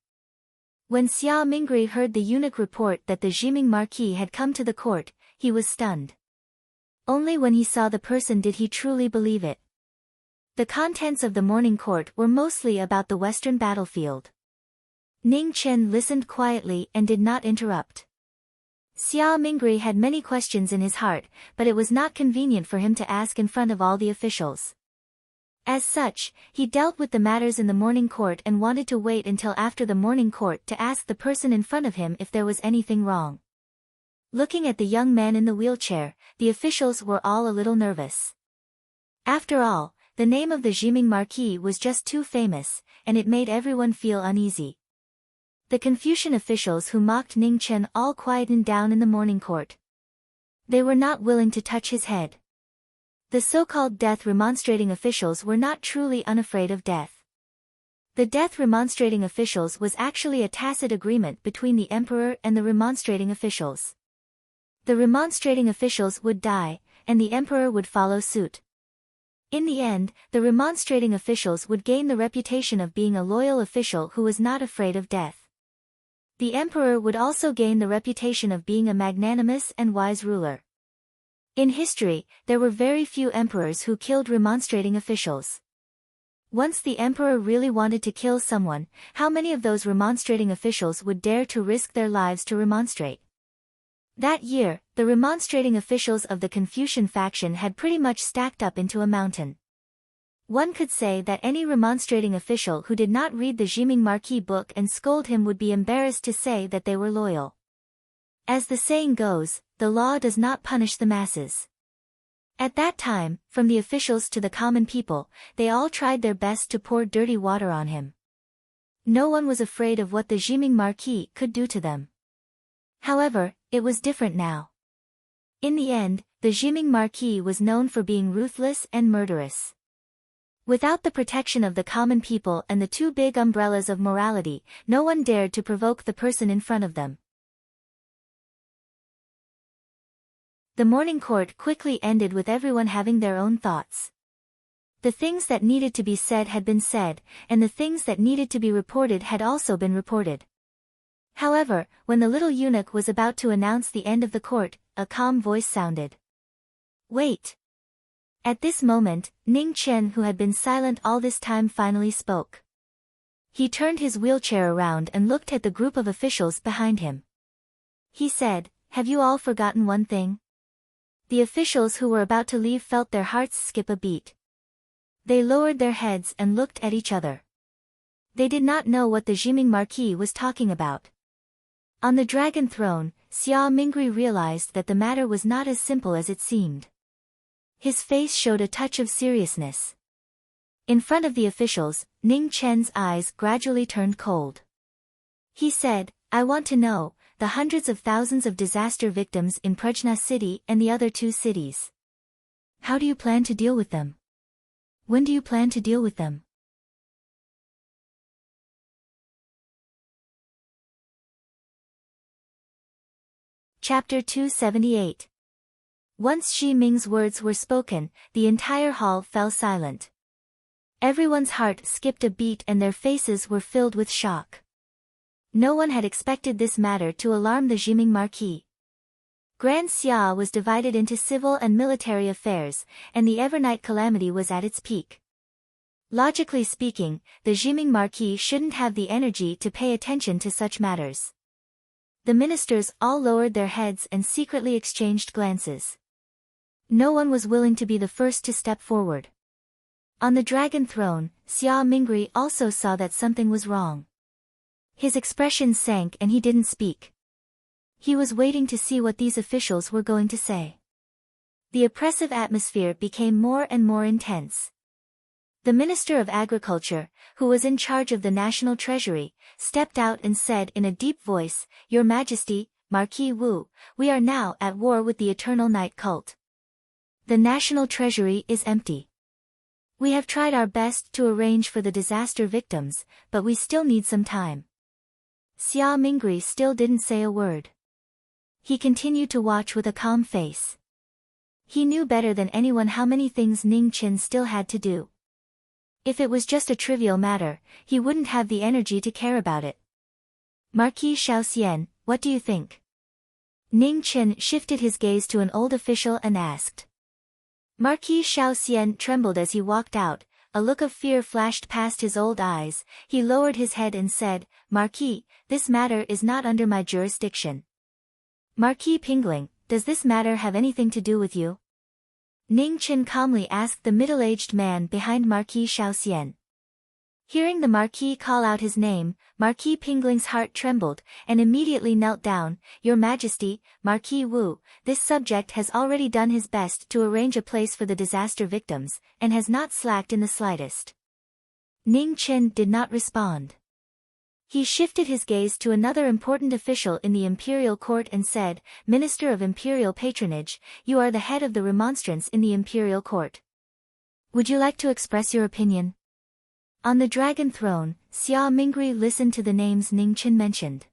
When Xia Mingri heard the eunuch report that the Jiming Marquis had come to the court, he was stunned. Only when he saw the person did he truly believe it. The contents of the morning court were mostly about the western battlefield. Ning Chen listened quietly and did not interrupt. Xia Mingri had many questions in his heart, but it was not convenient for him to ask in front of all the officials. As such, he dealt with the matters in the morning court and wanted to wait until after the morning court to ask the person in front of him if there was anything wrong. Looking at the young man in the wheelchair, the officials were all a little nervous. After all, the name of the Jiming Marquis was just too famous, and it made everyone feel uneasy. The Confucian officials who mocked Ning Chen all quietened down in the morning court. They were not willing to touch his head. The so-called death remonstrating officials were not truly unafraid of death. The death remonstrating officials was actually a tacit agreement between the emperor and the remonstrating officials. The remonstrating officials would die, and the emperor would follow suit. In the end, the remonstrating officials would gain the reputation of being a loyal official who was not afraid of death. The emperor would also gain the reputation of being a magnanimous and wise ruler. In history, there were very few emperors who killed remonstrating officials. Once the emperor really wanted to kill someone, how many of those remonstrating officials would dare to risk their lives to remonstrate? That year, the remonstrating officials of the Confucian faction had pretty much stacked up into a mountain. One could say that any remonstrating official who did not read the Jiming Marquis book and scold him would be embarrassed to say that they were loyal. As the saying goes, the law does not punish the masses. At that time, from the officials to the common people, they all tried their best to pour dirty water on him. No one was afraid of what the Jiming Marquis could do to them. However, it was different now. In the end, the Jiming Marquis was known for being ruthless and murderous. Without the protection of the common people and the two big umbrellas of morality, no one dared to provoke the person in front of them. The morning court quickly ended with everyone having their own thoughts. The things that needed to be said had been said, and the things that needed to be reported had also been reported. However, when the little eunuch was about to announce the end of the court, a calm voice sounded. "Wait." At this moment, Ning Chen, who had been silent all this time, finally spoke. He turned his wheelchair around and looked at the group of officials behind him. He said, "Have you all forgotten one thing?" The officials who were about to leave felt their hearts skip a beat. They lowered their heads and looked at each other. They did not know what the Jiming Marquis was talking about. On the dragon throne, Xia Mingri realized that the matter was not as simple as it seemed. His face showed a touch of seriousness. In front of the officials, Ning Chen's eyes gradually turned cold. He said, "I want to know the hundreds of thousands of disaster victims in Prajna City and the other two cities. How do you plan to deal with them? When do you plan to deal with them?" Chapter 278. Once Xi Ming's words were spoken, the entire hall fell silent. Everyone's heart skipped a beat and their faces were filled with shock. No one had expected this matter to alarm the Jiming Marquis. Grand Xia was divided into civil and military affairs, and the Evernight calamity was at its peak. Logically speaking, the Jiming Marquis shouldn't have the energy to pay attention to such matters. The ministers all lowered their heads and secretly exchanged glances. No one was willing to be the first to step forward. On the dragon throne, Xia Mingri also saw that something was wrong. His expression sank and he didn't speak. He was waiting to see what these officials were going to say. The oppressive atmosphere became more and more intense. The Minister of Agriculture, who was in charge of the National Treasury, stepped out and said in a deep voice, "Your Majesty, Marquis Wu, we are now at war with the Eternal Night cult. The National Treasury is empty. We have tried our best to arrange for the disaster victims, but we still need some time." Xia Mingri still didn't say a word. He continued to watch with a calm face. He knew better than anyone how many things Ning Chen still had to do. If it was just a trivial matter, he wouldn't have the energy to care about it. "Marquis Xiaoxian, what do you think?" Ning Chen shifted his gaze to an old official and asked. Marquis Xiaoxian trembled as he walked out, a look of fear flashed past his old eyes. He lowered his head and said, "Marquis, this matter is not under my jurisdiction." "Marquis Pingling, does this matter have anything to do with you?" Ning Chen calmly asked the middle-aged man behind Marquis Xiaoxian. Hearing the Marquis call out his name, Marquis Pingling's heart trembled, and immediately knelt down. "Your Majesty, Marquis Wu, this subject has already done his best to arrange a place for the disaster victims, and has not slacked in the slightest." Ning Chen did not respond. He shifted his gaze to another important official in the imperial court and said, "Minister of Imperial Patronage, you are the head of the remonstrance in the imperial court. Would you like to express your opinion?" On the dragon throne, Xia Mingri listened to the names Ning Chen mentioned.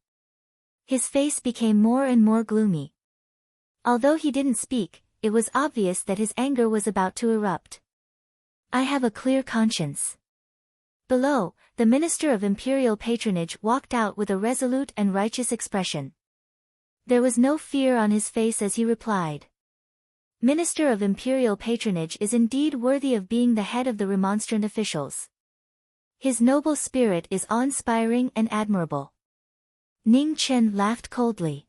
His face became more and more gloomy. Although he didn't speak, it was obvious that his anger was about to erupt. "I have a clear conscience." Below, the Minister of Imperial Patronage walked out with a resolute and righteous expression. There was no fear on his face as he replied. Minister of Imperial Patronage is indeed worthy of being the head of the remonstrant officials. His noble spirit is awe-inspiring and admirable. Ning Chen laughed coldly.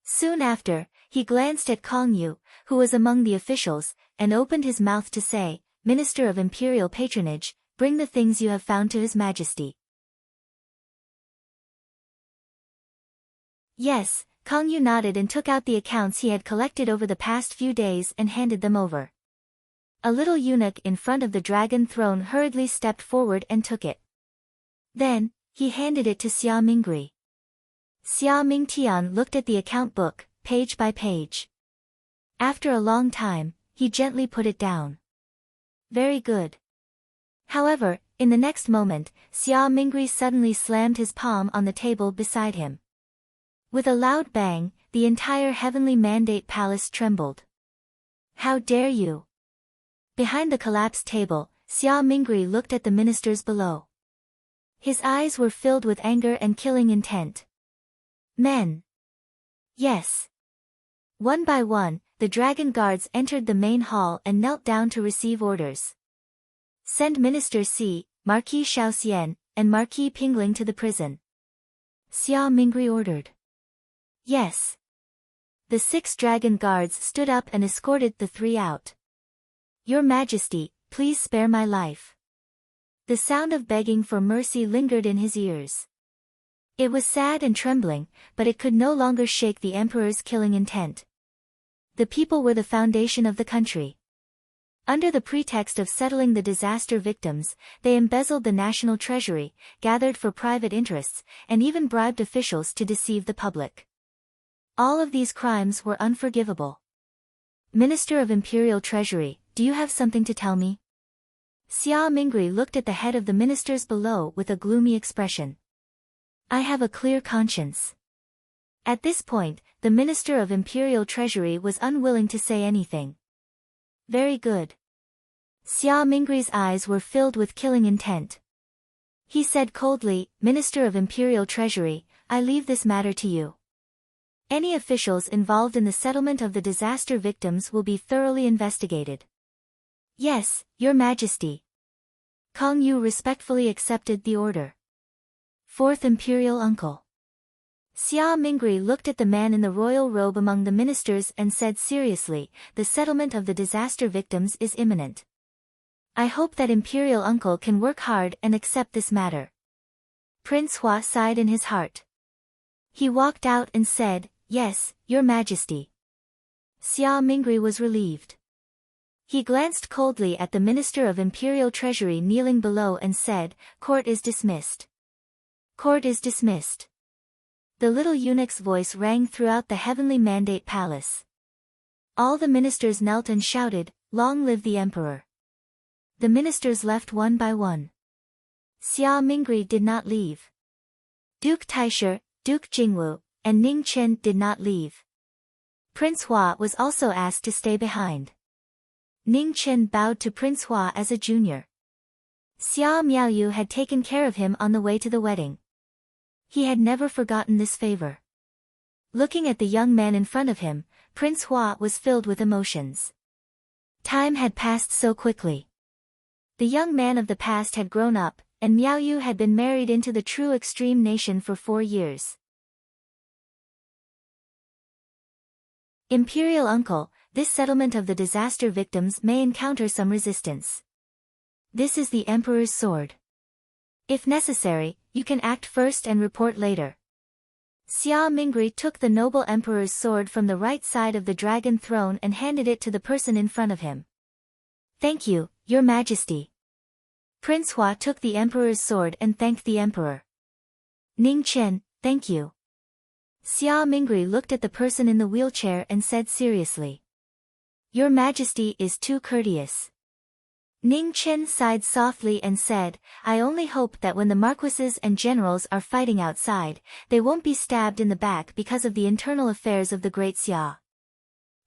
Soon after, he glanced at Kong Yu, who was among the officials, and opened his mouth to say, Minister of Imperial Patronage, bring the things you have found to His Majesty. Yes, Kong Yu nodded and took out the accounts he had collected over the past few days and handed them over. A little eunuch in front of the dragon throne hurriedly stepped forward and took it. Then, he handed it to Xia Mingri. Xia Mingtian looked at the account book, page by page. After a long time, he gently put it down. Very good. However, in the next moment, Xia Mingri suddenly slammed his palm on the table beside him. With a loud bang, the entire heavenly mandate palace trembled. How dare you! Behind the collapsed table, Xia Mingri looked at the ministers below. His eyes were filled with anger and killing intent. Men! Yes! One by one, the dragon guards entered the main hall and knelt down to receive orders. Send Minister Si, Marquis Shaoxian, and Marquis Pingling to the prison. Xia Mingri ordered. Yes. The 6 dragon guards stood up and escorted the 3 out. Your Majesty, please spare my life. The sound of begging for mercy lingered in his ears. It was sad and trembling, but it could no longer shake the emperor's killing intent. The people were the foundation of the country. Under the pretext of settling the disaster victims, they embezzled the national treasury, gathered for private interests, and even bribed officials to deceive the public. All of these crimes were unforgivable. Minister of Imperial Treasury, do you have something to tell me? Xia Mingri looked at the head of the ministers below with a gloomy expression. I have a clear conscience. At this point, the Minister of Imperial Treasury was unwilling to say anything. Very good. Xia Mingri's eyes were filled with killing intent. He said coldly, Minister of Imperial Treasury, I leave this matter to you. Any officials involved in the settlement of the disaster victims will be thoroughly investigated. Yes, Your Majesty. Kong Yu respectfully accepted the order. 4th Imperial Uncle. Xia Mingri looked at the man in the royal robe among the ministers and said seriously, the settlement of the disaster victims is imminent. I hope that Imperial Uncle can work hard and accept this matter. Prince Hua sighed in his heart. He walked out and said, Yes, Your Majesty. Xia Mingri was relieved. He glanced coldly at the Minister of Imperial Treasury kneeling below and said, Court is dismissed. Court is dismissed. The little eunuch's voice rang throughout the heavenly mandate palace. All the ministers knelt and shouted, Long live the Emperor. The ministers left one by one. Xia Mingri did not leave. Duke Taisher, Duke Jingwu, and Ning Chen did not leave. Prince Hua was also asked to stay behind. Ning Chen bowed to Prince Hua as a junior. Xia Miaoyu had taken care of him on the way to the wedding. He had never forgotten this favor. Looking at the young man in front of him, Prince Hua was filled with emotions. Time had passed so quickly. The young man of the past had grown up, and Miaoyu had been married into the true extreme nation for 4 years. Imperial Uncle, this settlement of the disaster victims may encounter some resistance. This is the Emperor's sword. If necessary, you can act first and report later. Xia Mingri took the noble Emperor's sword from the right side of the dragon throne and handed it to the person in front of him. Thank you, Your Majesty. Prince Hua took the Emperor's sword and thanked the Emperor. Ning Chen, thank you. Xia Mingri looked at the person in the wheelchair and said seriously. Your Majesty is too courteous. Ning Chen sighed softly and said, I only hope that when the marquises and generals are fighting outside, they won't be stabbed in the back because of the internal affairs of the Great Xia.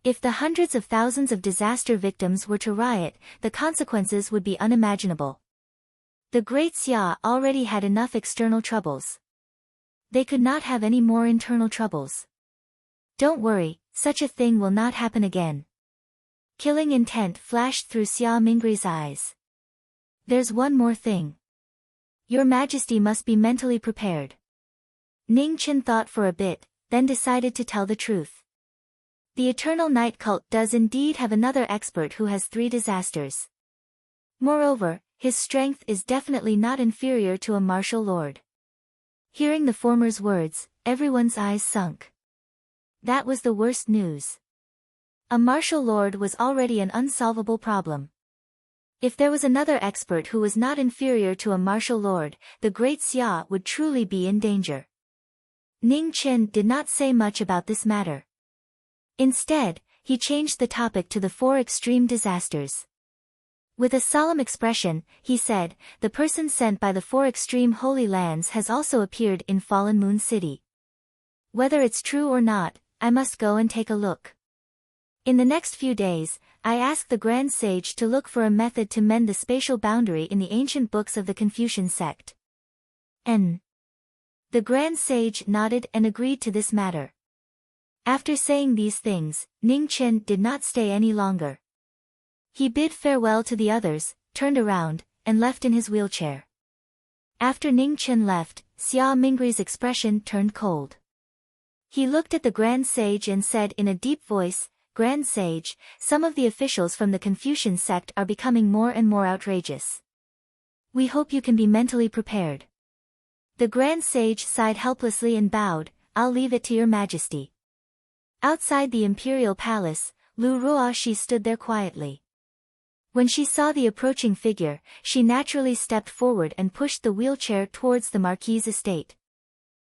If the hundreds of thousands of disaster victims were to riot, the consequences would be unimaginable. The Great Xia already had enough external troubles. They could not have any more internal troubles. Don't worry, such a thing will not happen again. Killing intent flashed through Xia Mingri's eyes. There's one more thing. Your Majesty must be mentally prepared. Ning Chen thought for a bit, then decided to tell the truth. The Eternal Night Cult does indeed have another expert who has 3 disasters. Moreover, his strength is definitely not inferior to a martial lord. Hearing the former's words, everyone's eyes sunk. That was the worst news. A martial lord was already an unsolvable problem. If there was another expert who was not inferior to a martial lord, the great Xia would truly be in danger. Ning Chen did not say much about this matter. Instead, he changed the topic to the 4 extreme disasters. With a solemn expression, he said, the person sent by the 4 extreme holy lands has also appeared in Fallen Moon City. Whether it's true or not, I must go and take a look. In the next few days, I asked the Grand Sage to look for a method to mend the spatial boundary in the ancient books of the Confucian sect. The Grand Sage nodded and agreed to this matter. After saying these things, Ning Chen did not stay any longer. He bid farewell to the others, turned around, and left in his wheelchair. After Ning Chen left, Xia Mingri's expression turned cold. He looked at the Grand Sage and said in a deep voice, Grand Sage, some of the officials from the Confucian sect are becoming more and more outrageous. We hope you can be mentally prepared. The Grand Sage sighed helplessly and bowed, I'll leave it to your Majesty. Outside the imperial palace, Lu Ruoxi stood there quietly. When she saw the approaching figure, she naturally stepped forward and pushed the wheelchair towards the Marquis' estate.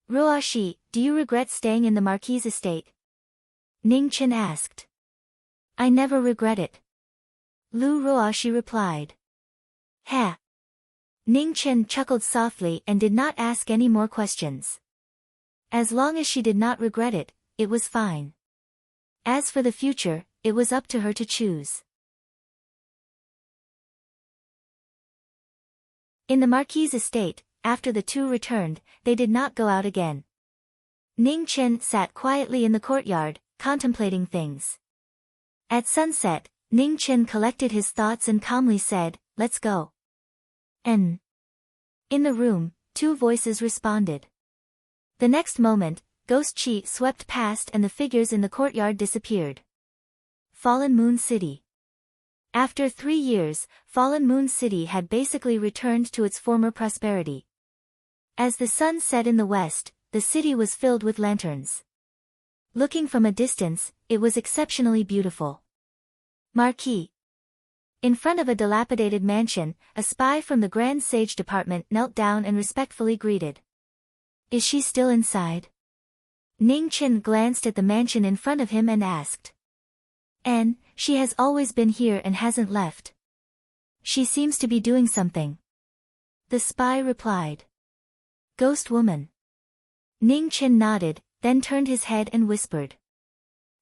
Ruoxi, do you regret staying in the Marquis' estate? Ning Chen asked. I never regret it. Lu Ruoxi replied. Ha! Ning Chen chuckled softly and did not ask any more questions. As long as she did not regret it, it was fine. As for the future, it was up to her to choose. In the Marquis' estate, after the 2 returned, they did not go out again. Ning Chen sat quietly in the courtyard, contemplating things. At sunset, Ning Chen collected his thoughts and calmly said, let's go. In the room, 2 voices responded. The next moment, Ghost Chi swept past and the figures in the courtyard disappeared. Fallen Moon City. After 3 years, Fallen Moon City had basically returned to its former prosperity. As the sun set in the west, the city was filled with lanterns. Looking from a distance, it was exceptionally beautiful. Marquis. In front of a dilapidated mansion, a spy from the Grand Sage Department knelt down and respectfully greeted. Is she still inside? Ning Chen glanced at the mansion in front of him and asked. She has always been here and hasn't left. She seems to be doing something. The spy replied. Ghost woman. Ning Chen nodded, then turned his head and whispered.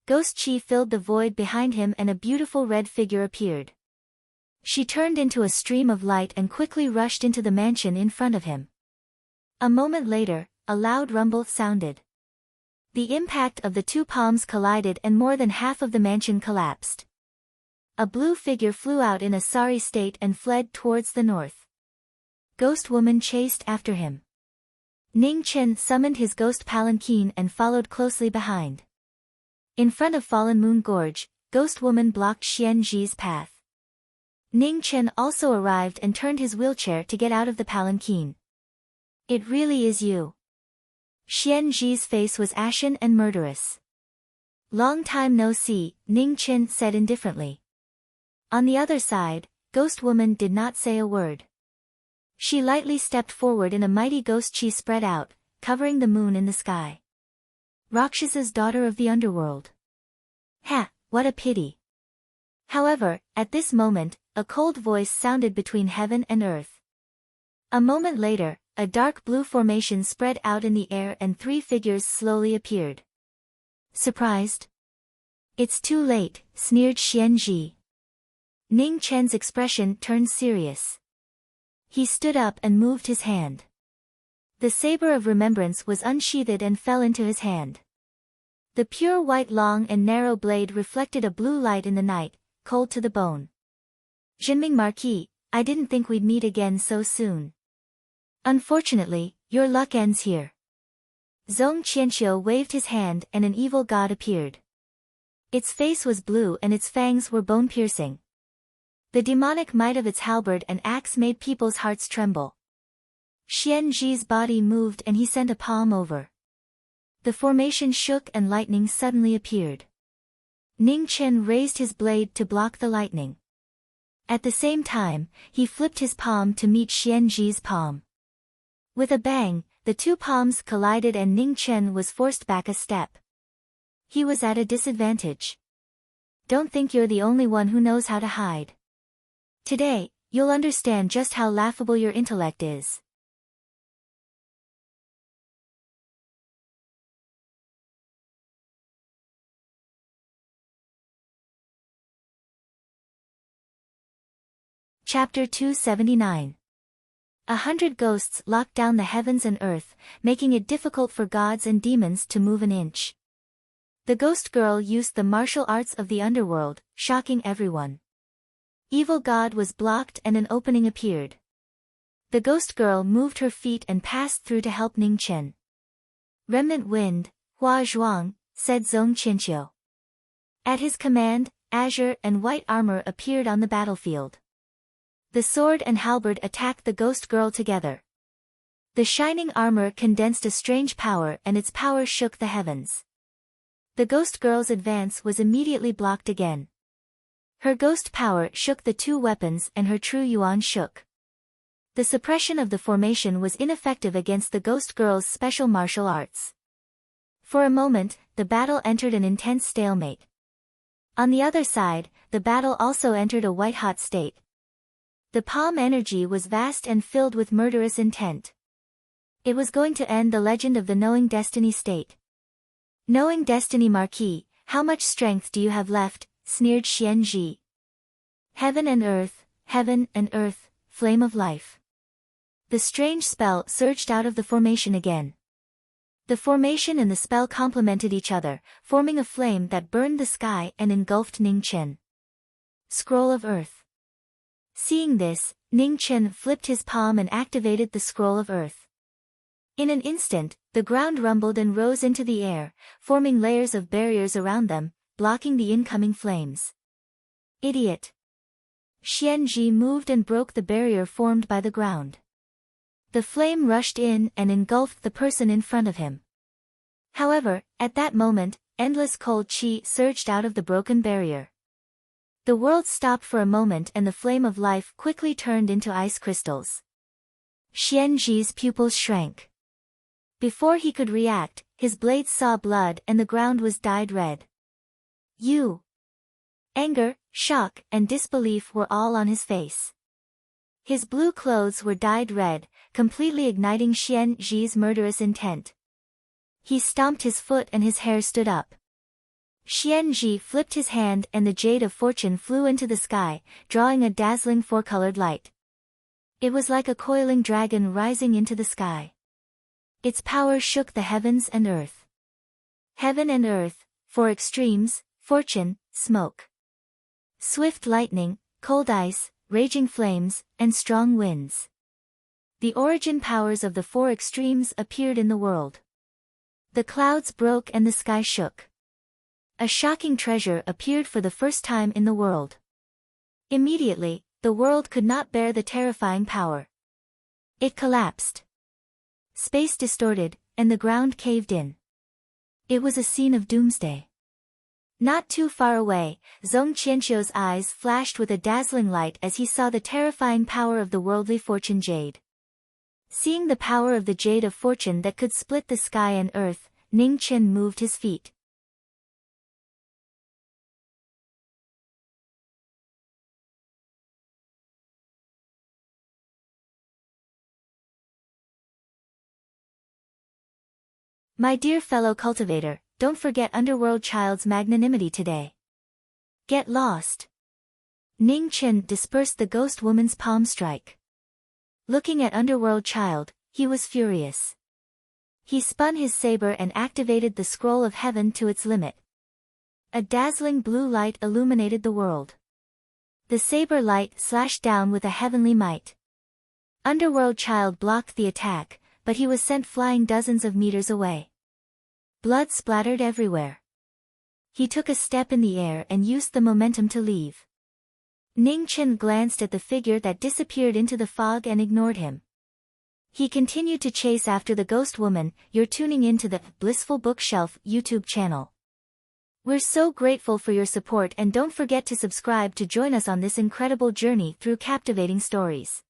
Ghost Chi filled the void behind him and a beautiful red figure appeared. She turned into a stream of light and quickly rushed into the mansion in front of him. A moment later, a loud rumble sounded. The impact of the 2 palms collided and more than half of the mansion collapsed. A blue figure flew out in a sorry state and fled towards the north. Ghost woman chased after him. Ning Chen summoned his ghost palanquin and followed closely behind. In front of Fallen Moon Gorge, Ghost woman blocked Xian Zhi's path. Ning Chen also arrived and turned his wheelchair to get out of the palanquin. It really is you. Xian Zhi's face was ashen and murderous. Long time no see, Ning Chen said indifferently. On the other side, Ghost Woman did not say a word. She lightly stepped forward and a mighty ghost chi spread out, covering the moon in the sky. Rakshasa's daughter of the underworld. Ha, what a pity. However, at this moment, a cold voice sounded between heaven and earth. A moment later, a dark blue formation spread out in the air and 3 figures slowly appeared. Surprised? It's too late, sneered Xian Zhi. Ning Chen's expression turned serious. He stood up and moved his hand. The saber of remembrance was unsheathed and fell into his hand. The pure white long and narrow blade reflected a blue light in the night, cold to the bone. Jinming Marquis, I didn't think we'd meet again so soon. Unfortunately, your luck ends here. Zhong Qianqiu waved his hand and an evil god appeared. Its face was blue and its fangs were bone-piercing. The demonic might of its halberd and axe made people's hearts tremble. Xian Zhi's body moved and he sent a palm over. The formation shook and lightning suddenly appeared. Ning Chen raised his blade to block the lightning. At the same time, he flipped his palm to meet Xian Zhi's palm. With a bang, the two palms collided and Ning Chen was forced back a step. He was at a disadvantage. Don't think you're the only one who knows how to hide. Today, you'll understand just how laughable your intellect is. Chapter 279. 100 ghosts locked down the heavens and earth, making it difficult for gods and demons to move an inch. The ghost girl used the martial arts of the underworld, shocking everyone. Evil god was blocked and an opening appeared. The ghost girl moved her feet and passed through to help Ning Chen. Remnant wind, Hua Zhuang, said Zhong Qianqiu. At his command, azure and white armor appeared on the battlefield. The sword and halberd attacked the ghost girl together. The shining armor condensed a strange power and its power shook the heavens. The ghost girl's advance was immediately blocked again. Her ghost power shook the two weapons and her true yuan shook. The suppression of the formation was ineffective against the ghost girl's special martial arts. For a moment, the battle entered an intense stalemate. On the other side, the battle also entered a white-hot state. The palm energy was vast and filled with murderous intent. It was going to end the legend of the Knowing Destiny state. Knowing Destiny Marquis, how much strength do you have left? Sneered Xian Zhi. Heaven and earth, flame of life. The strange spell surged out of the formation again. The formation and the spell complemented each other, forming a flame that burned the sky and engulfed Ning Chen. Scroll of Earth. Seeing this, Ning Chen flipped his palm and activated the Scroll of Earth. In an instant, the ground rumbled and rose into the air, forming layers of barriers around them, blocking the incoming flames. Idiot! Xian Zhi moved and broke the barrier formed by the ground. The flame rushed in and engulfed the person in front of him. However, at that moment, endless cold qi surged out of the broken barrier. The world stopped for a moment and the flame of life quickly turned into ice crystals. Xian Zhi's pupils shrank. Before he could react, his blades saw blood and the ground was dyed red. You! Anger, shock, and disbelief were all on his face. His blue clothes were dyed red, completely igniting Xian Zhi's murderous intent. He stomped his foot and his hair stood up. Xian Zhi flipped his hand and the Jade of Fortune flew into the sky, drawing a dazzling four-colored light. It was like a coiling dragon rising into the sky. Its power shook the heavens and earth. Heaven and earth, four extremes, fortune, smoke. Swift lightning, cold ice, raging flames, and strong winds. The origin powers of the four extremes appeared in the world. The clouds broke and the sky shook. A shocking treasure appeared for the first time in the world. Immediately, the world could not bear the terrifying power. It collapsed. Space distorted, and the ground caved in. It was a scene of doomsday. Not too far away, Zhong Qianqiu's eyes flashed with a dazzling light as he saw the terrifying power of the worldly fortune jade. Seeing the power of the Jade of Fortune that could split the sky and earth, Ning Chen moved his feet. My dear fellow cultivator, don't forget Underworld Child's magnanimity today. Get lost. Ning Chen dispersed the ghost woman's palm strike. Looking at Underworld Child, he was furious. He spun his saber and activated the Scroll of Heaven to its limit. A dazzling blue light illuminated the world. The saber light slashed down with a heavenly might. Underworld Child blocked the attack, but he was sent flying dozens of meters away. Blood splattered everywhere. He took a step in the air and used the momentum to leave. Ning Chen glanced at the figure that disappeared into the fog and ignored him. He continued to chase after the ghost woman. You're tuning into the Blissful Bookshelf YouTube channel. We're so grateful for your support, and don't forget to subscribe to join us on this incredible journey through captivating stories.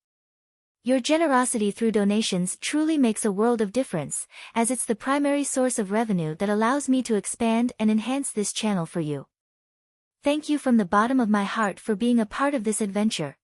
Your generosity through donations truly makes a world of difference, as it's the primary source of revenue that allows me to expand and enhance this channel for you. Thank you from the bottom of my heart for being a part of this adventure.